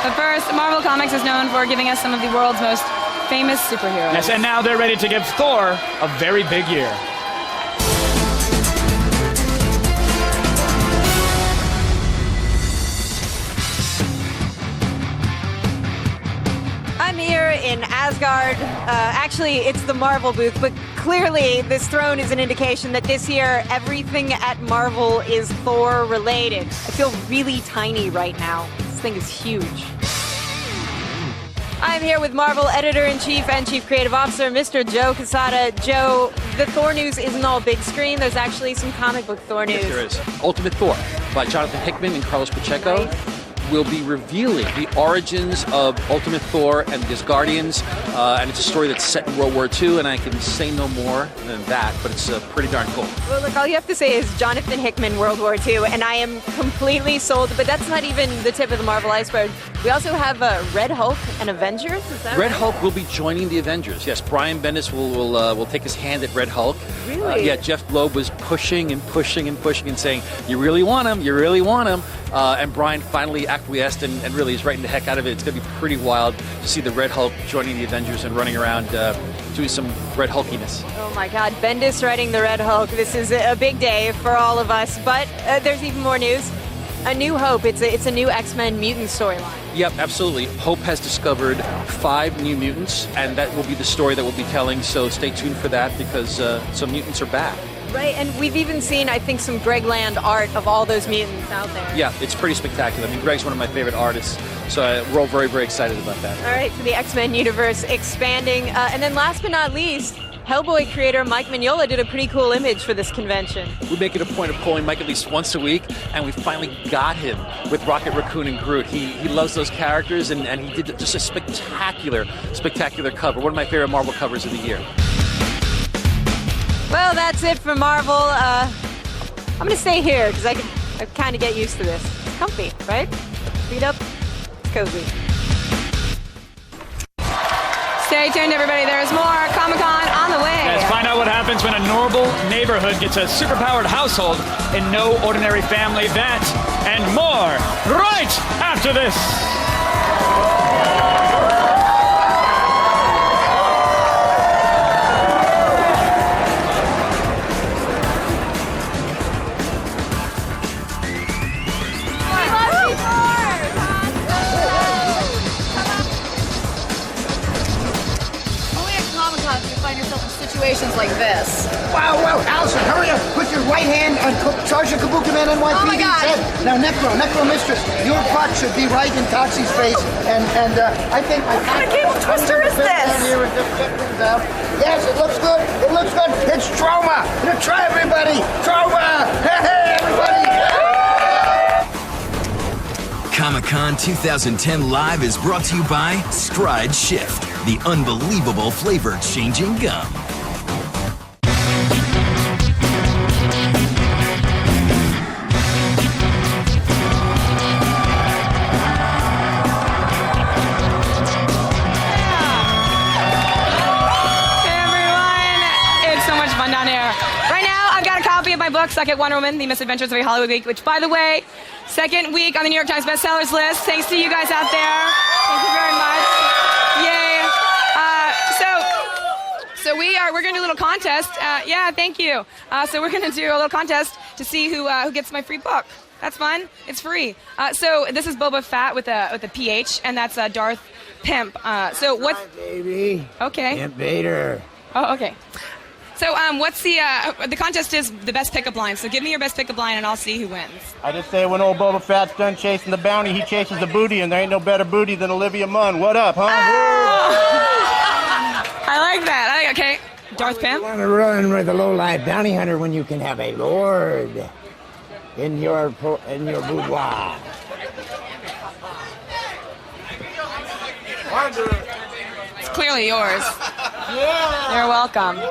But first, Marvel Comics is known for giving us some of the world's most famous superheroes. Yes, and now they're ready to give Thor a very big year. I'm here in Asgard. Actually, it's the Marvel booth, but clearly this throne is an indication that this year everything at Marvel is Thor related. I feel really tiny right now. This thing is huge. I'm here with Marvel Editor-in-Chief and Chief Creative Officer, Mr. Joe Quesada. Joe, the Thor news isn't all big screen. There's actually some comic book Thor news. Yes, there is. Ultimate Thor by Jonathan Hickman and Carlos Pacheco will be revealing the origins of Ultimate Thor and his Guardians. And it's a story that's set in World War II, and I can say no more than that, but it's pretty darn cool. Well, look, all you have to say is Jonathan Hickman, World War II, and I am completely sold, but that's not even the tip of the Marvel iceberg. We also have Red Hulk and Avengers, is that Red right? Hulk will be joining the Avengers. Yes, Brian Bendis will take his hand at Red Hulk. Really? Yeah, Jeff Loeb was pushing and saying, you really want him, you really want him. And Brian finally acquiesced and really is writing the heck out of it. It's going to be pretty wild to see the Red Hulk joining the Avengers and running around doing some Red Hulkiness. Oh my God, Bendis writing the Red Hulk. This is a big day for all of us, but there's even more news. A New Hope. It's a new X-Men mutant storyline. Yep, absolutely. Hope has discovered 5 new mutants, and that will be the story that we'll be telling, so stay tuned for that because some mutants are back. Right, and we've even seen, I think, some Greg Land art of all those mutants out there. Yeah, it's pretty spectacular. I mean, Greg's one of my favorite artists, so we're all very, very excited about that. All right, so the X-Men universe expanding. And then last but not least, Hellboy creator Mike Mignola did a pretty cool image for this convention. We make it a point of calling Mike at least once a week, and we finally got him with Rocket Raccoon and Groot. He loves those characters, and he did just a spectacular cover. One of my favorite Marvel covers of the year. Well, that's it for Marvel. I'm going to stay here because I kind of get used to this. It's comfy, right? Feet up, it's cozy. Stay tuned, everybody. There's more Comic-Con on the way. Yes, Find out what happens when a normal neighborhood gets a superpowered household in No Ordinary Family. That and more right after this. Situations like this. Wow, Allison, hurry up. Put your right hand on Sergeant Kabuki Man NYPD's Oh my God. head. Now, Necro Mistress, your butt should be right in Toxie's face. And I think my... What kind of cable twister is this? Yes, it looks good. It looks good. It's Troma. Now try everybody. Troma. Hey, everybody. Comic-Con 2010 Live is brought to you by Stride Shift, the unbelievable flavor-changing gum. My book, Suck It, Wonder Woman, The Misadventures of a Hollywood Week, which, by the way, second week on the New York Times bestsellers list. Thanks to you guys out there. Thank you very much. Yay. So we're going to do a little contest. Yeah, thank you. So we're going to do a little contest to see who gets my free book. That's fun. It's free. So this is Boba Fett with a PH, and that's Darth Pimp. So what's... Hi, baby. Okay. Pimp Vader. Oh, okay. So what's the contest is the best pickup line. So give me your best pickup line and I'll see who wins. I just say when old Boba Fett's done chasing the bounty, he chases the booty, and there ain't no better booty than Olivia Munn. What up, huh? Oh! I like that. Okay. Darth Pimp? You want to run with a low-life bounty hunter when you can have a lord in your boudoir. It's clearly yours. Yeah. You're welcome.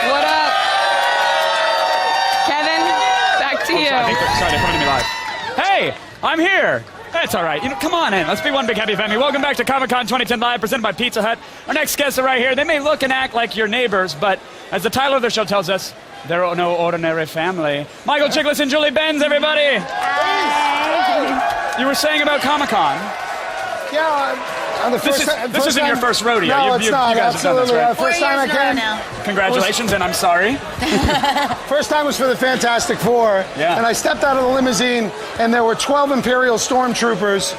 What up? Kevin, back to you. Sorry, they're coming to me live. Hey, I'm here. That's all right. Come on in. Let's be one big happy family. Welcome back to Comic-Con 2010 Live, presented by Pizza Hut. Our next guests are right here. They may look and act like your neighbors, but as the title of their show tells us, they're no ordinary family. Michael Chiklis and Julie Benz, everybody. Hi. You were saying about Comic-Con. Yeah, this isn't your first rodeo. No, you not. guys Absolutely. have done this, right? First time I came. Congratulations, and I'm sorry. First time was for the Fantastic Four. Yeah. And I stepped out of the limousine, and there were 12 Imperial stormtroopers,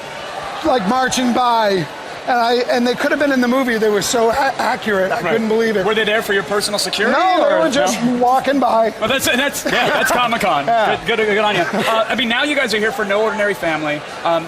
like, marching by. And they could have been in the movie. They were so accurate. I couldn't believe it. Were they there for your personal security? No, they were just walking by. Well, that's Comic-Con. Yeah. Good on you. I mean, now you guys are here for No Ordinary Family.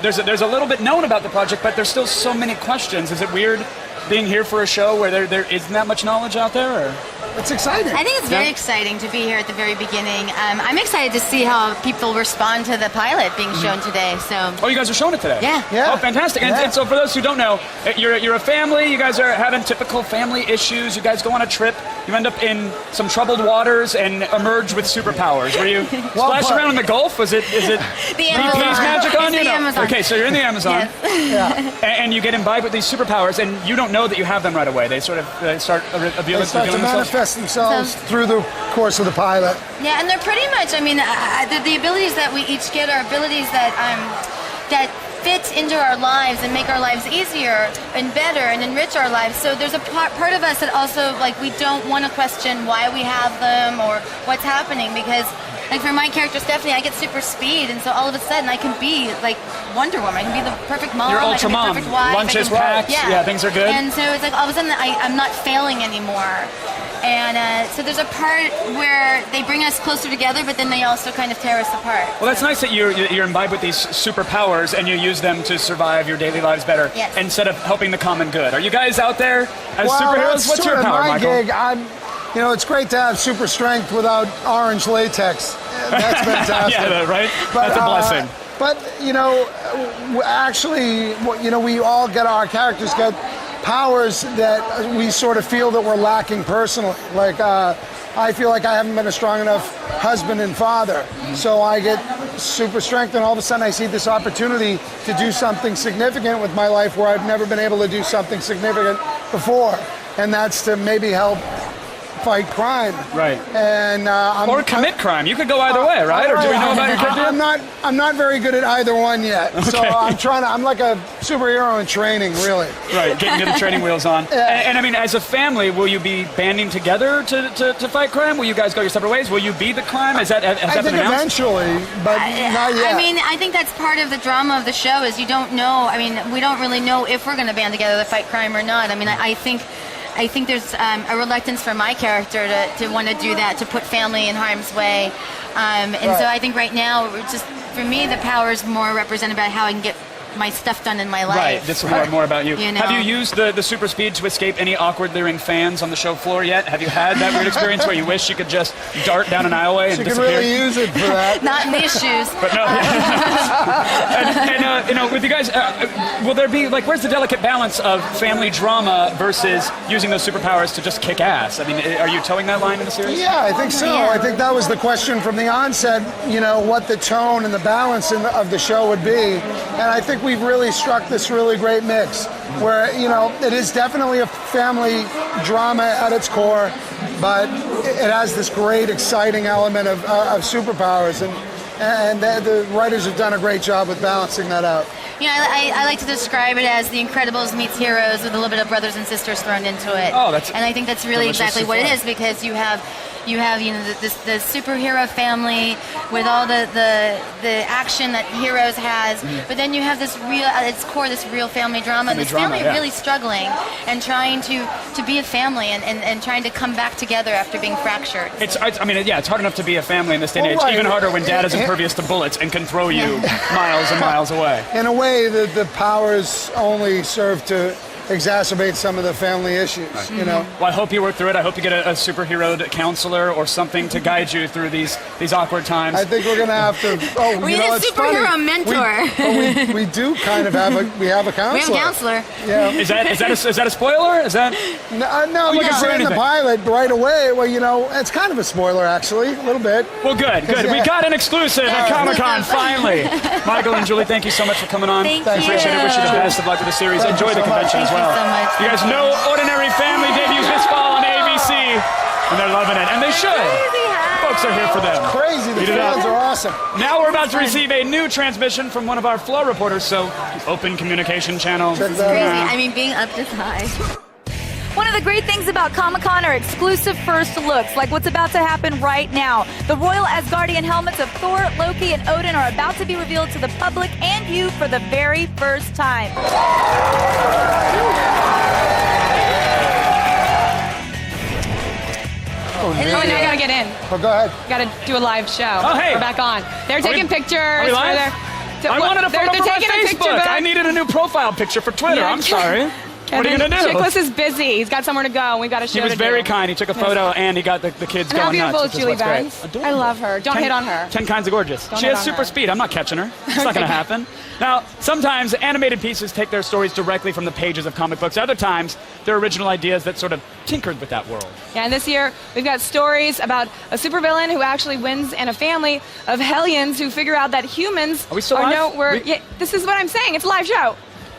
There's a little bit known about the project, but there's still so many questions. Is it weird being here for a show where there isn't that much knowledge out there? Or? It's exciting. I think it's very exciting to be here at the very beginning. I'm excited to see how people respond to the pilot being shown today. So. Oh, you guys are showing it today? Yeah. Oh, fantastic. And so for those who don't know, you're a family. You guys are having typical family issues. You guys go on a trip. You end up in some troubled waters and emerge with superpowers. Were you splash around in the Gulf? Is it the BP's magic on you? The Amazon. Okay, so you're in the Amazon. Yeah. And you get imbibed with these superpowers, and you don't know that you have them right away. They sort of start revealing to manifest themselves through the course of the pilot. Yeah, and they're pretty much, I mean, the abilities that we each get are abilities that fit into our lives and make our lives easier and better and enrich our lives. So there's a part of us that also, like, we don't want to question why we have them or what's happening, because, like, for my character Stephanie, I get super speed, and so all of a sudden I can be like Wonder Woman. I can be the perfect mom. You're ultra mom. Perfect wife. Lunch is packed. Yeah, things are good. And so it's like all of a sudden I'm not failing anymore. And so there's a part where they bring us closer together, but then they also kind of tear us apart. Well, that's nice that you're imbibed with these superpowers and you use them to survive your daily lives better instead of helping the common good. Are you guys out there as superheroes? What's your power, my Michael? Gig. It's great to have super strength without orange latex. That's fantastic. Yeah, right? That's a blessing. But, actually, we all our characters get powers that we sort of feel that we're lacking personally. Like, I feel like I haven't been a strong enough husband and father. So I get super strength, and all of a sudden I see this opportunity to do something significant with my life where I've never been able to do something significant before. And that's to maybe help fight crime. Right. And or commit crime. You could go either way, right? Or do we know about your character? I'm not very good at either one yet. Okay. So I'm like a superhero in training, really. Right, getting the training wheels on. Yeah. And I mean, as a family, will you be banding together to fight crime? Will you guys go your separate ways? Will you be the crime? Has that been announced? Eventually, but not yet. I mean, I think that's part of the drama of the show is you don't know. I mean, we don't really know if we're going to band together to fight crime or not. I mean, I think there's a reluctance for my character to want to do that, to put family in harm's way. So I think right now, just for me, the power is more represented by how I can get my stuff done in my life. Right, this is more about you. You know? Have you used the super speed to escape any awkward leering fans on the show floor yet? Have you had that weird experience where you wish you could just dart down an aisleway and disappear? She could really use it for that. Not in these shoes. But no. and with you guys, will there be, like, where's the delicate balance of family drama versus using those superpowers to just kick ass? I mean, are you towing that line in the series? Yeah, I think so. Yeah. I think that was the question from the onset, what the tone and the balance of the show would be. And I think we've really struck this really great mix where, it is definitely a family drama at its core, but it has this great, exciting element of superpowers. And the writers have done a great job with balancing that out. I like to describe it as The Incredibles meets Heroes with a little bit of brothers and sisters thrown into it. Oh, and I think that's really exactly what it is, because you have the superhero family with all the action that Heroes has, but then you have this real, at its core, this real family drama. This family really struggling and trying to be a family and trying to come back together after being fractured. It's hard enough to be a family in this day and age. Right. Even harder when dad is impervious to bullets and can throw you miles and miles away. In a way, the powers only serve to exacerbate some of the family issues, Well, I hope you work through it. I hope you get a superhero counselor or something to guide you through these awkward times. I think we're going to have to. We need a superhero mentor. We do kind of have a counselor. We have a counselor. Yeah. Is that a spoiler? Is that? No, you can say in the pilot right away. Well, it's kind of a spoiler actually, a little bit. Well, good. We got an exclusive at Comic-Con finally. Michael and Julie, thank you so much for coming on. Thank you. Appreciate it. Wish you the best of luck with the series. Enjoy the convention as well. Thank you so much. You guys know Ordinary Family debuts this fall on ABC, and they're loving it, and they should. Folks are here for them. It's crazy. The fans are awesome. Now we're about to receive a new transmission from one of our Flow reporters, so open communication channel. It's crazy. I mean, being up this high. One of the great things about Comic-Con are exclusive first looks, like what's about to happen right now. The Royal Asgardian helmets of Thor, Loki, and Odin are about to be revealed to the public and you for the very first time. Oh, now I gotta get in. Oh, go ahead. Gotta do a live show. Oh, hey. We're back on. They're taking pictures. Are we live? I wanted a photo for my Facebook. I needed a new profile picture for Twitter. Yeah, I'm sorry. What are you going to do? Chickless is busy. He's got somewhere to go. We've got a show He was to do. very kind. He took a photo and he got the kids And how going nuts. beautiful is Julie Benz? I love her. Don't hit on her. 10 kinds of gorgeous. Don't She hit has on super her. speed. I'm not catching her. It's not going to happen. Now, sometimes animated pieces take their stories directly from the pages of comic books. Other times, they're original ideas that sort of tinkered with that world. Yeah, and this year we've got stories about a supervillain who actually wins and a family of hellions who figure out that humans Are we still live? Yeah, this is what I'm saying. It's a live show.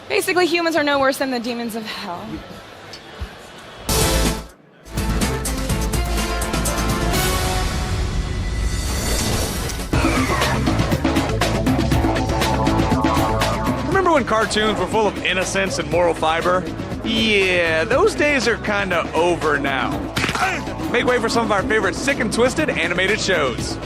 Basically, humans are no worse than the demons of hell. Remember when cartoons were full of innocence and moral fiber? Yeah, those days are kinda over now. Make way for some of our favorite sick and twisted animated shows.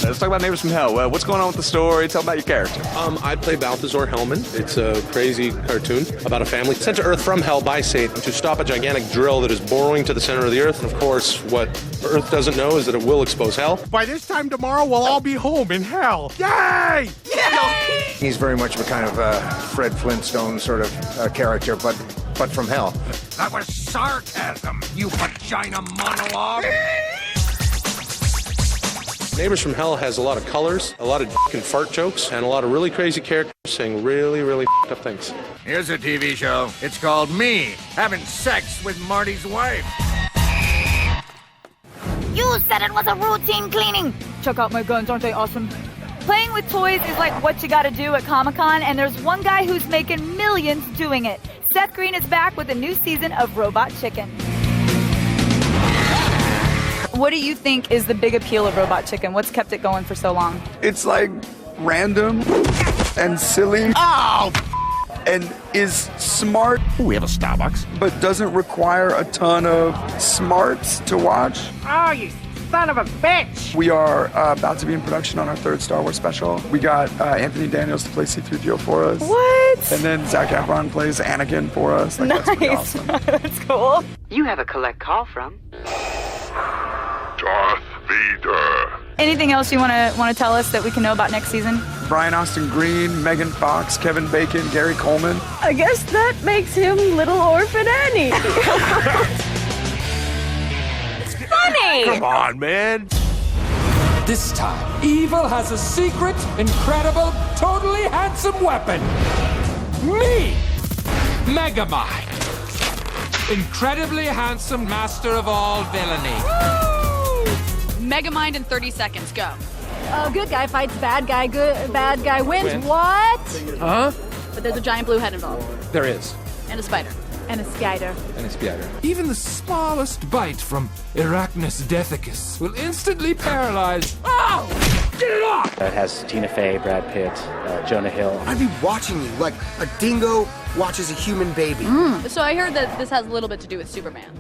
Let's talk about Neighbors from Hell. Well, what's going on with the story? Tell about your character. I play Balthazar Hellman. It's a crazy cartoon about a family sent to Earth from Hell by Satan to stop a gigantic drill that is burrowing to the center of the Earth. And of course, what Earth doesn't know is that it will expose Hell. By this time tomorrow, we'll all be home in Hell. Yay! He's very much of a kind of Fred Flintstone sort of character, but from Hell. That was sarcasm, you vagina monologue. Neighbors from Hell has a lot of colors, a lot of and fart jokes, and a lot of really crazy characters saying really, really up things. Here's a TV show. It's called Me Having Sex with Marty's Wife. You said it was a routine cleaning. Check out my guns, aren't they awesome? Playing with toys is like what you gotta do at Comic-Con, and there's one guy who's making millions doing it. Seth Green is back with a new season of Robot Chicken. What do you think is the big appeal of Robot Chicken? What's kept it going for so long? It's like random and silly. Oh! And is smart. Ooh, we have a Starbucks. But doesn't require a ton of smarts to watch. Oh, you son of a bitch! We are about to be in production on our 3rd Star Wars special. We got Anthony Daniels to play C-3PO for us. What? And then Zack Efron plays Anakin for us. Like, nice. That's pretty awesome. That's cool. You have a collect call from Darth Vader. Anything else you want to tell us that we can know about next season? Brian Austin Green, Megan Fox, Kevin Bacon, Gary Coleman. I guess that makes him Little Orphan Annie. Funny! Come on, man. This time, evil has a secret, incredible, totally handsome weapon. Me! Megamind. Incredibly handsome master of all villainy. Megamind in 30 seconds, go. Good guy fights bad guy, bad guy wins. What? Huh? But there's a giant blue head involved. There is. And a spider. And a spider. And a spider. Even the smallest bite from Arachnus Dethicus will instantly paralyze. Oh! Get it off! It has Tina Fey, Brad Pitt, Jonah Hill. I'd be watching you like a dingo watches a human baby. So I heard that this has a little bit to do with Superman.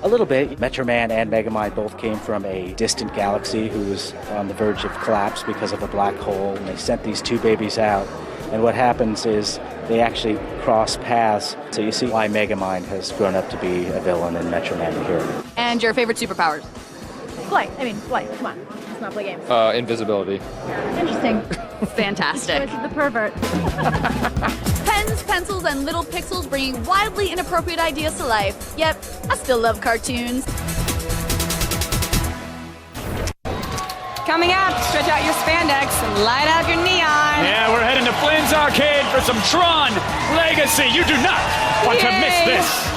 A little bit. Metro Man and Megamind both came from a distant galaxy who was on the verge of collapse because of a black hole, and they sent these two babies out. And what happens is they actually cross paths, so you see why Megamind has grown up to be a villain and Metro Man the hero. And your favorite superpowers? Flight. Come on. Let's not play games. Invisibility. Interesting. Fantastic. Choice of the pervert. Pens, pencils, and little pixels bringing wildly inappropriate ideas to life. Yep, I still love cartoons. Coming up, stretch out your spandex and light up your neon. Yeah, we're heading to Flynn's Arcade for some Tron Legacy. You do not want to miss this.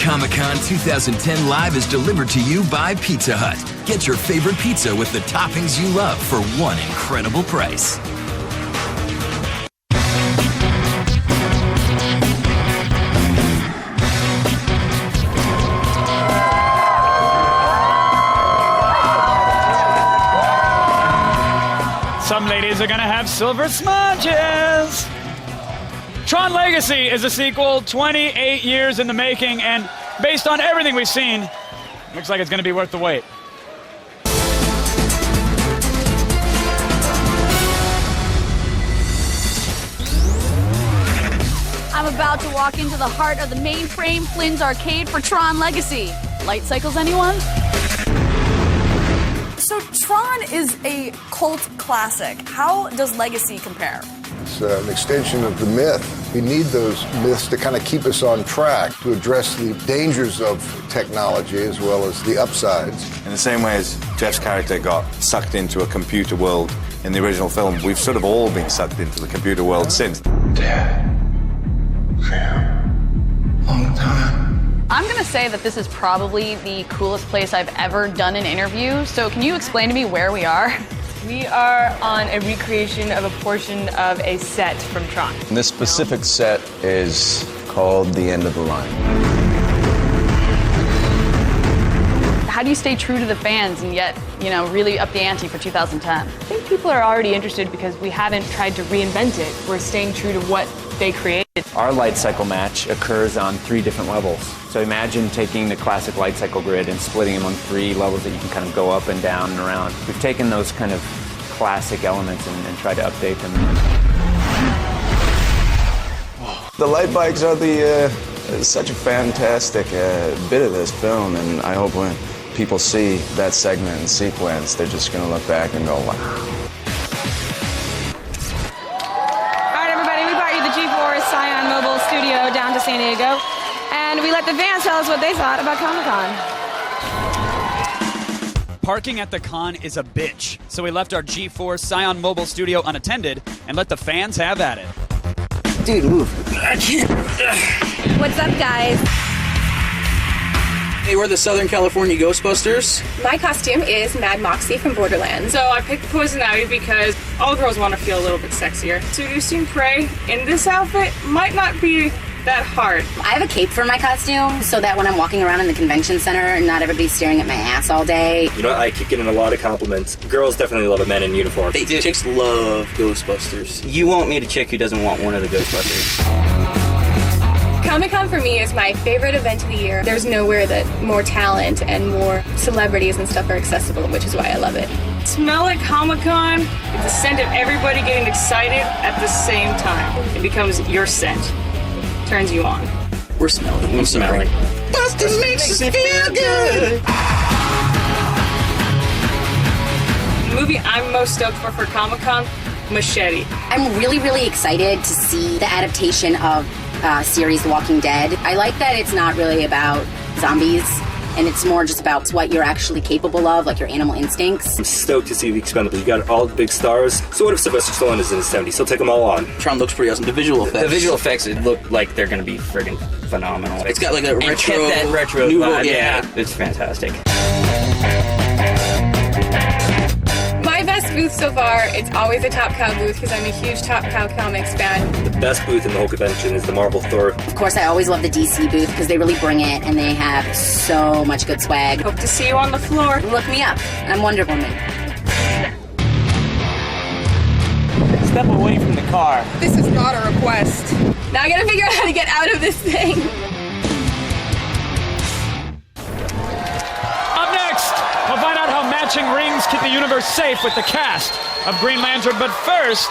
Comic-Con 2010 Live is delivered to you by Pizza Hut. Get your favorite pizza with the toppings you love for one incredible price. Some ladies are gonna have silver smudges. Tron Legacy is a sequel 28 years in the making, and based on everything we've seen, looks like it's going to be worth the wait. I'm about to walk into the heart of the mainframe Flynn's Arcade for Tron Legacy. Light cycles, anyone? So Tron is a cult classic. How does Legacy compare? It's an extension of the myth. We need those myths to kind of keep us on track, to address the dangers of technology as well as the upsides. In the same way as Jeff's character got sucked into a computer world in the original film, we've sort of all been sucked into the computer world since. Dad. Sam. Long time. I'm going to say that this is probably the coolest place I've ever done an interview. So can you explain to me where we are? We are on a recreation of a portion of a set from Tron. This specific set is called The End of the Line. How do you stay true to the fans and yet, really up the ante for 2010? I think people are already interested because we haven't tried to reinvent it. We're staying true to what they created. Our light cycle match occurs on 3 different levels. So imagine taking the classic light cycle grid and splitting them on 3 levels that you can kind of go up and down and around. We've taken those kind of classic elements and tried to update them. The light bikes are such a fantastic bit of this film, and I hope when people see that segment and sequence, they're just going to look back and go, wow. Scion Mobile Studio down to San Diego, and we let the fans tell us what they thought about Comic-Con. Parking at the con is a bitch, so we left our G4 Scion Mobile Studio unattended and let the fans have at it. Dude, move. I can't. What's up, guys? Hey, we're the Southern California Ghostbusters. My costume is Mad Moxie from Borderlands. So I picked Poison Ivy because all girls want to feel a little bit sexier. Seducing prey in this outfit might not be that hard. I have a cape for my costume so that when I'm walking around in the convention center, not everybody's staring at my ass all day. You know, I keep getting a lot of compliments. Girls definitely love a man in uniform. They do. Chicks love Ghostbusters. You won't meet a chick who doesn't want one of the Ghostbusters. Comic-Con for me is my favorite event of the year. There's nowhere that more talent and more celebrities and stuff are accessible, which is why I love it. Smell like Comic-Con, it's the scent of everybody getting excited at the same time. It becomes your scent. Turns you on. We're smelling. I'm smelling. Busters makes us feel good. The movie I'm most stoked for Comic-Con, Machete. I'm really, really excited to see the adaptation of series The Walking Dead. I like that it's not really about zombies, and it's more just about what you're actually capable of, like your animal instincts. I'm stoked to see the Expendables. You got all the big stars. So what if Sylvester Stallone is in his 70s? He'll take them all on. Tron looks pretty awesome. The visual effects. The visual effects look like they're going to be friggin' phenomenal. It's got like a retro, that retro new vibe. yeah. It's fantastic. My best booth so far, it's always a Top Cow booth because I'm a huge Top Cow comics fan. The best booth in the whole convention is the Marvel Thor. Of course, I always love the DC booth because they really bring it and they have so much good swag. Hope to see you on the floor. Look me up. I'm Wonder Woman. Step away from the car. This is not a request. Now I gotta figure out how to get out of this thing. Up next, we'll find out how matching rings keep the universe safe with the cast of Green Lantern. But first,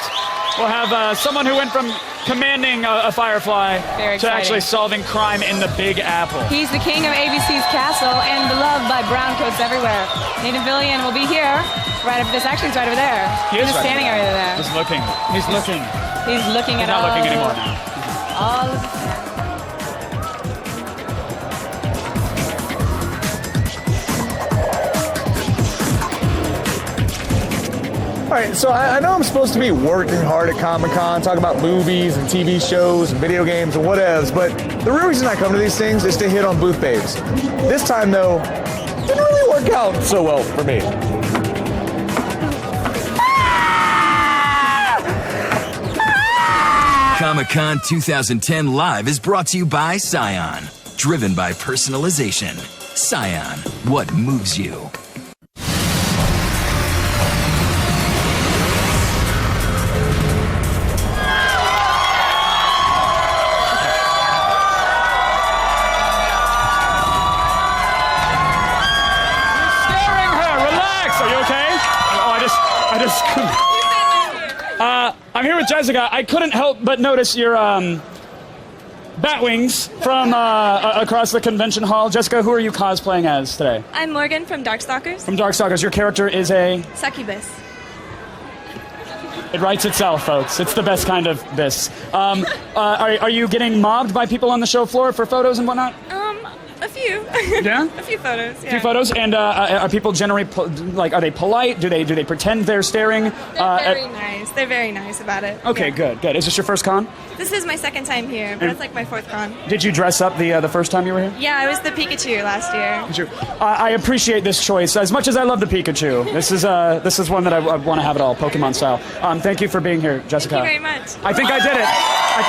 we'll have someone who went from commanding a Firefly to actually solving crime in the Big Apple. He's the king of ABC's castle and beloved by browncoats everywhere. Nathan Fillion will be here right over this. Actually, he's right over there. He is He's right standing over over there. He's looking. He's looking. He's looking He's at not all. looking anymore now. All of the All right, so I know I'm supposed to be working hard at Comic-Con, talking about movies and TV shows and video games and whatevs, but the real reason I come to these things is to hit on booth babes. This time, though, it didn't really work out so well for me. Comic-Con 2010 Live is brought to you by Scion. Driven by personalization. Scion, what moves you? I'm here with Jessica. I couldn't help but notice your bat wings from across the convention hall. Jessica, who are you cosplaying as today? I'm Morgan from Darkstalkers. From Darkstalkers. Your character is a... Succubus. It writes itself, folks. It's the best kind of bis. Are you getting mobbed by people on the show floor for photos and whatnot? A few. Yeah? A few photos, yeah. A few photos, and are people generally, are they polite? Do they pretend they're staring? They're very nice. They're very nice about it. Okay, yeah. good. Is this your first con? This is my second time here, but it's like my fourth con. Did you dress up the first time you were here? Yeah, I was the Pikachu last year. I appreciate this choice as much as I love the Pikachu. This is one that I want to have it all, Pokemon style. Thank you for being here, Jessica. Thank you very much. I think I did it. I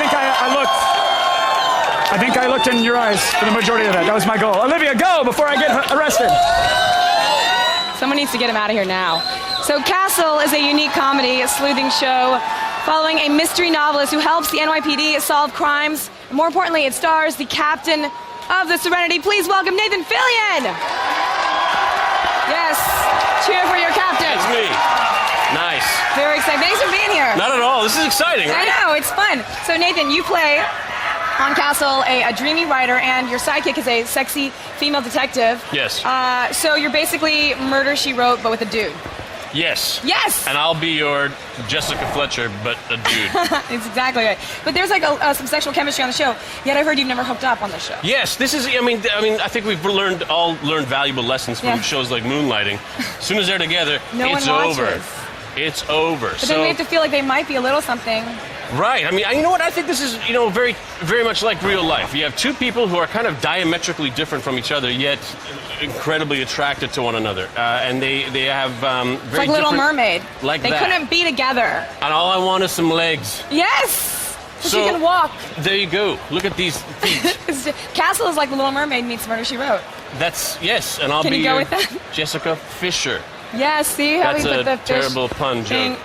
think I looked in your eyes for the majority of it. That was my goal. Olivia, go before I get arrested. Someone needs to get him out of here now. So Castle is a unique comedy, a sleuthing show following a mystery novelist who helps the NYPD solve crimes. More importantly, it stars the captain of the Serenity. Please welcome Nathan Fillion. Yes, cheer for your captain. It's me. Nice. Very excited. Thanks for being here. Not at all. This is exciting. I know, it's fun. So Nathan, you play on Castle a dreamy writer, and your sidekick is a sexy female detective. Yes. So you're basically Murder, She Wrote, but with a dude. Yes. Yes! And I'll be your Jessica Fletcher, but a dude. It's exactly right. But there's like some sexual chemistry on the show, yet I've heard you've never hooked up on the show. Yes, this is, I mean, I think we've learned valuable lessons from shows like Moonlighting. As soon as they're together, No it's one over. watches. It's over. But then we have to feel like they might be a little something. Right. I mean, you know what? I think this is, very, very much like real life. You have two people who are kind of diametrically different from each other, yet incredibly attracted to one another, and they have very it's like Little Mermaid. Like they that. couldn't be together. And all I want is some legs. Yes. So she can walk. There you go. Look at these feet. Castle is like the Little Mermaid meets Murder, She Wrote. Yes, and I'll Can be you go with that? Jessica Fisher. Yes. See how That's we put the a fish terrible pun joke.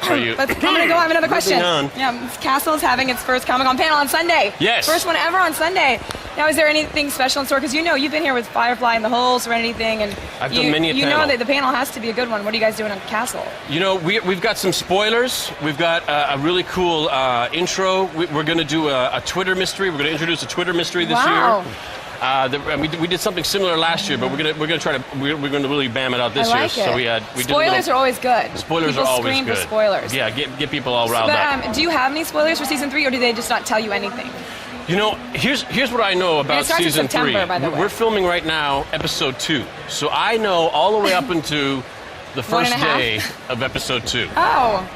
For you. But I'm gonna go have another question. Moving on. Yeah, Castle is having its first Comic-Con panel on Sunday. Yes. First one ever on Sunday. Now, is there anything special in store? Because you've been here with Firefly and the whole Serenity thing, and I've done many a you know panel. that the panel has to be a good one. What are you guys doing on Castle? We've got some spoilers. We've got a really cool intro. We're going to do a Twitter mystery. We're going to introduce a Twitter mystery this year. We did something similar last year, but we're going to really bam it out this year. So we spoilers are always good. Spoilers people are always scream good. For spoilers. Yeah, get people all riled up. Do you have any spoilers for season 3, or do they just not tell you anything? Here's what I know about season season 3. By the way. We're filming right now episode 2, so I know all the way up into the first day of episode 2. Oh,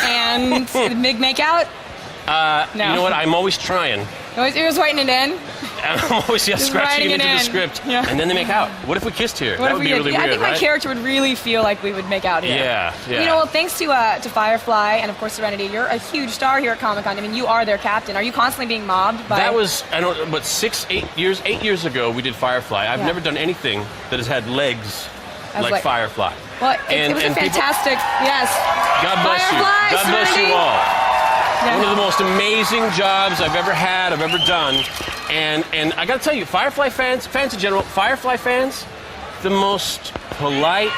and the big makeout? No. You know what? I'm always trying. You're just writing it in? And I'm always scratching it into the script. Yeah. And then they make out. What if we kissed here? That would be really weird, I think right? my character would really feel like we would make out here. Yeah. Well, thanks to Firefly and, of course, Serenity, you're a huge star here at Comic-Con. I mean, you are their captain. Are you constantly being mobbed by... That was, 8 years ago we did Firefly. I've never done anything that has had legs like Firefly. Well, it was a fantastic... Yes. God bless Firefly, you. God bless Serenity. you all. Yeah. One of the most amazing jobs I've ever had, I've ever done. And I gotta tell you, Firefly fans in general, Firefly fans, the most polite,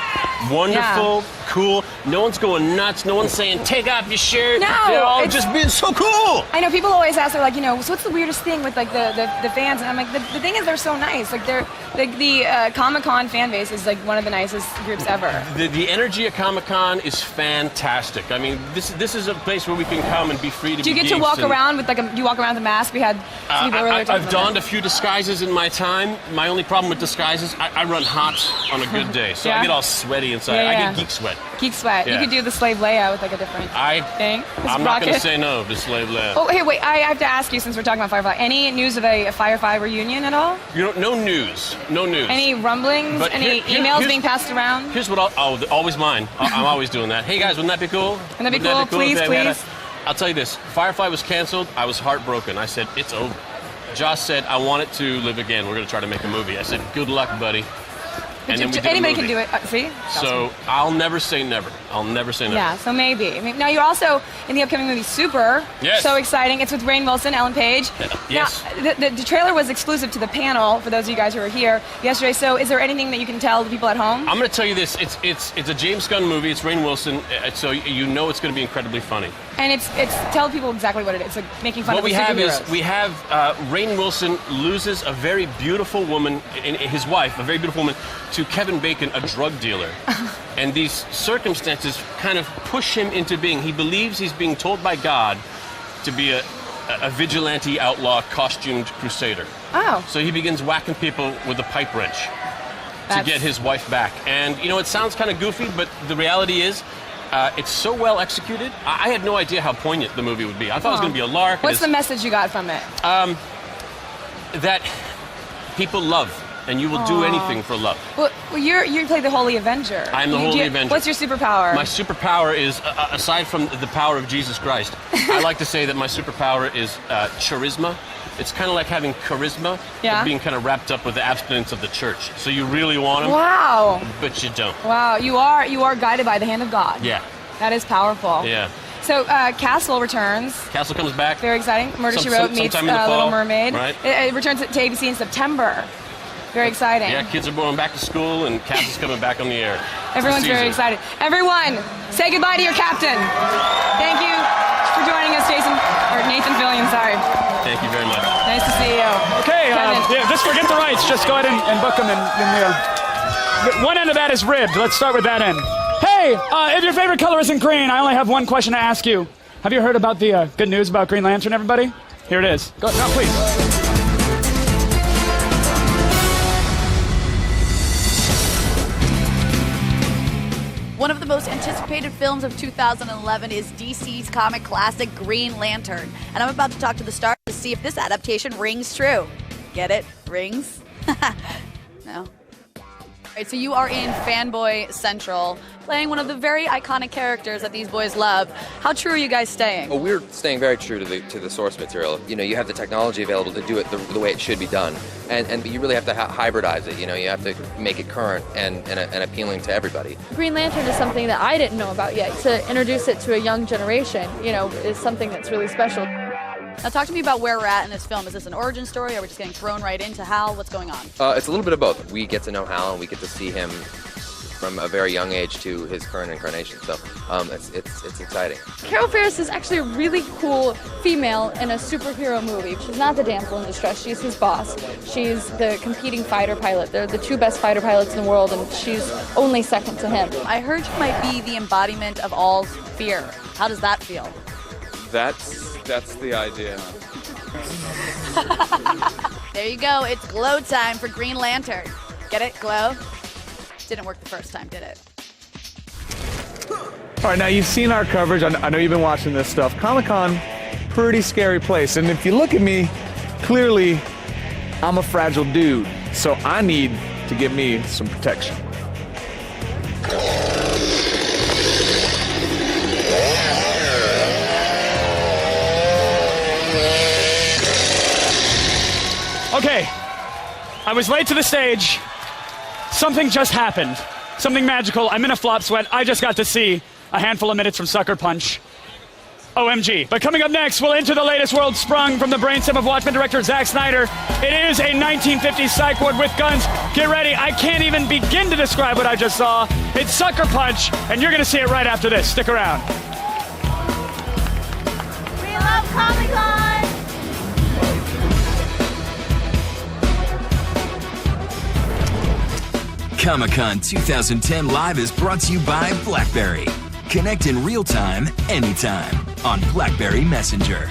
wonderful, cool. No one's going nuts. No one's saying, take off your shirt. No, they're all just being so cool. I know people always ask, they're like, so what's the weirdest thing with like the fans? And I'm like, the thing is they're so nice. Like the Comic-Con fan base is like one of the nicest groups ever. The energy at Comic-Con is fantastic. I mean, this is a place where we can come and be free to be Do you get to walk around with you walk around with a mask? We had some people earlier. I've donned a few disguises in my time. My only problem with disguises, I run hot on a good day, so I get all sweaty inside. I get geek sweat. Geek sweat. Yeah. You could do the Slave Leia with like a different thing. I'm not going to say no to Slave Leia. Oh, hey, wait. I have to ask you, since we're talking about Firefly, any news of a Firefly reunion at all? No news. No news. Any rumblings? But any emails being passed around? Here's what always mine. I'm always doing that. Hey guys, wouldn't that be cool? Wouldn't that be cool? Please, please. I'll tell you this. Firefly was canceled. I was heartbroken. I said, it's over. Josh said, I want it to live again. We're going to try to make a movie. I said, good luck, buddy. And then we did anybody a movie. can do it. See? So I'll never say never. I'll never say never. Yeah, so maybe. Now you're also in the upcoming movie Super. Yes. So exciting. It's with Rainn Wilson, Ellen Page. Yes. Now, the trailer was exclusive to the panel for those of you guys who were here yesterday. So is there anything that you can tell the people at home? I'm going to tell you this. It's a James Gunn movie. It's Rainn Wilson. So you know it's going to be incredibly funny. And it's tell people exactly what it is. It's like making fun of the superheroes. We have Rainn Wilson loses a very beautiful woman, his wife, a very beautiful woman, to Kevin Bacon, a drug dealer. And these circumstances kind of push him into being. He believes he's being told by God to be a vigilante outlaw costumed crusader. Oh. So he begins whacking people with a pipe wrench to get his wife back. And it sounds kind of goofy, but the reality is, it's so well executed. I had no idea how poignant the movie would be. I thought it was going to be a lark. What's the message you got from it? That people love, and you will do anything for love. Well, you play the Holy Avenger. I'm the Holy Avenger. What's your superpower? My superpower is, aside from the power of Jesus Christ, I like to say that my superpower is charisma. It's kind of like having charisma, but being kind of wrapped up with the abstinence of the church. So you really want them, wow, but you don't. Wow, you are guided by the hand of God. Yeah. That is powerful. Yeah. So Castle returns. Castle comes back. Very exciting. Murder, She Wrote meets Little Mermaid. Right. It returns to ABC in September. Very exciting. Yeah, kids are going back to school, and Castle's coming back on the air. Everyone's very excited. Everyone, say goodbye to your captain. Thank you for joining us, Nathan Fillion, sorry. Thank you very much. Nice to see you. Okay, just forget the rights. Just go ahead and book them. One end of that is ribbed. Let's start with that end. Hey, if your favorite color isn't green, I only have one question to ask you. Have you heard about the good news about Green Lantern, everybody? Here it is. Go, no, please. One of the the most anticipated films of 2011 is DC's comic classic Green Lantern. And I'm about to talk to the stars to see if this adaptation rings true. Get it? Rings? No. All right, so you are in Fanboy Central, playing one of the very iconic characters that these boys love. How true are you guys staying? Well, we're staying very true to the source material. You know, you have the technology available to do it the way it should be done, and you really have to hybridize it. You know, you have to make it current and appealing to everybody. Green Lantern is something that I didn't know about yet. To introduce it to a young generation, you know, is something that's really special. Now talk to me about where we're at in this film. Is this an origin story? Are we just getting thrown right into Hal? What's going on? It's a little bit of both. We get to know Hal, and we get to see him from a very young age to his current incarnation. So it's exciting. Carol Ferris is actually a really cool female in a superhero movie. She's not the damsel in distress. She's his boss. She's the competing fighter pilot. They're the two best fighter pilots in the world, and she's only second to him. I heard you might be the embodiment of all's fear. How does that feel? That's the idea. There you go. It's glow time for Green Lantern. Get it? Glow? Didn't work the first time, did it? All right, now you've seen our coverage. I know you've been watching this stuff. Comic-Con, pretty scary place. And if you look at me, clearly I'm a fragile dude. So I need to get me some protection. Okay, I was late to the stage. Something just happened. Something magical. I'm in a flop sweat. I just got to see a handful of minutes from Sucker Punch. OMG. But coming up next, we'll enter the latest world sprung from the brainstem of Watchmen director Zack Snyder. It is a 1950s psych ward with guns. Get ready. I can't even begin to describe what I just saw. It's Sucker Punch, and you're going to see it right after this. Stick around. We love Comic-Con! Comic-Con 2010 Live is brought to you by BlackBerry. Connect in real time, anytime, on BlackBerry Messenger.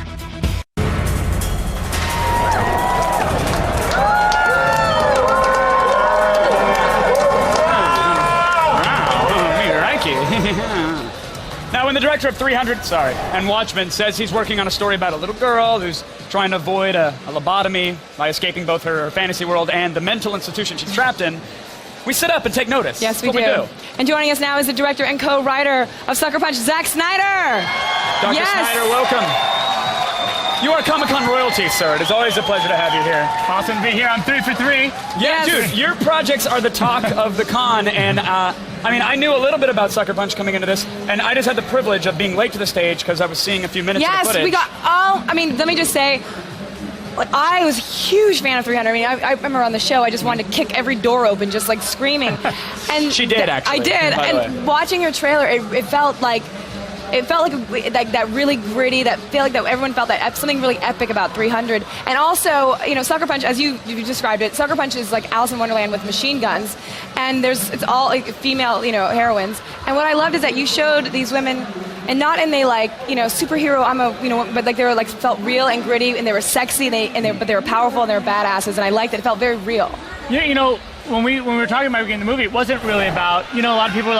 Now, when the director of 300, and Watchmen says he's working on a story about a little girl who's trying to avoid a lobotomy by escaping both her fantasy world and the mental institution she's trapped in, we sit up and take notice. Yes, we do. And joining us now is the director and co-writer of Sucker Punch, Zack Snyder. Dr. Snyder, welcome. You are Comic-Con royalty, sir. It is always a pleasure to have you here. Awesome to be here. I'm 3 for 3. Yeah, dude, your projects are the talk of the con, and I knew a little bit about Sucker Punch coming into this, and I just had the privilege of being late to the stage because I was seeing a few minutes of the footage. Yes, we got let me just say, I was a huge fan of 300. I remember on the show, I just wanted to kick every door open, just like screaming. And she did, actually. I did, and watching your trailer, it felt like that really gritty, that feel like that everyone felt that something really epic about 300. And also, Sucker Punch, as you described it, Sucker Punch is like Alice in Wonderland with machine guns, and it's all like female, heroines. And what I loved is that you showed these women, and not in superhero, but like they were like felt real and gritty, and they were sexy, but they were powerful and they were badasses, and I liked it. It felt very real. Yeah, when we were talking about getting the movie, it wasn't really about, a lot of people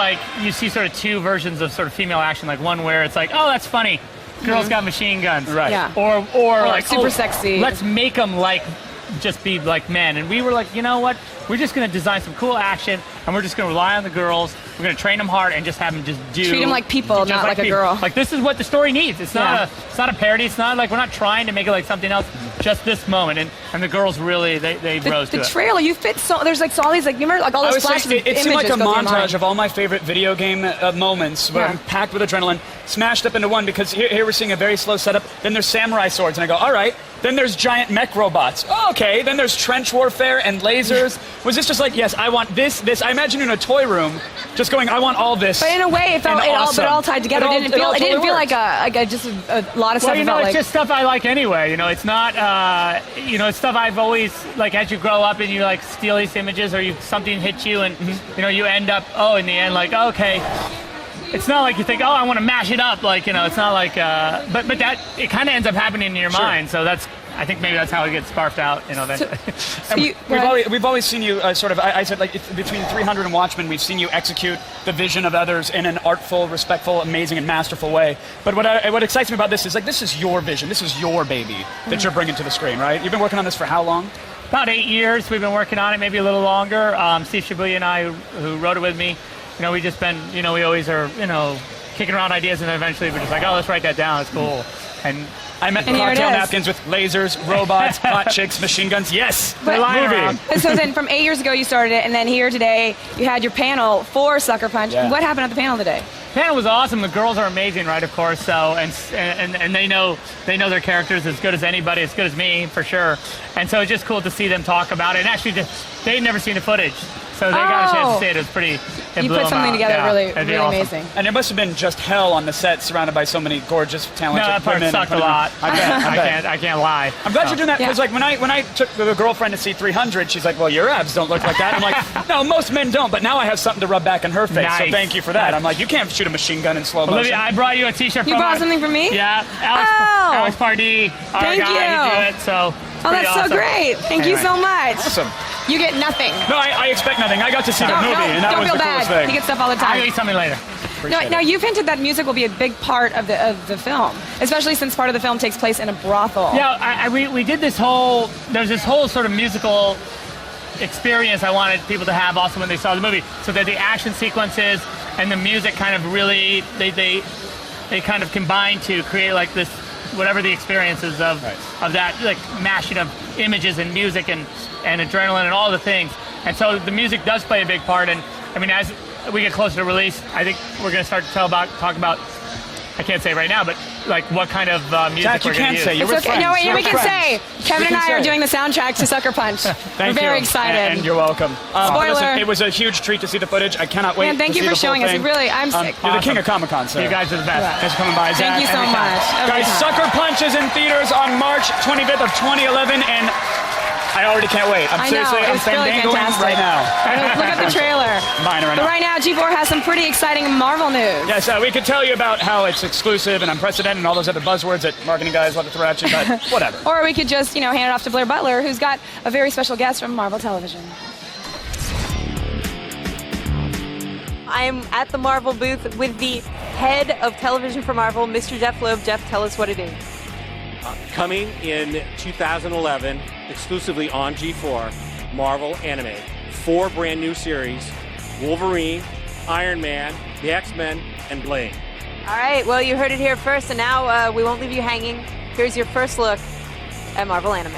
you see sort of two versions of sort of female action, like one where it's like, oh, that's funny, girls got machine guns, right? Yeah. Or like super sexy. Let's make them just be like men, and we were like, you know what? We're just going to design some cool action, and we're just going to rely on the girls. We're going to train them hard and just have them just treat them like people, not like a girl. Like, this is what the story needs. It's not a parody. It's not like we're not trying to make it like something else. Just this moment, and the girls really they rose to it. The trailer, you fit there's like all these you remember like all those flashes. It seemed like a montage of all my favorite video game moments, where I'm packed with adrenaline, smashed up into one. Because here we're seeing a very slow setup. Then there's samurai swords, and I go, all right. Then there's giant mech robots. Oh, okay. Then there's trench warfare and lasers. Was this just like, yes, I want this. I imagine you in a toy room, just going, I want all this. But in a way, it all tied together. It didn't feel like just a lot of stuff. Well, it's just stuff I like anyway. It's not, it's stuff I've always, like, as you grow up and you, like, steal these images or something hits you and, you end up, in the end, like, okay. it's not like you think, oh, I want to mash it up. Like, it's not like, but that, it kind of ends up happening in your mind. So I think maybe that's how it gets scarfed out, then. We've always seen you I said, like, between 300 and Watchmen, we've seen you execute the vision of others in an artful, respectful, amazing, and masterful way. But what excites me about this is, like, this is your vision. This is your baby that you're bringing to the screen, right? You've been working on this for how long? About 8 years we've been working on it, maybe a little longer. Steve Shibuya and I, who wrote it with me, we just been, we always are, kicking around ideas, and then eventually we're just like, oh, let's write that down. It's cool. And I met cocktail napkins with lasers, robots, hot chicks, machine guns. Yes, movie. So then from 8 years ago you started it, and then here today you had your panel for Sucker Punch. Yeah. What happened at the panel today? The panel was awesome. The girls are amazing, right? Of course. So and they know their characters as good as anybody, as good as me for sure. And so it's just cool to see them talk about it. And actually, they'd never seen the footage. So they got a chance to see it. It was pretty. You put something together really awesome. Amazing. And it must have been just hell on the set, surrounded by so many gorgeous, talented women. No, that part sucked a lot. I can't lie. I'm glad you're doing that, because like when I took the girlfriend to see 300, she's like, well, your abs don't look like that. I'm like, no, most men don't, but now I have something to rub back in her face. Nice. So thank you for that. I'm like, you can't shoot a machine gun in slow motion. Olivia, I brought you a T-shirt. You brought something for me? Yeah, Alex Pardee, our Thank guy, you. who did it. So. Oh, that's awesome. so great. Thank you so much. Awesome. You get nothing. No, I expect nothing. I got to see the movie, and that was the coolest thing. You get stuff all the time. I'll eat something later. Now you've hinted that music will be a big part of the film, especially since part of the film takes place in a brothel. Yeah, we did this whole, there's this whole sort of musical experience I wanted people to have also when they saw the movie, so that the action sequences and the music kind of really, they kind of combine to create like this, whatever the experiences of that, like mashing of images and music and adrenaline and all the things. And so the music does play a big part. And I mean, as we get closer to release, I think we're going to start to talk about, I can't say right now, but like what kind of music Zack, we're going to use. Say. It's okay. No, we can say. Kevin and I are doing the soundtrack to Sucker Punch. We're very excited. And you're welcome. Spoiler. Listen, it was a huge treat to see the footage. I cannot wait. Man, thank you for showing us. Really, I'm sick. You're the king of Comic-Con, so you guys are the best. Thanks for coming by, Zack. Thank you so much. Guys, Sucker Punch is in theaters on March 25th of 2011, and I already can't wait. I'm seriously, I'm fandangling right now. Look at the trailer. Minor but right now, G4 has some pretty exciting Marvel news. Yes, we could tell you about how it's exclusive and unprecedented and all those other buzzwords that marketing guys love to throw at you, but whatever. Or we could just, hand it off to Blair Butler, who's got a very special guest from Marvel Television. I'm at the Marvel booth with the head of television for Marvel, Mr. Jeff Loeb. Jeff, tell us what it is. Coming in 2011, exclusively on G4, Marvel Anime. 4 brand new series: Wolverine, Iron Man, the X-Men, and Blade. All right, well, you heard it here first, and now we won't leave you hanging. Here's your first look at Marvel Anime.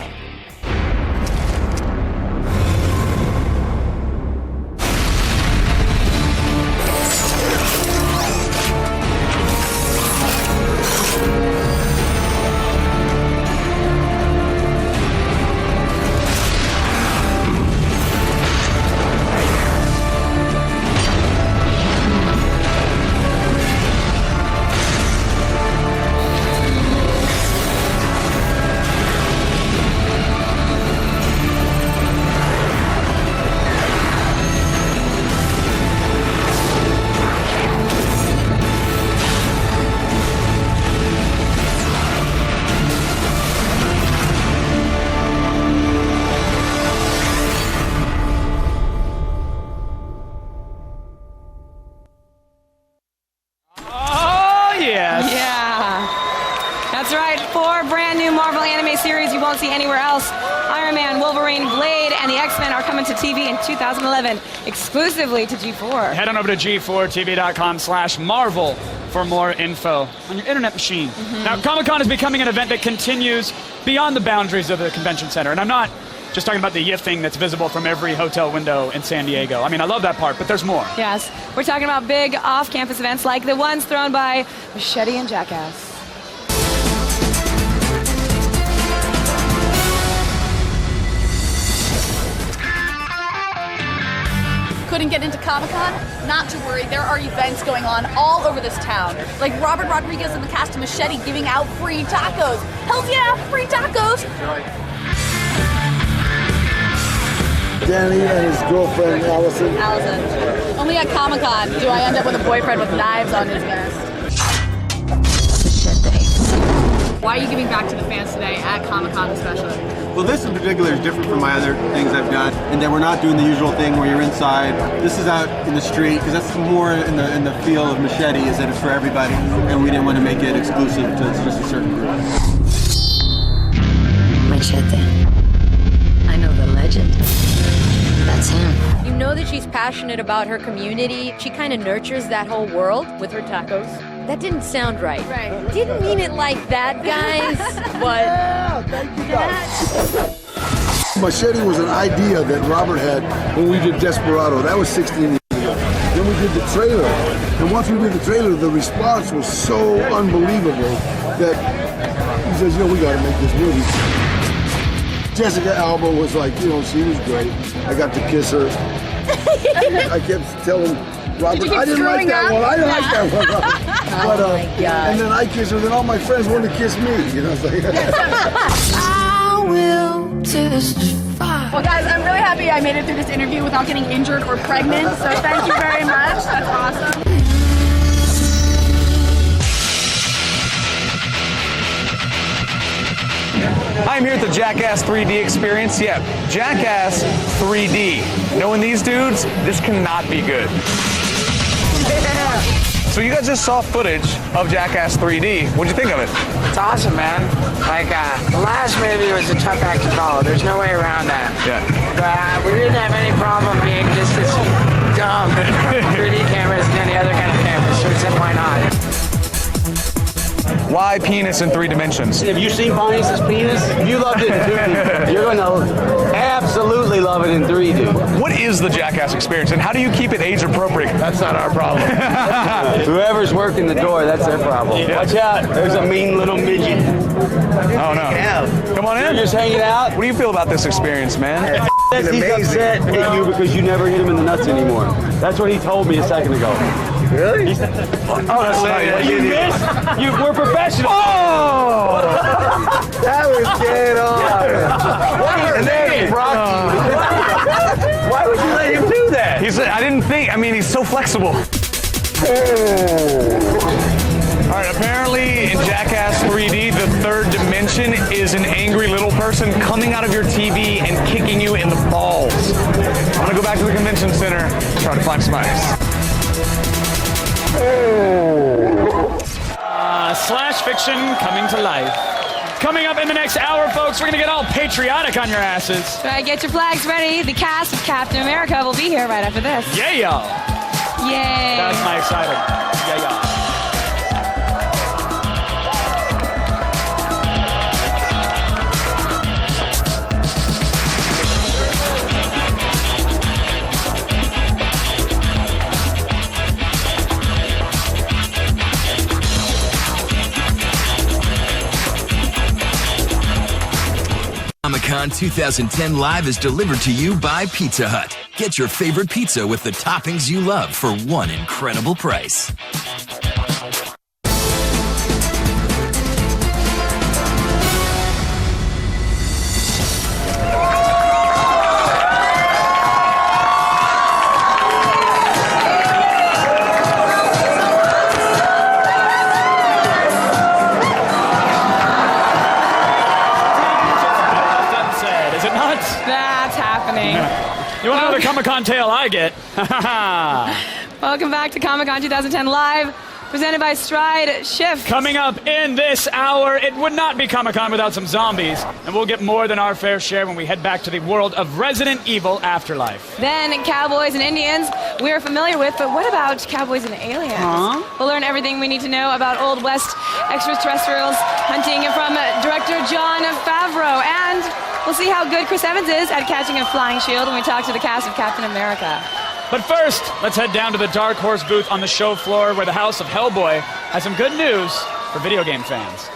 See anywhere else. Iron Man, Wolverine, Blade, and the X-Men are coming to TV in 2011, exclusively to G4. Head on over to g4tv.com/Marvel for more info on your internet machine. Now, Comic-Con is becoming an event that continues beyond the boundaries of the convention center, and I'm not just talking about the yiffing that's visible from every hotel window in San Diego. I mean, I love that part, but there's more. Yes, we're talking about big off-campus events like the ones thrown by Machete and Jackass. Couldn't get into Comic-Con? Not to worry, there are events going on all over this town. Like Robert Rodriguez and the cast of Machete giving out free tacos. Hells yeah, free tacos! Danny and his girlfriend, Allison. Only at Comic-Con do I end up with a boyfriend with knives on his vest. Why are you giving back to the fans today at Comic-Con especially? Well, this in particular is different from my other things I've done, in that we're not doing the usual thing where you're inside. This is out in the street, because that's more in the feel of Machete, is that it's for everybody, and we didn't want to make it exclusive to just a certain group. Machete. I know the legend. That's him. You know that she's passionate about her community. She kind of nurtures that whole world with her tacos. That didn't sound right. Didn't mean it like that, guys. But yeah, thank you guys. Machete was an idea that Robert had when we did Desperado. That was 16 years ago. Then we did the trailer. And once we did the trailer, the response was so unbelievable that he says, we got to make this movie. Jessica Alba was like, she was great. I got to kiss her. I kept telling Robert, I didn't like that one. I didn't like that one. But, and then I kissed her, then all my friends wanted to kiss me. It's like, I will testify. Well, guys, I'm really happy I made it through this interview without getting injured or pregnant, so thank you very much. That's awesome. I'm here at the Jackass 3D experience. Yeah, Jackass 3D. Knowing these dudes, this cannot be good. So you guys just saw footage of Jackass 3D. What'd you think of it? It's awesome, man. Like, the last movie was a tough act to follow. There's no way around that. Yeah. But we didn't have any problem being just as dumb 3D cameras as any other kind of cameras, so we said, why not? Why penis in 3 dimensions? Have you seen Pontius's penis? If you loved it in 2D, you're going to absolutely love it in 3D. What is the Jackass experience, and how do you keep it age appropriate? That's not our problem. Whoever's working the door, that's their problem. Yeah. Watch out, there's a mean little midget. Oh no. Yeah. Come on in. You're just hanging out. What do you feel about this experience, man? He's upset at you because you never hit him in the nuts anymore. That's what he told me a second ago. Really? You missed? We're professionals. Oh! That was dead on. And then Rocky. Why would you let him do that? He said, I didn't think. I mean, he's so flexible. All right, apparently in Jackass 3D, the third dimension is an angry little person coming out of your TV and kicking you in the balls. I'm gonna go back to the convention center and try to find some ice. Slash fiction coming to life. Coming up in the next hour, folks, we're going to get all patriotic on your asses. Right, get your flags ready. The cast of Captain America will be here right after this. Yeah, y'all. Yay. That's my excited. Yeah, y'all. Comic-Con 2010 Live is delivered to you by Pizza Hut. Get your favorite pizza with the toppings you love for one incredible price. You want to know the Comic-Con tale I get? Welcome back to Comic-Con 2010 Live, presented by Stride Shift. Coming up in this hour, it would not be Comic-Con without some zombies, and we'll get more than our fair share when we head back to the world of Resident Evil Afterlife. Then Cowboys and Indians we're familiar with, but what about Cowboys and Aliens? Huh? We'll learn everything we need to know about Old West extraterrestrials, hunting from director Jon Favreau, and we'll see how good Chris Evans is at catching a flying shield when we talk to the cast of Captain America. But first, let's head down to the Dark Horse booth on the show floor where the House of Hellboy has some good news for video game fans.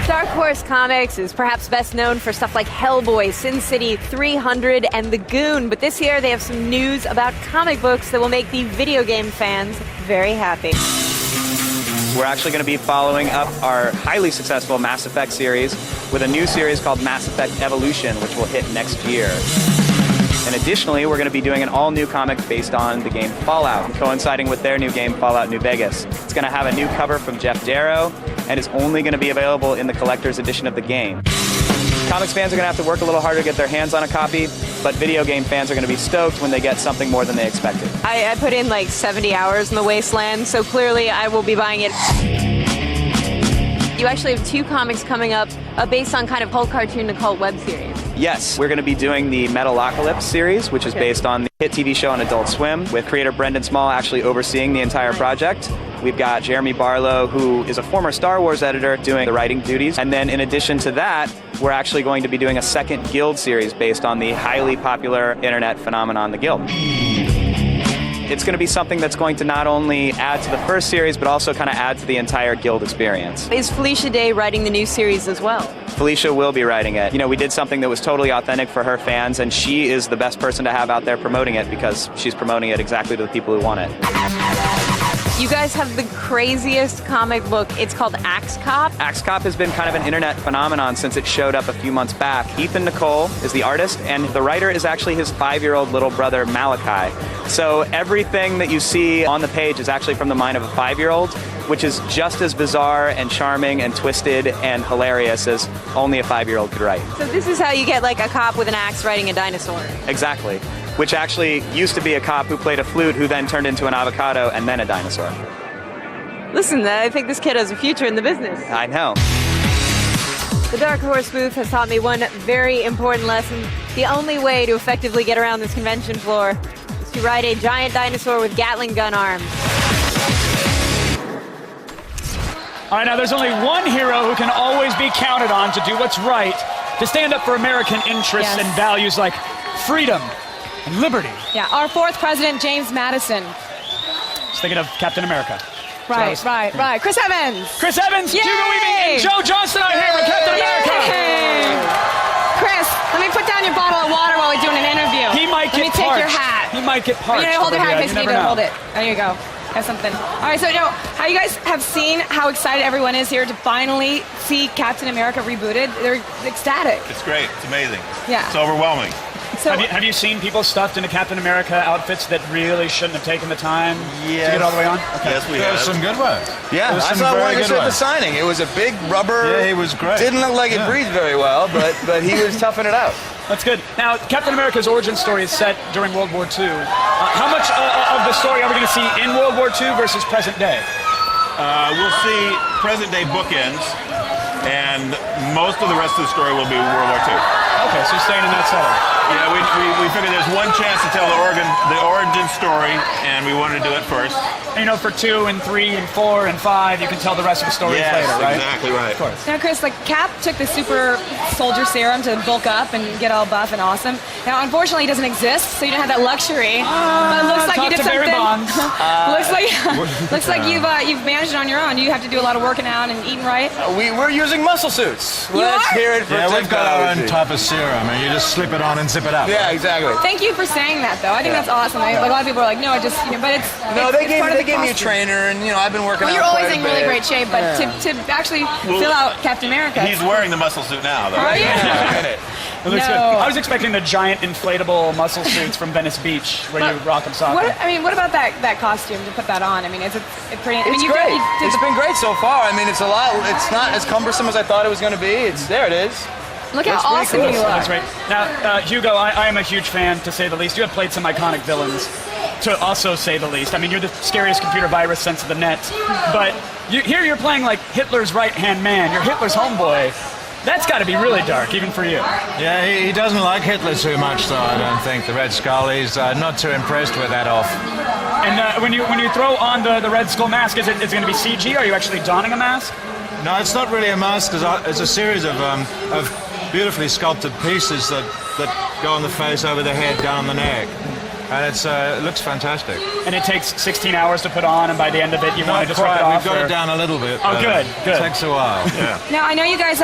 Dark Horse Comics is perhaps best known for stuff like Hellboy, Sin City 300, and The Goon. But this year they have some news about comic books that will make the video game fans very happy. We're actually going to be following up our highly successful Mass Effect series with a new series called Mass Effect Evolution, which will hit next year. And additionally, we're going to be doing an all-new comic based on the game Fallout, coinciding with their new game, Fallout New Vegas. It's going to have a new cover from Jeff Darrow, and is only going to be available in the collector's edition of the game. Comics fans are going to have to work a little harder to get their hands on a copy, but video game fans are going to be stoked when they get something more than they expected. I put in like 70 hours in the Wasteland, so clearly I will be buying it. You actually have 2 comics coming up based on kind of cult cartoon to cult web series. Yes, we're going to be doing the Metalocalypse series, which is based on the hit TV show on Adult Swim, with creator Brendan Small actually overseeing the entire project. We've got Jeremy Barlow, who is a former Star Wars editor, doing the writing duties. And then in addition to that, we're actually going to be doing a second Guild series based on the highly popular internet phenomenon, the Guild. It's going to be something that's going to not only add to the first series, but also kind of add to the entire Guild experience. Is Felicia Day writing the new series as well? Felicia will be writing it. You know, we did something that was totally authentic for her fans, and she is the best person to have out there promoting it because she's promoting it exactly to the people who want it. You guys have the craziest comic book. It's called Axe Cop. Axe Cop has been kind of an internet phenomenon since it showed up a few months back. Ethan Nicole is the artist, and the writer is actually his 5-year-old little brother, Malachi. So everything that you see on the page is actually from the mind of a 5-year-old, which is just as bizarre and charming and twisted and hilarious as only a 5-year-old could write. So this is how you get like a cop with an axe riding a dinosaur. Exactly. Which actually used to be a cop who played a flute who then turned into an avocado and then a dinosaur. Listen, I think this kid has a future in the business. I know. The Dark Horse booth has taught me one very important lesson. The only way to effectively get around this convention floor is to ride a giant dinosaur with Gatling gun arms. All right, now there's only one hero who can always be counted on to do what's right, to stand up for American interests and values like freedom and liberty. Yeah, our 4th president, James Madison. Just thinking of Captain America. Right. Chris Evans. Chris Evans, Yay! Hugo Weaving, and Joe Johnston are here with Captain America. Yay! Chris, let me put down your bottle of water while we're doing an interview. He might get Let me take your parched. hat. He might get parched. You know, hold your hat in case you you need never to know. hold it. There you go. Have something. All right, so how you guys have seen how excited everyone is here to finally see Captain America rebooted? They're ecstatic. It's great. It's amazing. Yeah. It's overwhelming. So, have you seen people stuffed into Captain America outfits that really shouldn't have taken the time to get all the way on? Okay. Yes, we There have. was some good work. Yeah, I saw one at the signing. It was a big rubber. Yeah, he was great. Didn't look like it breathed very well, but he was toughing it out. That's good. Now, Captain America's origin story is set during World War II. How much of the story are we going to see in World War II versus present day? We'll see present day bookends, and most of the rest of the story will be World War II. Okay, so you're staying in that setting. Yeah, we figured there's one chance to tell the origin story, and we wanted to do it first. And, you know, for 2 and 3 and 4 and 5, you can tell the rest of the stories later, right? Exactly right. Of course. now, Chris, like Cap took the super soldier serum to bulk up and get all buff and awesome. Now, unfortunately, it doesn't exist, so you don't have that luxury. But it looks like you did something. looks like you've managed it on your own. You have to do a lot of working out and eating right. We're using muscle suits. Let's hear it for we've got our own type of serum, and you just slip it on and zip it up. Yeah, exactly. Thank you for saying that, though. I think that's awesome. Like, a lot of people are like, no, but it's they it's gave me a trainer, and I've been working. Well, out you're always quite in a really bit. great shape, but to actually fill out Captain America. He's wearing the muscle suit now, though. Oh, yeah. It looks good. I was expecting the giant inflatable muscle suits from Venice Beach where you rock them soft. What about that costume to put that on? I mean, it's pretty. It's great. It's been great so far. I mean, it's a lot. It's not as cumbersome as I thought it was going to be. There it is. Look how awesome you are. That's right. Now, Hugo, I am a huge fan, to say the least. You have played some iconic villains, to also say the least. I mean, you're the scariest computer virus since the net. But here you're playing like Hitler's right-hand man. You're Hitler's homeboy. That's got to be really dark, even for you. Yeah, he doesn't like Hitler too much, though, I don't think. The Red Skull, he's not too impressed with that off. And when you throw on the Red Skull mask, is it going to be CG? Are you actually donning a mask? No, it's not really a mask. It's a series of beautifully sculpted pieces that go on the face, over the head, down the neck. And it looks fantastic. And it takes 16 hours to put on, and by the end of it, you want to just rip it off? We've got it down a little bit. Oh, good. It takes a while. Yeah. Now, I know you guys,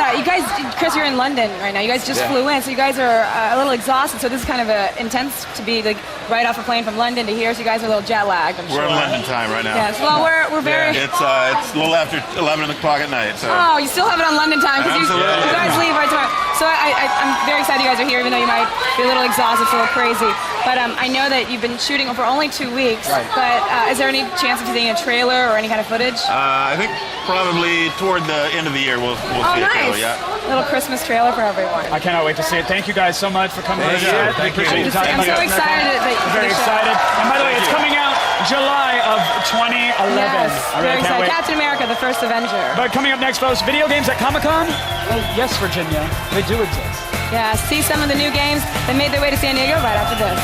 Chris, you're in London right now. You guys just flew in, so you guys are a little exhausted. So this is kind of intense to be like right off a plane from London to here, so you guys are a little jet lagged, I'm We're sure. in London time right now. Yes, well, we're very... Yeah, it's a little after 11 o'clock at night. So. Oh, you still have it on London time, because you guys leave right tomorrow. So I'm very excited you guys are here, even though you might be a little exhausted, it's a little crazy. But I know that you've been shooting for only 2 weeks, but is there any chance of seeing a trailer or any kind of footage? I think probably toward the end of the year we'll see a trailer, yeah. A little Christmas trailer for everyone. I cannot wait to see it. Thank you guys so much for coming on the show. Thank you. Appreciate you talking I'm about so excited. Very excited. And by the way, it's coming out July of 2011. Yes, I really very can't excited. wait. Captain America, the first Avenger. But coming up next, folks, video games at Comic-Con? Oh, yes, Virginia. They do exist. Yeah, see some of the new games that made their way to San Diego right after this.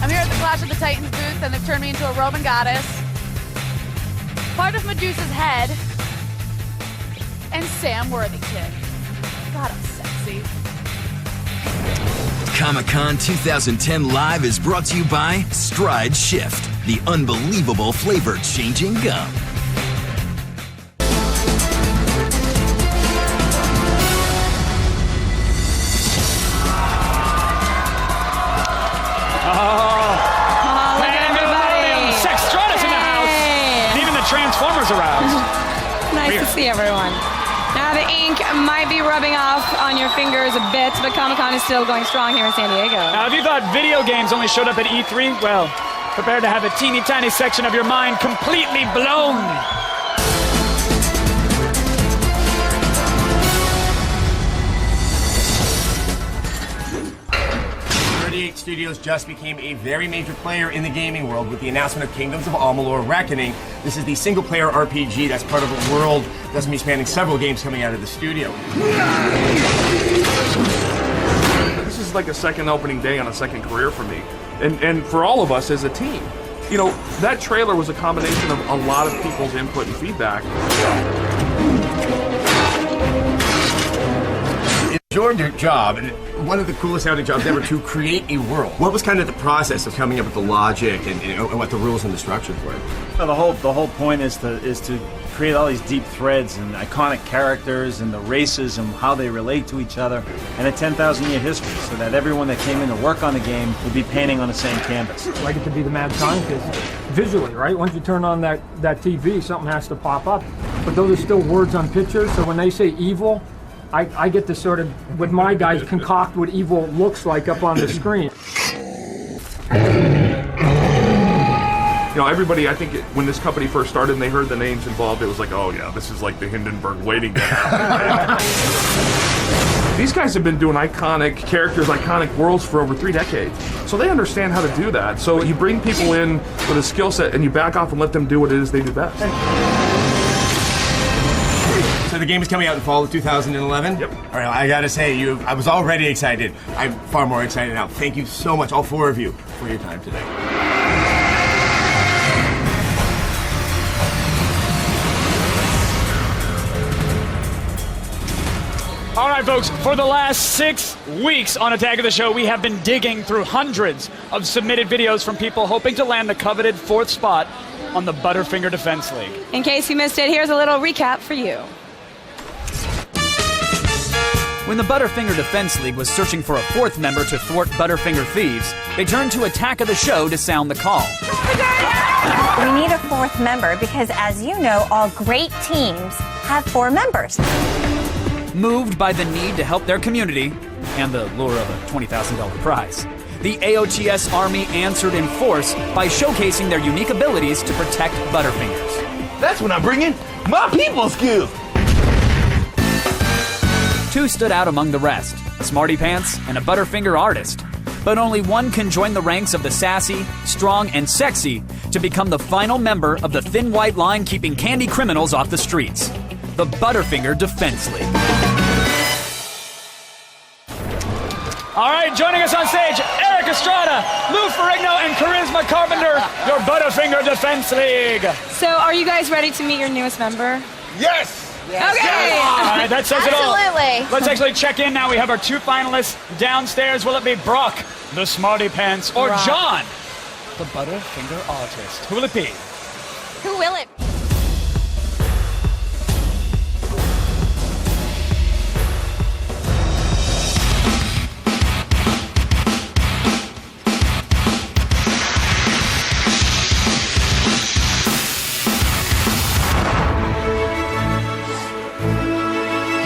I'm here at the Clash of the Titans booth, and they've turned me into a Roman goddess. Part of Medusa's head. And Sam Worthington. God, I'm sexy. Comic-Con 2010 Live is brought to you by Stride Shift, the unbelievable flavor-changing gum. Transformers aroused. Nice to see everyone. Now the ink might be rubbing off on your fingers a bit, but Comic-Con is still going strong here in San Diego. Now, if you thought video games only showed up at E3, well, prepare to have a teeny tiny section of your mind completely blown. 38 Studios just became a very major player in the gaming world with the announcement of Kingdoms of Amalur Reckoning. This is the single-player RPG that's part of a world that's going to be spanning several games coming out of the studio. This is like a second opening day on a second career for me, and for all of us as a team. You know, that trailer was a combination of a lot of people's input and feedback. Your job, and one of the coolest sounding jobs ever, to create a world. What was kind of the process of coming up with the logic and what the rules and the structure for it? Well, the whole point is to create all these deep threads and iconic characters and the races and how they relate to each other, and a 10,000-year history, so that everyone that came in to work on the game would be painting on the same canvas. I get to be the mad scientist visually, right? Once you turn on that TV, something has to pop up. But those are still words on pictures, so when they say evil, I get to sort of, with my guys, concoct what evil looks like up on the screen. You know, everybody, I think when this company first started and they heard the names involved, it was like, oh yeah, this is like the Hindenburg waiting to happen. These guys have been doing iconic characters, iconic worlds for over 3 decades. So they understand how to do that. So you bring people in with a skill set and you back off and let them do what it is they do best. So the game is coming out in fall of 2011? Yep. All right, I gotta say, I was already excited. I'm far more excited now. Thank you so much, all 4 of you, for your time today. All right, folks, for the last 6 weeks on Attack of the Show, we have been digging through hundreds of submitted videos from people hoping to land the coveted 4th spot on the Butterfinger Defense League. In case you missed it, here's a little recap for you. When the Butterfinger Defense League was searching for a 4th member to thwart Butterfinger thieves, they turned to Attack of the Show to sound the call. We need a 4th member because, as you know, all great teams have 4 members. Moved by the need to help their community and the lure of a $20,000 prize, the AOTS Army answered in force by showcasing their unique abilities to protect Butterfingers. That's when I bring in my people skills. 2 stood out among the rest, Smarty Pants and a Butterfinger artist. But only one can join the ranks of the sassy, strong, and sexy to become the final member of the thin white line keeping candy criminals off the streets. The Butterfinger Defense League. All right, joining us on stage, Eric Estrada, Lou Ferrigno, and Charisma Carpenter, your Butterfinger Defense League. So are you guys ready to meet your newest member? Yes! Okay. All right, that says it all. Absolutely. Let's actually check in now. We have our 2 finalists downstairs. Will it be Brock, the Smarty Pants, or Brock. John, the Butterfinger artist? Who will it be? Who will it?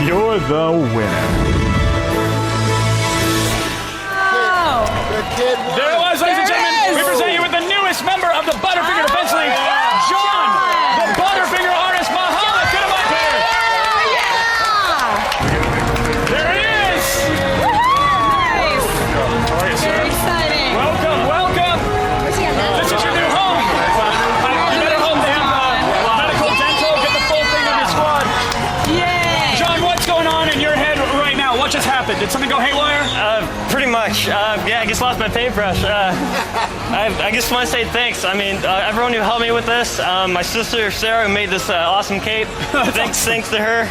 You're the winner. There it was, ladies and gentlemen. We present you with the newest member of the Butterfinger Defense League, John, the Butterfinger artist, Mahalo. Get him up here. There he is. Nice. How are you, sir? Very exciting. Welcome, welcome. This is your new home. You better hope they have medical, dental, get the full thing on your squad. Yay. John, what's going on in your head right now? What just happened? Did something go haywire? Pretty much. Yeah, I just lost my paintbrush. I just want to say thanks. I mean, everyone who helped me with this. My sister Sarah who made this awesome cape. Thanks to her.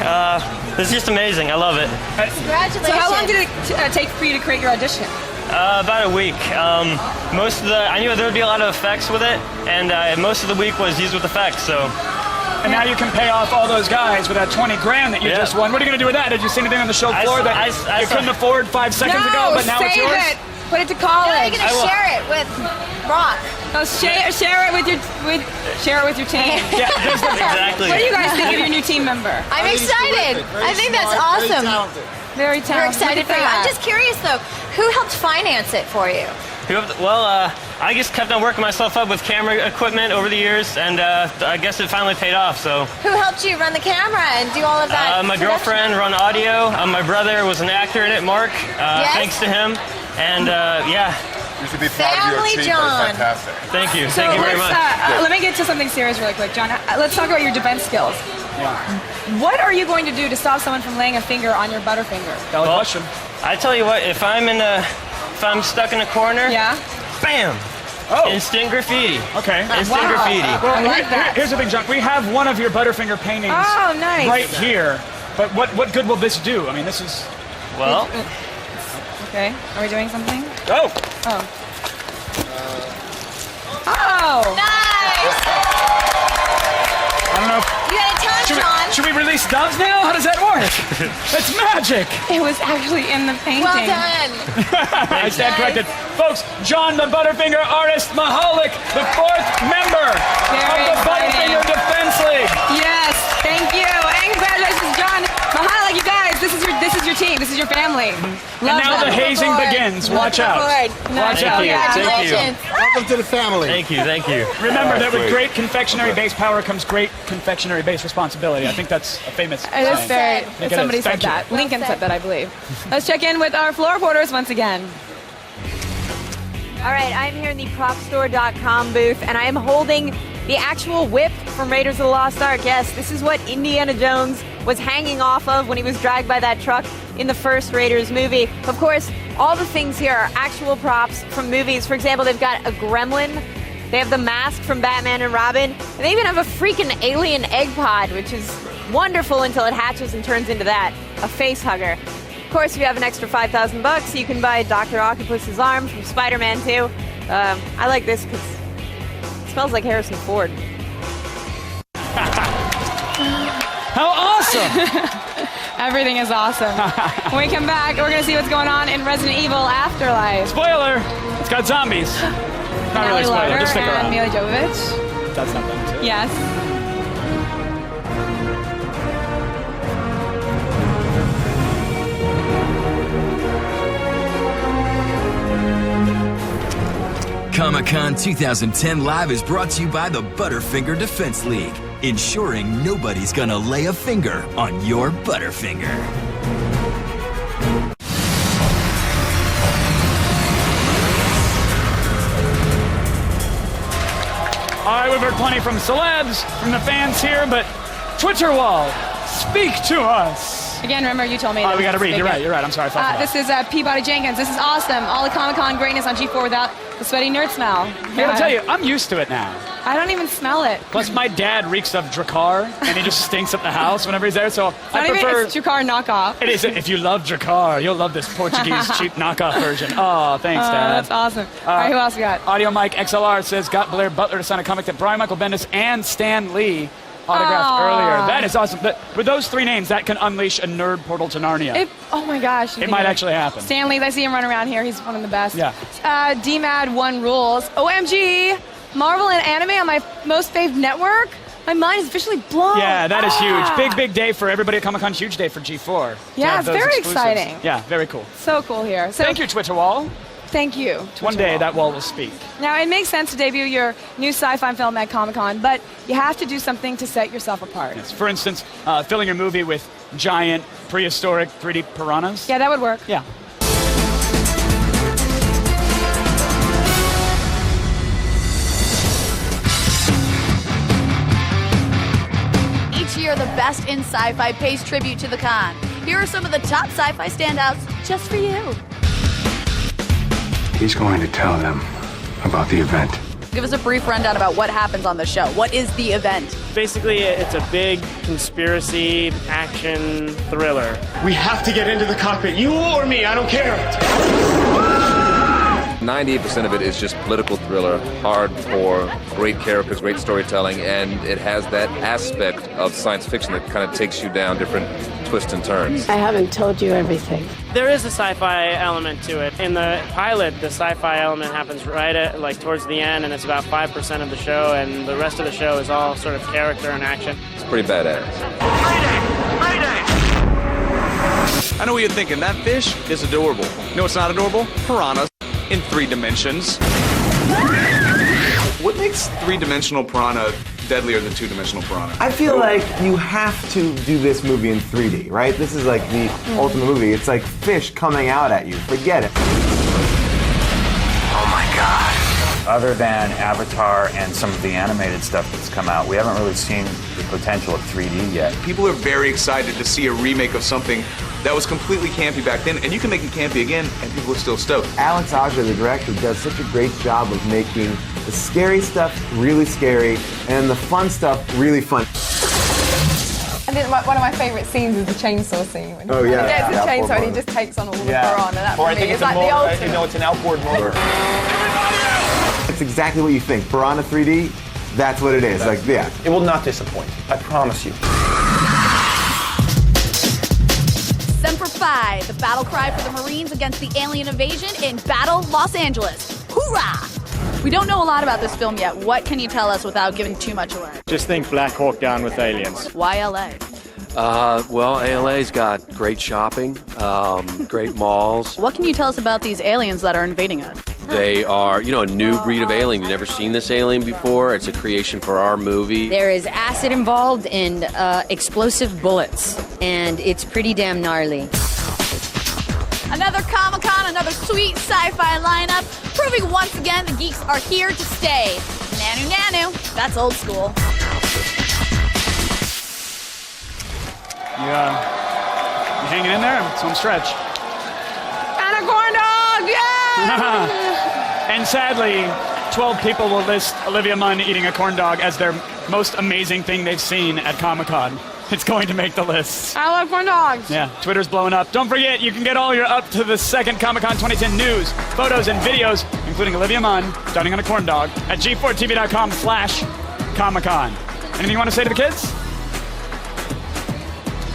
It's just amazing. I love it. Congratulations. So how long did it take for you to create your audition? About a week. I knew there would be a lot of effects with it, and most of the week was used with effects. So. And now you can pay off all those guys with that 20 grand that you just won. What are you going to do with that? Did you see anything on the show floor that you couldn't afford 5 seconds ago, but now it's yours? Save it. Put it to college. You're gonna share it with Brock. No, share it with your team. Yeah, exactly. What do you guys think of your new team member? I'm excited. I think that's awesome. Very talented. We're excited for you. I'm just curious though, who helped finance it for you? Well, I just kept on working myself up with camera equipment over the years, and I guess it finally paid off. So. Who helped you run the camera and do all of that? My girlfriend run audio. My brother was an actor in it, Mark. Thanks to him. And yeah. You should be proud of your team. John. Fantastic. Thank you. Thank you very much. Let me get to something serious really quick, John. Let's talk about your defense skills. What are you going to do to stop someone from laying a finger on your Butterfinger? Valid question. I tell you what, if I'm stuck in a corner, bam! Oh. Instant graffiti. Okay. Instant graffiti. Well, I like that. Here's the thing, John. We have one of your Butterfinger paintings right here. But what good will this do? I mean, this is... Well... Okay. Are we doing something? Oh! Oh. Oh! Nice! I don't know if... You gotta tell us, John. Should we release doves now? How does that work? It's magic! It was actually in the painting. Well done. I stand corrected. Folks, John the Butterfinger artist Mahalik, the 4th member of the Butterfinger Defense League. Yes, thank you. And congratulations, John. Mahalik, you guys, this is your team. This is your family. And now the hazing begins. Watch out. Watch out. Thank you. Welcome to the family. Thank you. Remember that with great confectionery-based power comes great confectionery-based responsibility. I think that's a famous saying. Somebody said that. Lincoln said that, I believe. Let's check in with our floor reporters once again. All right, I'm here in the PropStore.com booth, and I am holding the actual whip from Raiders of the Lost Ark. Yes, this is what Indiana Jones was hanging off of when he was dragged by that truck in the first Raiders movie. Of course, all the things here are actual props from movies. For example, they've got a gremlin. They have the mask from Batman and Robin. And they even have a freaking alien egg pod, which is wonderful until it hatches and turns into that, a face hugger. Of course, if you have an extra $5,000, you can buy Dr. Octopus's arm from Spider-Man 2. I like this because it smells like Harrison Ford. How awesome! Everything is awesome. When we come back, we're going to see what's going on in Resident Evil Afterlife. Spoiler! It's got zombies. Not really spoiler, just stick around. And Mila Jovovich. That's not them too. Yes. Comic-Con 2010 Live is brought to you by the Butterfinger Defense League, ensuring nobody's gonna lay a finger on your Butterfinger. All right, we've heard plenty from celebs, from the fans here, but Twitter wall, speak to us. Again, remember you told me. Oh, we got to read. You're right. I'm sorry. This is Peabody Jenkins. This is awesome. All the Comic-Con greatness on G4 without The sweaty nerd smell. Hey, I'll tell you, I'm used to it now. I don't even smell it. Plus, my dad reeks of Drakkar, and he just stinks up the house whenever he's there, so I prefer... It's Drakkar knockoff. It is. If you love Drakkar, you'll love this Portuguese cheap knockoff version. Oh, thanks, Dad. That's awesome. All right, who else we got? Audio Mike XLR says, got Blair Butler to sign a comic that Brian Michael Bendis and Stan Lee autographed earlier. That is awesome. But with those three names, that can unleash a nerd portal to Narnia. Oh my gosh. It might actually happen. Stanley, I see him run around here. He's one of the best. Yeah. DMAD One Rules. OMG. Marvel and anime on my most fave network. My mind is officially blown. Yeah, that is huge. Big day for everybody at Comic-Con. Huge day for G4. Yeah, it's very exciting. Yeah, very cool. So cool here. So, thank you, Twitter wall. Thank you. One day that wall will speak. Now, it makes sense to debut your new sci-fi film at Comic-Con, but you have to do something to set yourself apart. Yes. For instance, filling your movie with giant prehistoric 3D piranhas. Yeah, that would work. Yeah. Each year, the best in sci-fi pays tribute to the con. Here are some of the top sci-fi standouts just for you. He's going to tell them about the event. Give us a brief rundown about what happens on the show. What is the event? Basically, it's a big conspiracy action thriller. We have to get into the cockpit. You or me, I don't care. 98% of it is just political thriller, hardcore, great characters, great storytelling, and it has that aspect of science fiction that kind of takes you down different twists and turns. I haven't told you everything. There is a sci-fi element to it. In the pilot, the sci-fi element happens right at, like, towards the end, and it's about 5% of the show, and the rest of the show is all sort of character and action. It's pretty badass. I know what you're thinking. That fish is adorable. No, it's not adorable. Piranhas in 3 dimensions. What makes 3-dimensional piranha deadlier than 2-dimensional piranha? I feel like you have to do this movie in 3D, right? This is like the ultimate movie. It's like fish coming out at you. Forget it. Oh my God. Other than Avatar and some of the animated stuff that's come out, we haven't really seen the potential of 3D yet. People are very excited to see a remake of something that was completely campy back then, and you can make it campy again, and people are still stoked. Alex Aja, the director, does such a great job of making the scary stuff really scary and the fun stuff really fun. I think one of my favourite scenes is the chainsaw scene. When oh, yeah. He gets yeah, the chainsaw and he just takes on all the piranha. That or for I think me it's is like the ultimate. You know, it's an outboard motor. It's exactly what you think. Piranha 3D, that's what it is. Like, yeah. It will not disappoint. I promise you. Semper Fi, the battle cry for the Marines against the alien invasion in Battle Los Angeles. Hoorah! We don't know a lot about this film yet. What can you tell us without giving too much away? Just think Black Hawk Down with aliens. Why LA? Well, ALA's got great shopping, great malls. What can you tell us about these aliens that are invading us? They are, a new breed of alien. You've never seen this alien before. It's a creation for our movie. There is acid involved and explosive bullets, and it's pretty damn gnarly. Another Comic-Con, another sweet sci-fi lineup, proving once again the geeks are here to stay. Nanu, that's old school. You hanging in there? It's home stretch. And a corn dog, yeah! And sadly, 12 people will list Olivia Munn eating a corn dog as their most amazing thing they've seen at Comic-Con. It's going to make the list. I love corn dogs. Yeah, Twitter's blowing up. Don't forget, you can get all your up to the second Comic-Con 2010 news, photos, and videos, including Olivia Munn dining on a corn dog, at g4tv.com/Comic-Con. Anything you want to say to the kids?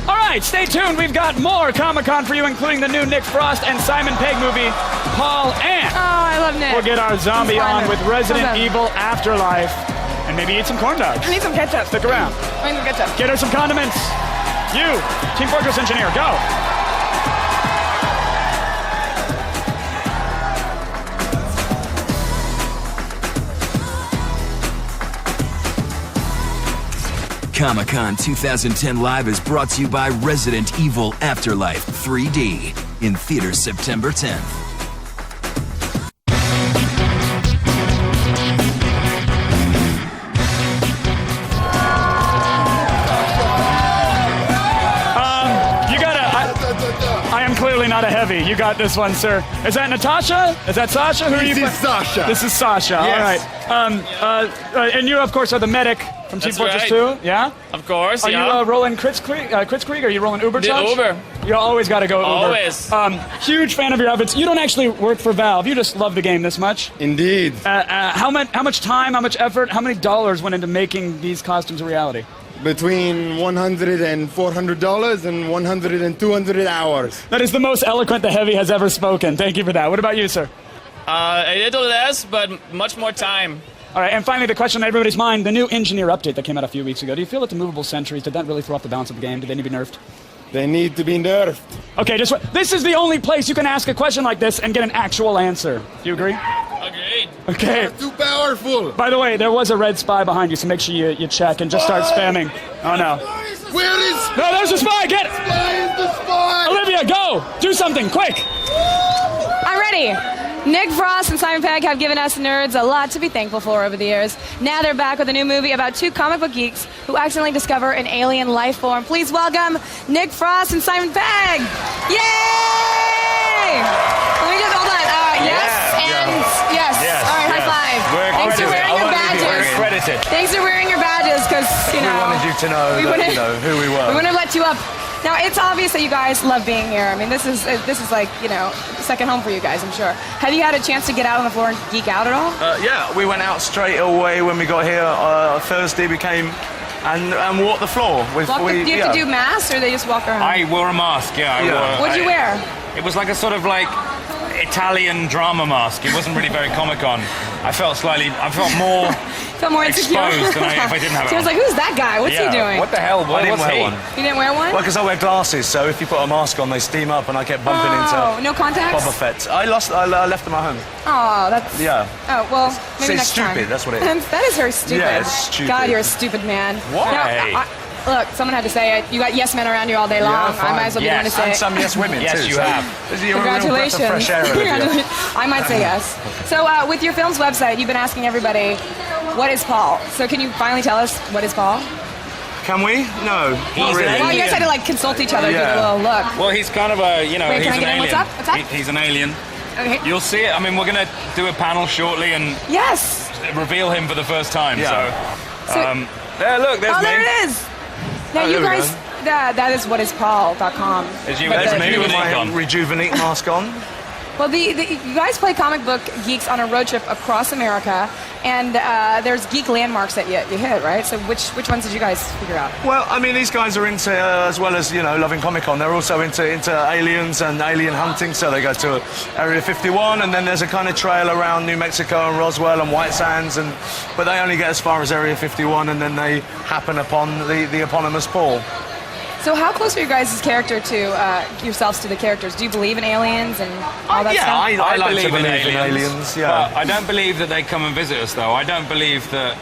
All right, stay tuned. We've got more Comic-Con for you, including the new Nick Frost and Simon Pegg movie, Paul Ant. Oh, I love Nick. We'll get our zombie on with Resident Evil Afterlife and maybe eat some corn dogs. I need some ketchup. Stick around. I need some ketchup. Get her some condiments. You, Team Fortress Engineer, go. Comic-Con 2010 Live is brought to you by Resident Evil Afterlife 3D in theaters September 10th. I am clearly not a heavy. You got this one, sir. Is that Natasha? Is that Sasha? Who are you? This is Sasha. This is Sasha. Yes. All right. And you, of course, are the medic from Team That's Fortress right. 2. Yeah. Of course. Are you rolling Chris Krieg? Are you rolling Uber? The Charge? Uber. You always got to go Uber. Always. Huge fan of your efforts. You don't actually work for Valve. You just love the game this much. Indeed. How much time? How much effort? How many dollars went into making these costumes a reality? Between $100 and $400 and 100 and 200 hours. That is the most eloquent the Heavy has ever spoken. Thank you for that. What about you, sir? A little less, but much more time. All right, and finally, the question on everybody's mind, the new Engineer update that came out a few weeks ago. Do you feel that the movable sentries, did that really throw off the balance of the game? Did they need to be nerfed? They need to be nerfed. Okay, this is the only place you can ask a question like this and get an actual answer. Do you agree? Agreed. Okay. Too powerful. By the way, there was a red spy behind you, so make sure you check and just start spamming. Oh, no. Where is... No, there's a spy! Get it! Spy is the spy! Olivia, go! Do something, quick! I'm ready. Nick Frost and Simon Pegg have given us nerds a lot to be thankful for over the years. Now they're back with a new movie about two comic book geeks who accidentally discover an alien life form. Please welcome Nick Frost and Simon Pegg. Yay! Let me just hold on. Yes, and yes. All right, high five. Thanks for wearing your badges. Thanks for wearing your badges, because we wanted you to know who we were. We wouldn't have let you up. Now, it's obvious that you guys love being here. I mean, this is like, second home for you guys, I'm sure. Have you had a chance to get out on the floor and geek out at all? Yeah, we went out straight away when we got here. Thursday we came and walked the floor. Do you have to do masks, or they just walk around? I wore a mask, yeah. What'd you wear? It was like a sort of Italian drama mask. It wasn't really very Comic-Con. I felt more insecure. exposed than if I didn't have it So I was like, who's that guy? What's he doing? What the hell? I didn't wear one. You didn't wear one? Well, because I wear glasses, so if you put a mask on, they steam up, and I kept bumping into no contacts? Boba Fett. I left them at home. Oh, that's... Yeah. Oh, well, maybe it's next time. stupid, that's what it is. That is very stupid. Yeah, it's stupid. God, you're a stupid man. Why? Look, someone had to say it. You got yes men around you all day long. I might as well be the one to say and it. some yes women, yes, too. you have. You're a real breath of fresh air, Olivia. I might say yes. So with your film's website, you've been asking everybody, what is Paul? So can you finally tell us what is Paul? Can we? No, not really. Well, you guys had to consult each other, give a little look. Well, he's kind of a, Wait, he's can I an get in? alien. What's up? What's up? He's an alien. Okay. You'll see it. I mean, we're going to do a panel shortly and yes, reveal him for the first time. Yeah. So there, look, there's me. There it is. Now you guys, that is whatispaul.com. That's me with my ink on. Rejuvenate mask on. Well, you guys play comic book geeks on a road trip across America, and there's geek landmarks that you hit, right? So which ones did you guys figure out? Well, I mean, these guys are into, as well as, loving Comic-Con, they're also into aliens and alien hunting, so they go to Area 51, and then there's a kind of trail around New Mexico and Roswell and White Sands, but they only get as far as Area 51, and then they happen upon the eponymous Paul. So how close are you guys' character to yourselves to the characters? Do you believe in aliens and all that stuff? I like to believe in aliens. Yeah. But I don't believe that they come and visit us, though. I don't believe that...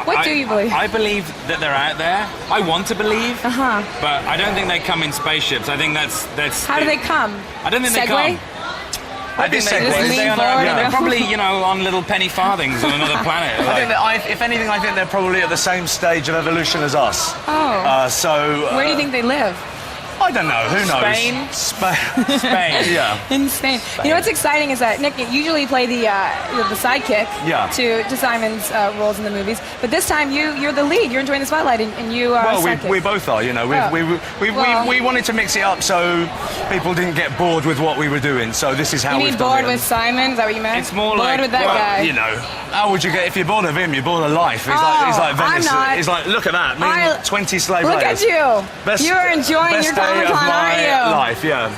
What do you believe? I believe that they're out there. I want to believe, but I don't think they come in spaceships. I think that's... How do they come? I don't think Segway? they come. I think they're probably, on little penny farthings on another planet. I think that if anything, I think they're probably at the same stage of evolution as us. Oh. Where do you think they live? I don't know. Who knows? Spain. Yeah. In Spain. You know what's exciting is that Nick, you usually play the sidekick to Simon's roles in the movies, but this time you're the lead. You're enjoying the spotlight, and you are. Well, we both are. We wanted to mix it up so people didn't get bored with what we were doing. So this is how we've done it. You mean bored with Simon? Is that what you meant? It's more bored with that guy. How would you get if you're bored of him? You're bored of life. He's like Venice. I'm not. He's like, look at that. Me and 20 slave Look raiders. at you. You're enjoying your Comic-Con, aren't you? Life, yeah.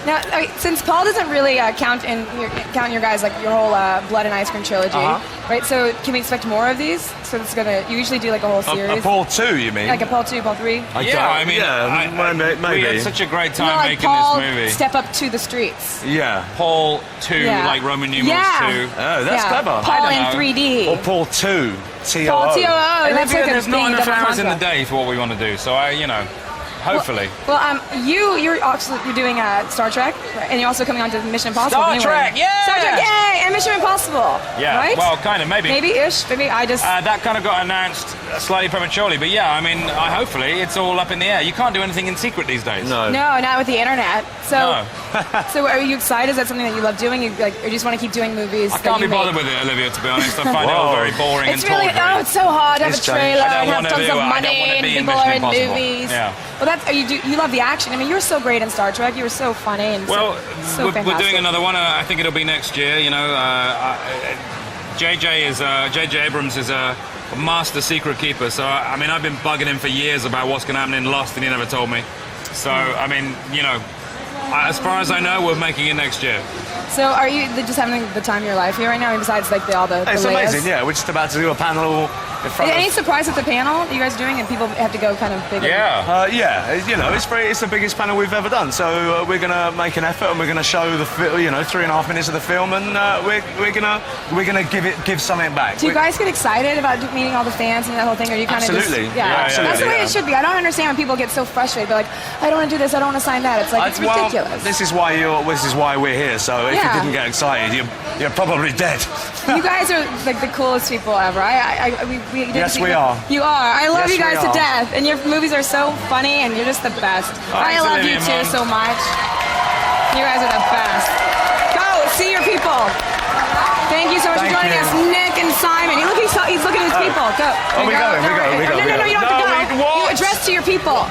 Now, since Paul doesn't really count your guys like your whole Blood and Ice Cream trilogy, right? So can we expect more of these? So it's you usually do like a whole series. A Paul 2, you mean? Like a Paul 2, Paul 3. Maybe. We had such a great time like making Paul this movie. Step up to the streets. Yeah. Paul 2, like Roman numerals 2. Oh, that's clever. Paul in 3D. Or Paul 2, TOO. Paul TOO. There's not enough hours in the day for what we want to do, so hopefully. Well, you're doing Star Trek, right? And you're also coming on to Mission Impossible. Star Trek, yay! Star Trek, yay! And Mission Impossible. Yeah, right? well, kind of, maybe. Maybe-ish. Maybe I just... that kind of got announced slightly prematurely, but yeah, I mean, hopefully it's all up in the air. You can't do anything in secret these days. No, not with the internet. So, No. so are you excited? Is that something that you love doing? Or you just want to keep doing movies? I can't be bothered with it, Olivia, to be honest. I find it all very boring It's and really, tawdry. it's so hard to have a trailer and have tons of I money don't want to and be in people are Mission in Impossible. movies. Yeah. Well, you love the action. I mean, you're so great in Star Trek. You were so funny and Well, so we're fantastic. doing another one. I think it'll be next year. You know, J.J. Abrams is a master secret keeper. So I mean, I've been bugging him for years about what's going to happen in Lost, and he never told me. So I mean, you know, as far as I know, we're making it next year. So are you just having the time of your life here right now? Besides like all the It's Leias? amazing, yeah. We're just about to do a panel in front Any of... surprise at the panel that you guys are doing and people have to go kind of big? Yeah, you know, it's the biggest panel we've ever done. So we're gonna make an effort and we're gonna show the 3.5 minutes of the film, and we're gonna give something back. Do you guys get excited about meeting all the fans and that whole thing? Or are you kind of Absolutely. just Absolutely, That's the way yeah. it should be. I don't understand when people get so frustrated. They're like, I don't want to do this. I don't want to sign that. It's like it's ridiculous. Well, this is why we're here. So if you didn't get excited, you're probably dead. You guys are like the coolest people ever. Yes, we are. You are. I love Yes, you guys we to are. death, and your movies are so funny, and you're just the best. I love you Olivia, too Munn. so much. You guys are the best. Go see your people. Thank you so much for Thank joining you. us, Nick and Simon. He's looking at his people. Go. Oh, we go. No, you don't have to go. You address to your people.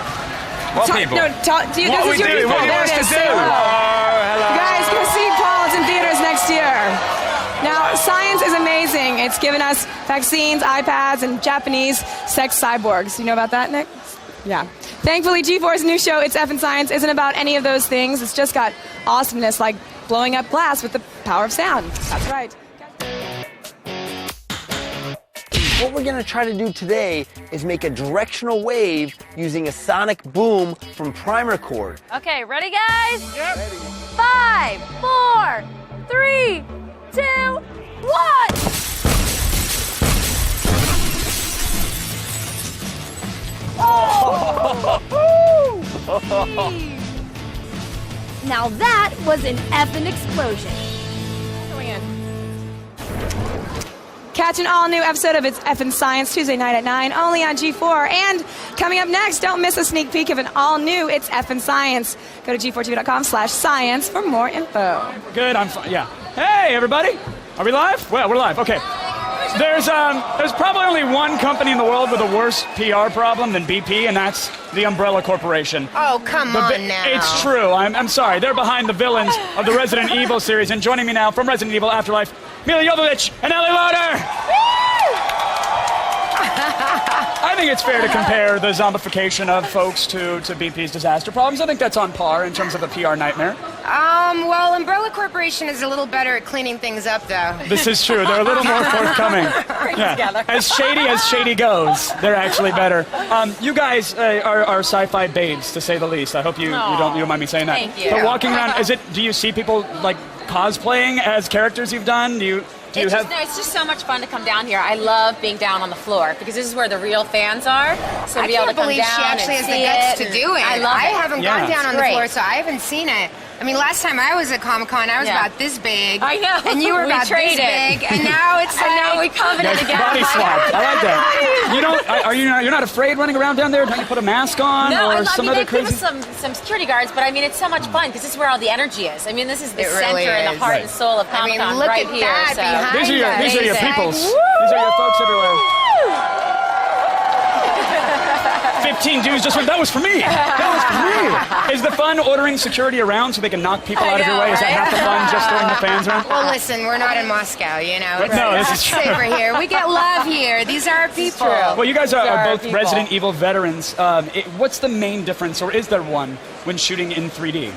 What people? No, this is your people. What do you There want it us is. to do? Say hello. Hello. Guys, go see Paul. It's in theaters next year. Now, science is amazing. It's given us vaccines, iPads, and Japanese sex cyborgs. You know about that, Nick? Yeah. Thankfully, G4's new show, It's F in Science, isn't about any of those things. It's just got awesomeness like blowing up glass with the power of sound. That's right. What we're going to try to do today is make a directional wave using a sonic boom from primer cord. Okay, ready, guys? Yep. 5, 4, 3, 2, 1. Now that was an effing explosion. Going in. Catch an all-new episode of It's Effin' Science Tuesday night at 9, only on G4. And coming up next, don't miss a sneak peek of an all-new It's Effin' Science. Go to g4tv.com/science for more info. Good, I'm fine. Yeah. Hey, everybody. Are we live? Well, we're live. Okay. There's probably only one company in the world with a worse PR problem than BP, and that's the Umbrella Corporation. Oh, come on now. It's true. I'm sorry. They're behind the villains of the Resident Evil series, and joining me now from Resident Evil Afterlife, Mila Jovovich and Ellie Lauder. I think it's fair to compare the zombification of folks to BP's disaster problems. I think that's on par in terms of a PR nightmare. Well, Umbrella Corporation is a little better at cleaning things up, though. This is true. They're a little more forthcoming. Yeah. As shady goes, they're actually better. You guys are sci-fi babes, to say the least. I hope you don't mind me saying that. Thank you. But walking around, do you see people like cosplaying as characters you've done? Do you have? It's just so much fun to come down here. I love being down on the floor because this is where the real fans are. So to be able to come down I can't believe she actually has and the see guts it, to do it. I love it. haven't gone down on the floor, so I haven't seen it. I mean, last time I was at Comic-Con, I was about this big. I know. And you were We about this traded. big. And now it's And now we covenant Yes, together. body swap. I like that. You're not afraid running around down there? Don't you put a mask on No, or some other they give crazy? us some security guards, but I mean, it's so much fun because this is where all the energy is. I mean, this is the It center really and the is. heart Right. and soul of I mean, Comic-Con look right at here. that So. behind These are your Amazing. peoples. These are your folks everywhere. 15 dudes just went, that was for me. That was for me. Is the fun ordering security around so they can knock people out of your way? Is that half the fun, just throwing the fans around? Well, listen, we're not in Moscow, you know. But no, this is true. safer here. We get love here. These are our people. Well, you guys are both people. Resident Evil veterans. What's the main difference, or is there one, when shooting in 3D?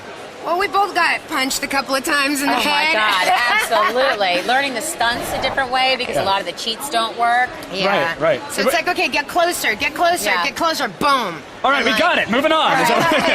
Well, we both got punched a couple of times in the head. Oh my God, absolutely. Learning the stunts a different way because a lot of the cheats don't work. Yeah. Right. So it's like, okay, get closer, Yeah. get closer, boom. All right, we got it. Moving on.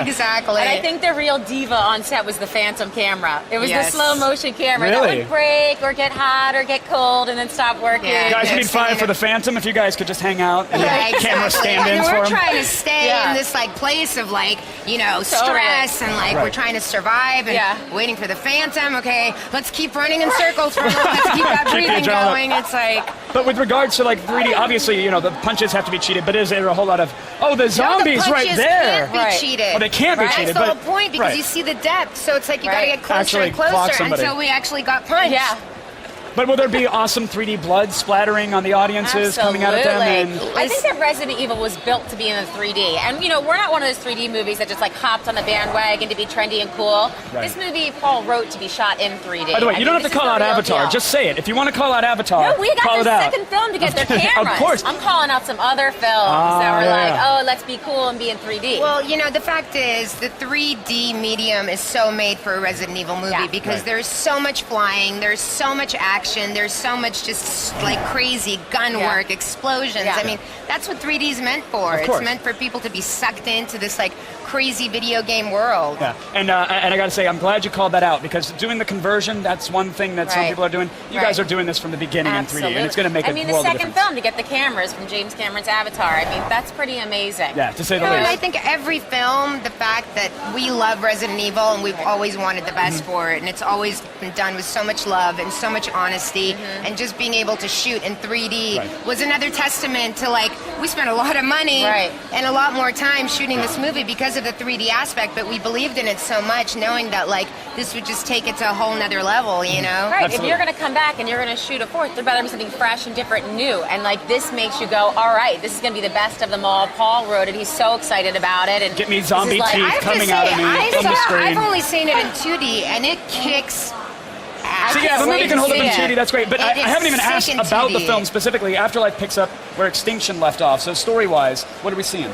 Exactly. And I think the real diva on set was the phantom camera. It was Yes. the slow motion camera that Really? would break or get hot or get cold and then stop working. Yeah. Guys, we need 5 for the Phantom. If you guys could just hang out and Yeah, camera exactly. stand-ins And for we're them. trying to stay in this like place of like, you know, stress and like Right. we're trying to survive and waiting for the Phantom. Okay, let's keep running in circles for a little. Let's keep that Keep the breathing adrenaline up. going. It's like But with regards to like 3D, obviously, you know, the punches have to be cheated, but is there a whole lot of, the zombies the right punches there? Can't be cheated. Oh, they can't be cheated. That's the but, whole point because right. you see the depth. So it's like you got to get closer Actually and clock closer somebody. until we actually got punched. Yeah. But will there be awesome 3D blood splattering on the audiences coming out of them? And I think that Resident Evil was built to be in the 3D. And, you know, we're not one of those 3D movies that just, like, hopped on the bandwagon to be trendy and cool. Right. This movie, Paul wrote to be shot in 3D. by the way, I you don't think have to call this out is the real Avatar. deal. Just say it. If you want to call out Avatar, No, we got call it their out. second film to get their cameras. Of course. I'm calling out some other films that were like, oh, let's be cool and be in 3D. Well, you know, the fact is the 3D medium is so made for a Resident Evil movie because Right. there's so much flying, there's so much action, there's so much just like crazy gun work, explosions. Yeah. I mean, that's what 3D is meant for. Of It's course. meant for people to be sucked into this like crazy video game world. Yeah, and I got to say, I'm glad you called that out because doing the conversion, that's one thing that some Right. people are doing. You guys are doing this from the beginning in 3D, and it's going to make a I mean, the world of second difference. film to get the cameras from James Cameron's Avatar. I mean, that's pretty amazing. Yeah, to say the And least. I think every film, the fact that we love Resident Evil and we've always wanted the best for it, and it's always been done with so much love and so much honesty, and just being able to shoot in 3D was another testament to like, we spent a lot of money and a lot more time shooting this movie because of the 3D aspect, but we believed in it so much knowing that like, this would just take it to a whole nother level, you know? Right, if you're going to come back and you're going to shoot a fourth, there better be something fresh and different and new. And like this makes you go, all right, this is going to be the best of them all. Paul wrote it. He's so excited about it. And Get me zombie this is teeth like, coming out of me from the screen. I've only seen it in 2D and it kicks ass. So yeah, the movie can hold up in 2D, that's great. But I It is haven't even sick asked in about the 2D. film specifically. Afterlife picks up where Extinction left off. So story-wise, what are we seeing?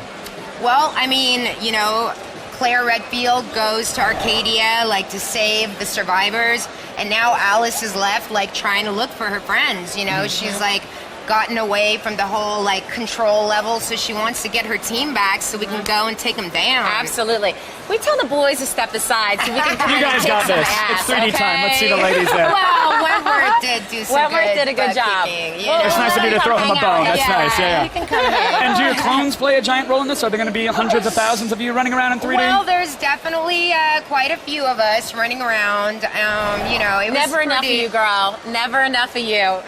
Well, I mean, you know, Claire Redfield goes to Arcadia, like, to save the survivors, and now Alice is left, like, trying to look for her friends, you know? She's, like, gotten away from the whole, like, control level, so she wants to get her team back so we can go and take them down. Absolutely. We tell the boys to step aside so we can kind You of guys kick got some this. ass, It's 3D time. Let's see the okay? ladies there. Well, Wentworth did do some Wentworth did a good butt job. kicking, you Well, know? It's nice of you to throw him a bone. That's nice, yeah. You can come here. And do your clones play a giant role in this? Are there going to be hundreds of thousands of you running around in 3D? Well, there's definitely quite a few of us running around. You know, it was Never enough of pretty- you, girl. Never enough of you.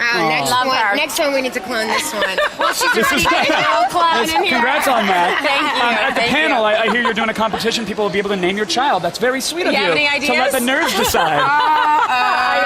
Next time we need to clone this one. Well, she's This already is- getting a clone in here. Congrats on that. Thank you. At the Thank panel, you. I hear you're doing a competition. People will be able to name your child. That's very sweet of You you. have any ideas? To let the nerds decide. I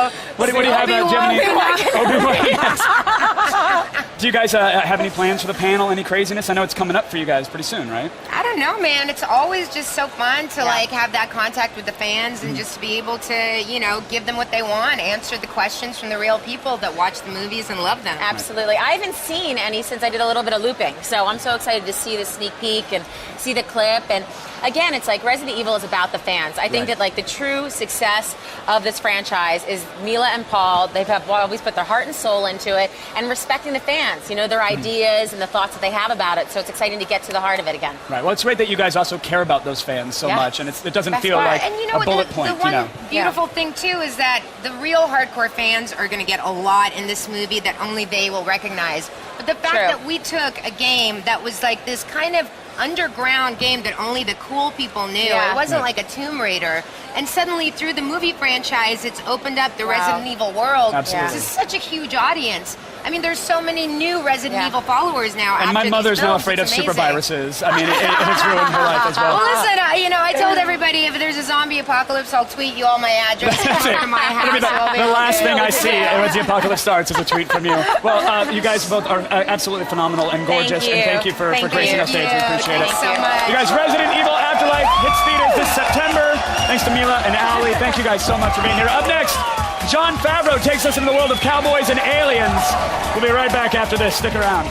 know. What do you have? Do you have any? Obi-Wan. Obi-Wan, yes. Do you guys have any plans for the panel? Any craziness? I know it's coming up for you guys pretty soon, right? I don't know, man. It's always just so fun to like have that contact with the fans and just be able to, you know, give them what they want, answer the questions from the real people that watch the movies and love them. Absolutely. I haven't seen any since I did a little bit of looping. So I'm so excited to see the sneak peek and see the clip. And again, it's like Resident Evil is about the fans. I think that like the true success of this franchise is Mila and Paul. They have always put their heart and soul into it and respecting the fans, you know, their ideas and the thoughts that they have about it. So it's exciting to get to the heart of it again. Right. Well, it's great that you guys also care about those fans so much, and it doesn't feel like and you know a what, bullet the point. one You know. beautiful thing too is that the real hardcore fans are going to get a lot in this movie that only they will recognize. But the fact that we took a game that was like this kind of underground game that only the cool people knew. Yeah. It wasn't like a Tomb Raider. And suddenly through the movie franchise, it's opened up the Resident Evil world. Absolutely. This is such a huge audience. I mean, there's so many new Resident Evil followers now. And after my these mother's now films. afraid of It's super amazing. viruses. I mean, it's ruined her life as well. Well, listen, you know, I told everybody if there's a zombie apocalypse, I'll tweet you all my address. That's it. Come to my It'll be house. the last thing I see once the apocalypse starts is a tweet from you. Well, you guys both are absolutely phenomenal and gorgeous, and thank you for gracing our stage. We appreciate it. Thank you so much. You guys, Resident Evil Afterlife hits theaters this September. Thanks to Mila and Allie. Thank you guys so much for being here. Up next, Jon Favreau takes us into the world of cowboys and aliens. We'll be right back after this. Stick around.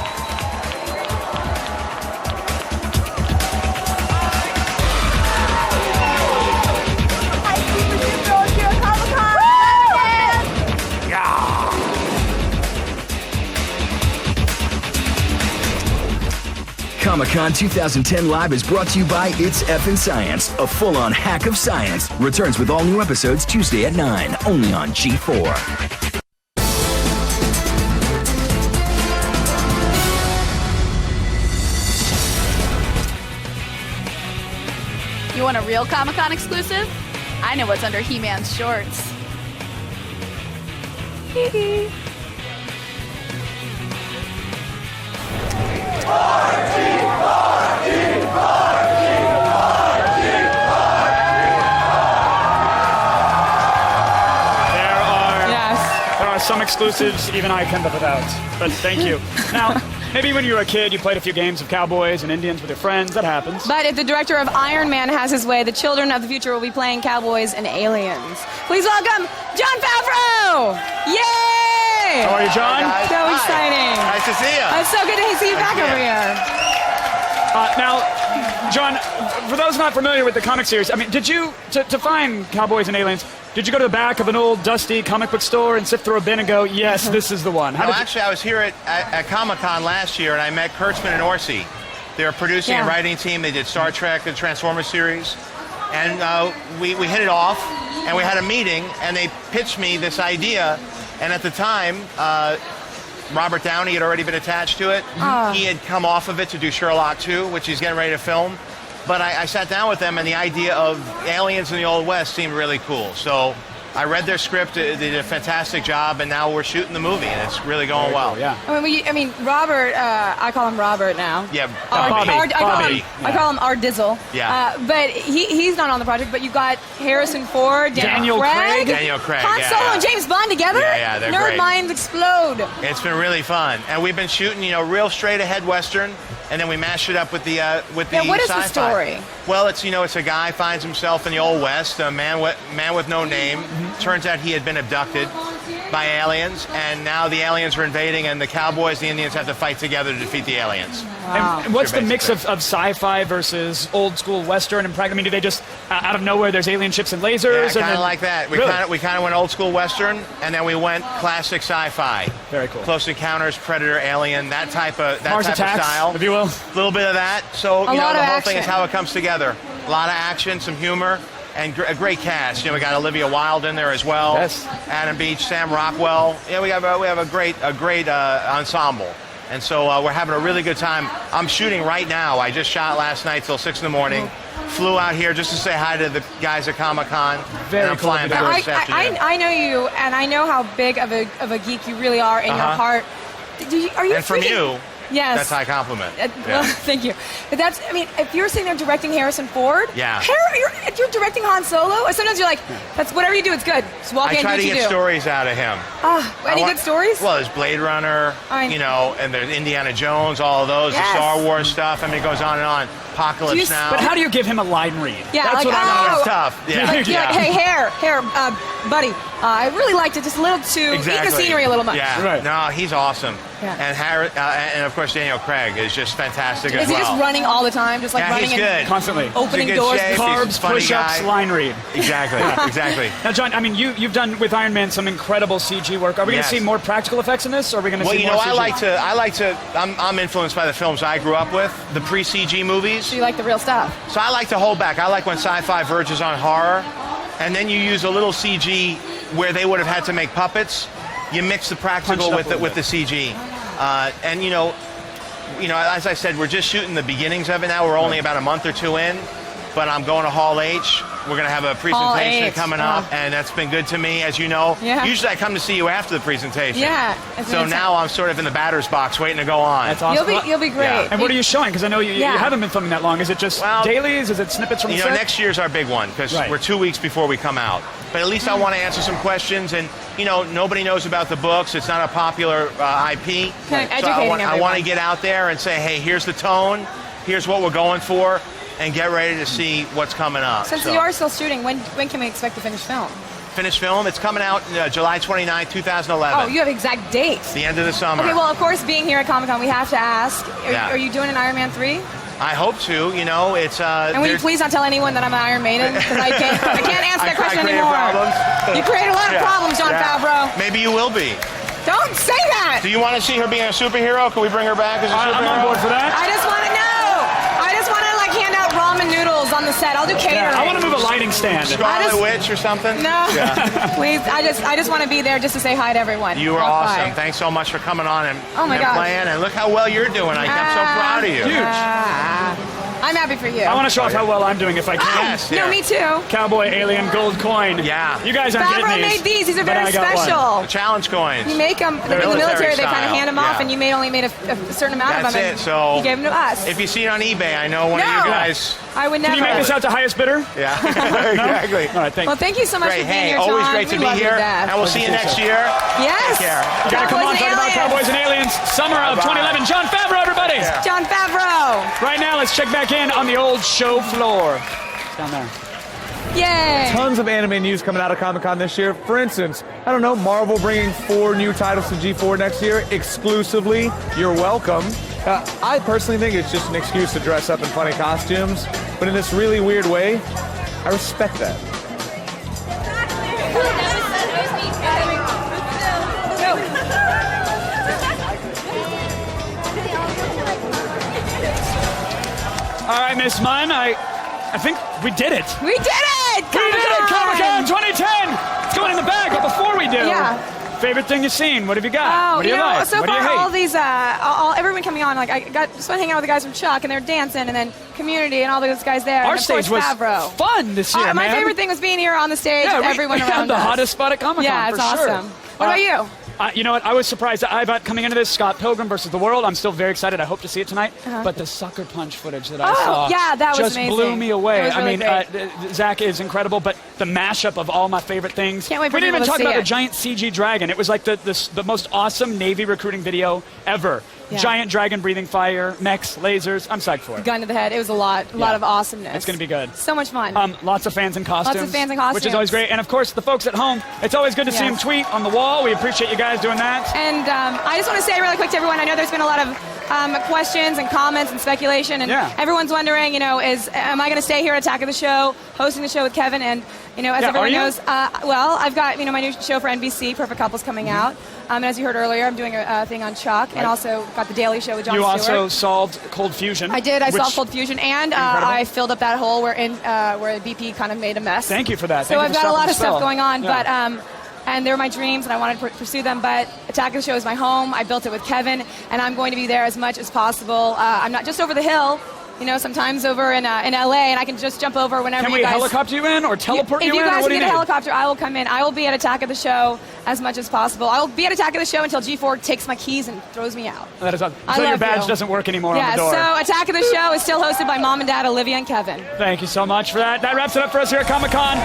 Comic-Con 2010 Live is brought to you by It's Effin' Science, a full-on hack of science. Returns with all new episodes Tuesday at 9, only on G4. You want a real Comic-Con exclusive? I know what's under He-Man's shorts. Hee-hee. There are some exclusives even I can live without, but thank you. Now, maybe when you were a kid, you played a few games of cowboys and Indians with your friends. That happens. But if the director of Iron Man has his way, the children of the future will be playing cowboys and aliens. Please welcome Jon Favreau! Yay! How are you, John? So exciting. Nice to see you. It's so good to see you back over here. Now, John, for those not familiar with the comic series, I mean, did you, to find cowboys and aliens, did you go to the back of an old dusty comic book store and sift through a bin and go, yes, this is the one? Actually, I was here at Comic-Con last year, and I met Kurtzman and Orsi. They're a producing and writing team. They did Star Trek, the Transformers series. And we hit it off, and we had a meeting, and they pitched me this idea. And at the time, Robert Downey had already been attached to it. He had come off of it to do Sherlock 2, which he's getting ready to film. But I sat down with them, and the idea of aliens in the Old West seemed really cool. So I read their script. They did a fantastic job, and now we're shooting the movie, and it's really going well. Yeah. I mean, Robert. I call him Robert now. Yeah, Bobby. I call him R Dizzle. Yeah. But he's not on the project. But you got Harrison Ford, Daniel Craig, Han Solo, and James Bond together. Yeah, they're Nerd great. minds explode. It's been really fun, and we've been shooting, real straight ahead Western, and then we mashed it up with the what is sci-fi. the story? Well, it's it's a guy finds himself in the Old West, a man with no name. Turns out he had been abducted by aliens, and now the aliens are invading, and the cowboys, the Indians have to fight together to defeat the aliens. Wow. And what's the mix of sci-fi versus old school Western and practical? I mean, do they just out of nowhere there's alien ships and lasers? Yeah, kind of like that. We Really? kind of went old school Western, and then we went classic sci-fi. Very cool. Close Encounters, Predator, Alien, that type of Mars Attacks, style, if you will. A little bit of that. So A lot the of whole thing is action. how it comes together. A lot of action, some humor, and a great cast. We got Olivia Wilde in there as well. Yes. Adam Beach, Sam Rockwell. Yeah, we have a great ensemble. And so we're having a really good time. I'm shooting right now. I just shot last night till 6 in the morning. Flew out here just to say hi to the guys at Comic-Con. Very and I'm cool. flying back this afternoon. I know you, and I know how big of a geek you really are in your heart. Are you? And from you. Yes. That's a high compliment. Well, thank you. But if you're sitting there directing Harrison Ford, you're directing Han Solo. Sometimes you're like, that's whatever you do, it's good. Just walk in, I do try what to you get do. stories out of him. Any good stories? Well, there's Blade Runner, and there's Indiana Jones, all of those, the Star Wars stuff. I mean, it goes on and on. Apocalypse Now. But how do you give him a line read? Yeah, That's what I know. It's tough. Yeah. Hey, hair, buddy. I really liked it. Just a little too. Eat the scenery a little much. Yeah. Right. No, he's awesome. Yeah. And of course Daniel Craig is just fantastic as Is he well. just running all the time, just like running he's good. and Constantly opening He's in good doors, shape. carbs, He's a funny push-ups, guy. line read? Exactly. Exactly. Now, John, I mean, you've done with Iron Man some incredible CG work. Are we going to see more practical effects in this, or are we going to see more CG? I like to. I'm influenced by the films I grew up with, the pre-CG movies. So you like the real stuff. So I like to hold back. I like when sci-fi verges on horror, and then you use a little CG where they would have had to make puppets. You mix the practical with the CG, and as I said, we're just shooting the beginnings of it now. We're only about a month or two in, but I'm going to Hall H. We're going to have a presentation coming up, and that's been good to me, as you know. Yeah. Usually I come to see you after the presentation. Yeah. So now I'm sort of in the batter's box waiting to go on. That's awesome. You'll be great. Yeah. And what are you showing? Because I know you haven't been filming that long. Is it just dailies? Is it snippets from the set? Next year's our big one, because we're 2 weeks before we come out. But at least I want to answer some questions, and nobody knows about the books. It's not a popular IP. So I want to get out there and say, hey, here's the tone, here's what we're going for, and get ready to see what's coming up. Since you are still shooting, when can we expect the finished film? Finished film? It's coming out July 29, 2011. Oh, you have exact dates. The end of the summer. Okay, well, of course, being here at Comic-Con, we have to ask, are you doing an Iron Man 3? I hope to. It's. And will you please not tell anyone that I'm an Iron Maiden? Because I can't answer that question anymore. You create a lot of problems, Jon Favreau. Maybe you will be. Don't say that! Do you want to see her being a superhero? Can we bring her back as a superhero? I'm on board for that. I just want to know! the set. I'll do catering. I want to move a lighting stand. Scarlet Witch or something? No. Yeah. Please, I just want to be there just to say hi to everyone. You were Walk awesome. by. Thanks so much for coming on and, Oh my gosh. playing. And look how well you're doing. I'm so proud of you. I'm happy for you. I want to show off how well I'm doing if I can. Yes, No, me too. Cowboy Alien Gold Coin. Yeah. You guys aren't Favreau getting these. made these. These are but very I got one. special. The challenge coins. You make them in the military. They kind of hand them off, and you only made a certain amount That's of them. it. And So you gave them to us. If you see it on eBay, I know one of you guys. I would never. Can you make this out to highest bidder? Yeah, exactly. All right, thank you. Well, thank you so much Great. for being Hey, here, always John. great to We be love you here, to death. and we'll see you next year. Yes. Take care. You gotta come on, talk about Cowboys and Aliens. Summer of 2011. John Favreau, everybody. John Favreau. Right now, let's check back in on the old show floor. It's down there. Yay. Tons of anime news coming out of Comic-Con this year. For instance, I don't know, Marvel bringing 4 new titles to G4 next year exclusively. You're welcome. I personally think it's just an excuse to dress up in funny costumes, but in this really weird way, I respect that. All right, Miss Munn, I think we did it. We did it! We did it! Comic-Con 2010! It's going in the bag, but before we do, favorite thing you've seen? What have you got? Oh, What do you like? so What do you far hate? all these, everyone coming on, like I just went hanging out with the guys from Chuck, and they were dancing, and then Community, and all those guys there. Our and of course, stage was Favreau. fun this year, My man. favorite thing was being here on the stage with everyone we around had the us. hottest spot at Comic-Con, Yeah, for it's sure. awesome. What about you? You know what? I was surprised. I thought coming into this, Scott Pilgrim versus the World. I'm still very excited. I hope to see it tonight. But the sucker punch footage that I saw, yeah, that was just amazing. blew me away. It was really great. Zack is incredible, but the mashup of all my favorite things. Can't wait for we didn't even people talk to see about the it. giant CG dragon. It was like the most awesome Navy recruiting video ever. Yeah. Giant dragon breathing fire, mechs, lasers. I'm psyched for it. Gun to the head. It was a lot of awesomeness. It's going to be good. So much fun. Lots of fans in costumes. Lots of fans in costumes. Which is always great. And of course, the folks at home, it's always good to see them tweet on the wall. We appreciate you guys doing that. And I just want to say really quick to everyone, I know there's been a lot of questions and comments and speculation, and everyone's wondering, am I going to stay here at Attack of the Show, hosting the show with Kevin? And, as everyone knows, I've got, my new show for NBC, Perfect Couples, coming out. And as you heard earlier, I'm doing a thing on Chuck, and also got the Daily Show with Jon Stewart. You also solved Cold Fusion. I did. I solved Cold Fusion, and I filled up that hole where BP kind of made a mess. Thank you for that. So I've got a lot of stuff going on, Yeah. but and they're my dreams, and I wanted to pursue them. But Attack of the Show is my home. I built it with Kevin, and I'm going to be there as much as possible. I'm not just over the hill. Sometimes over in LA, and I can just jump over whenever you guys... Can we helicopter you in or teleport you in? If you guys or what do need you a need? helicopter, I will come in. I will be at Attack of the Show as much as possible. I will be at Attack of the Show until G4 takes my keys and throws me out. That is awesome. I So your love badge you. doesn't work anymore on the door. So Attack of the Show is still hosted by Mom and Dad, Olivia and Kevin. Thank you so much for that. That wraps it up for us here at Comic-Con.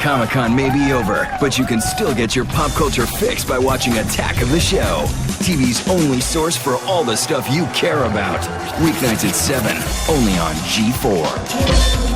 Comic-Con may be over, but you can still get your pop culture fix by watching Attack of the Show, TV's only source for all the stuff you care about. Weeknights at 7, only on G4.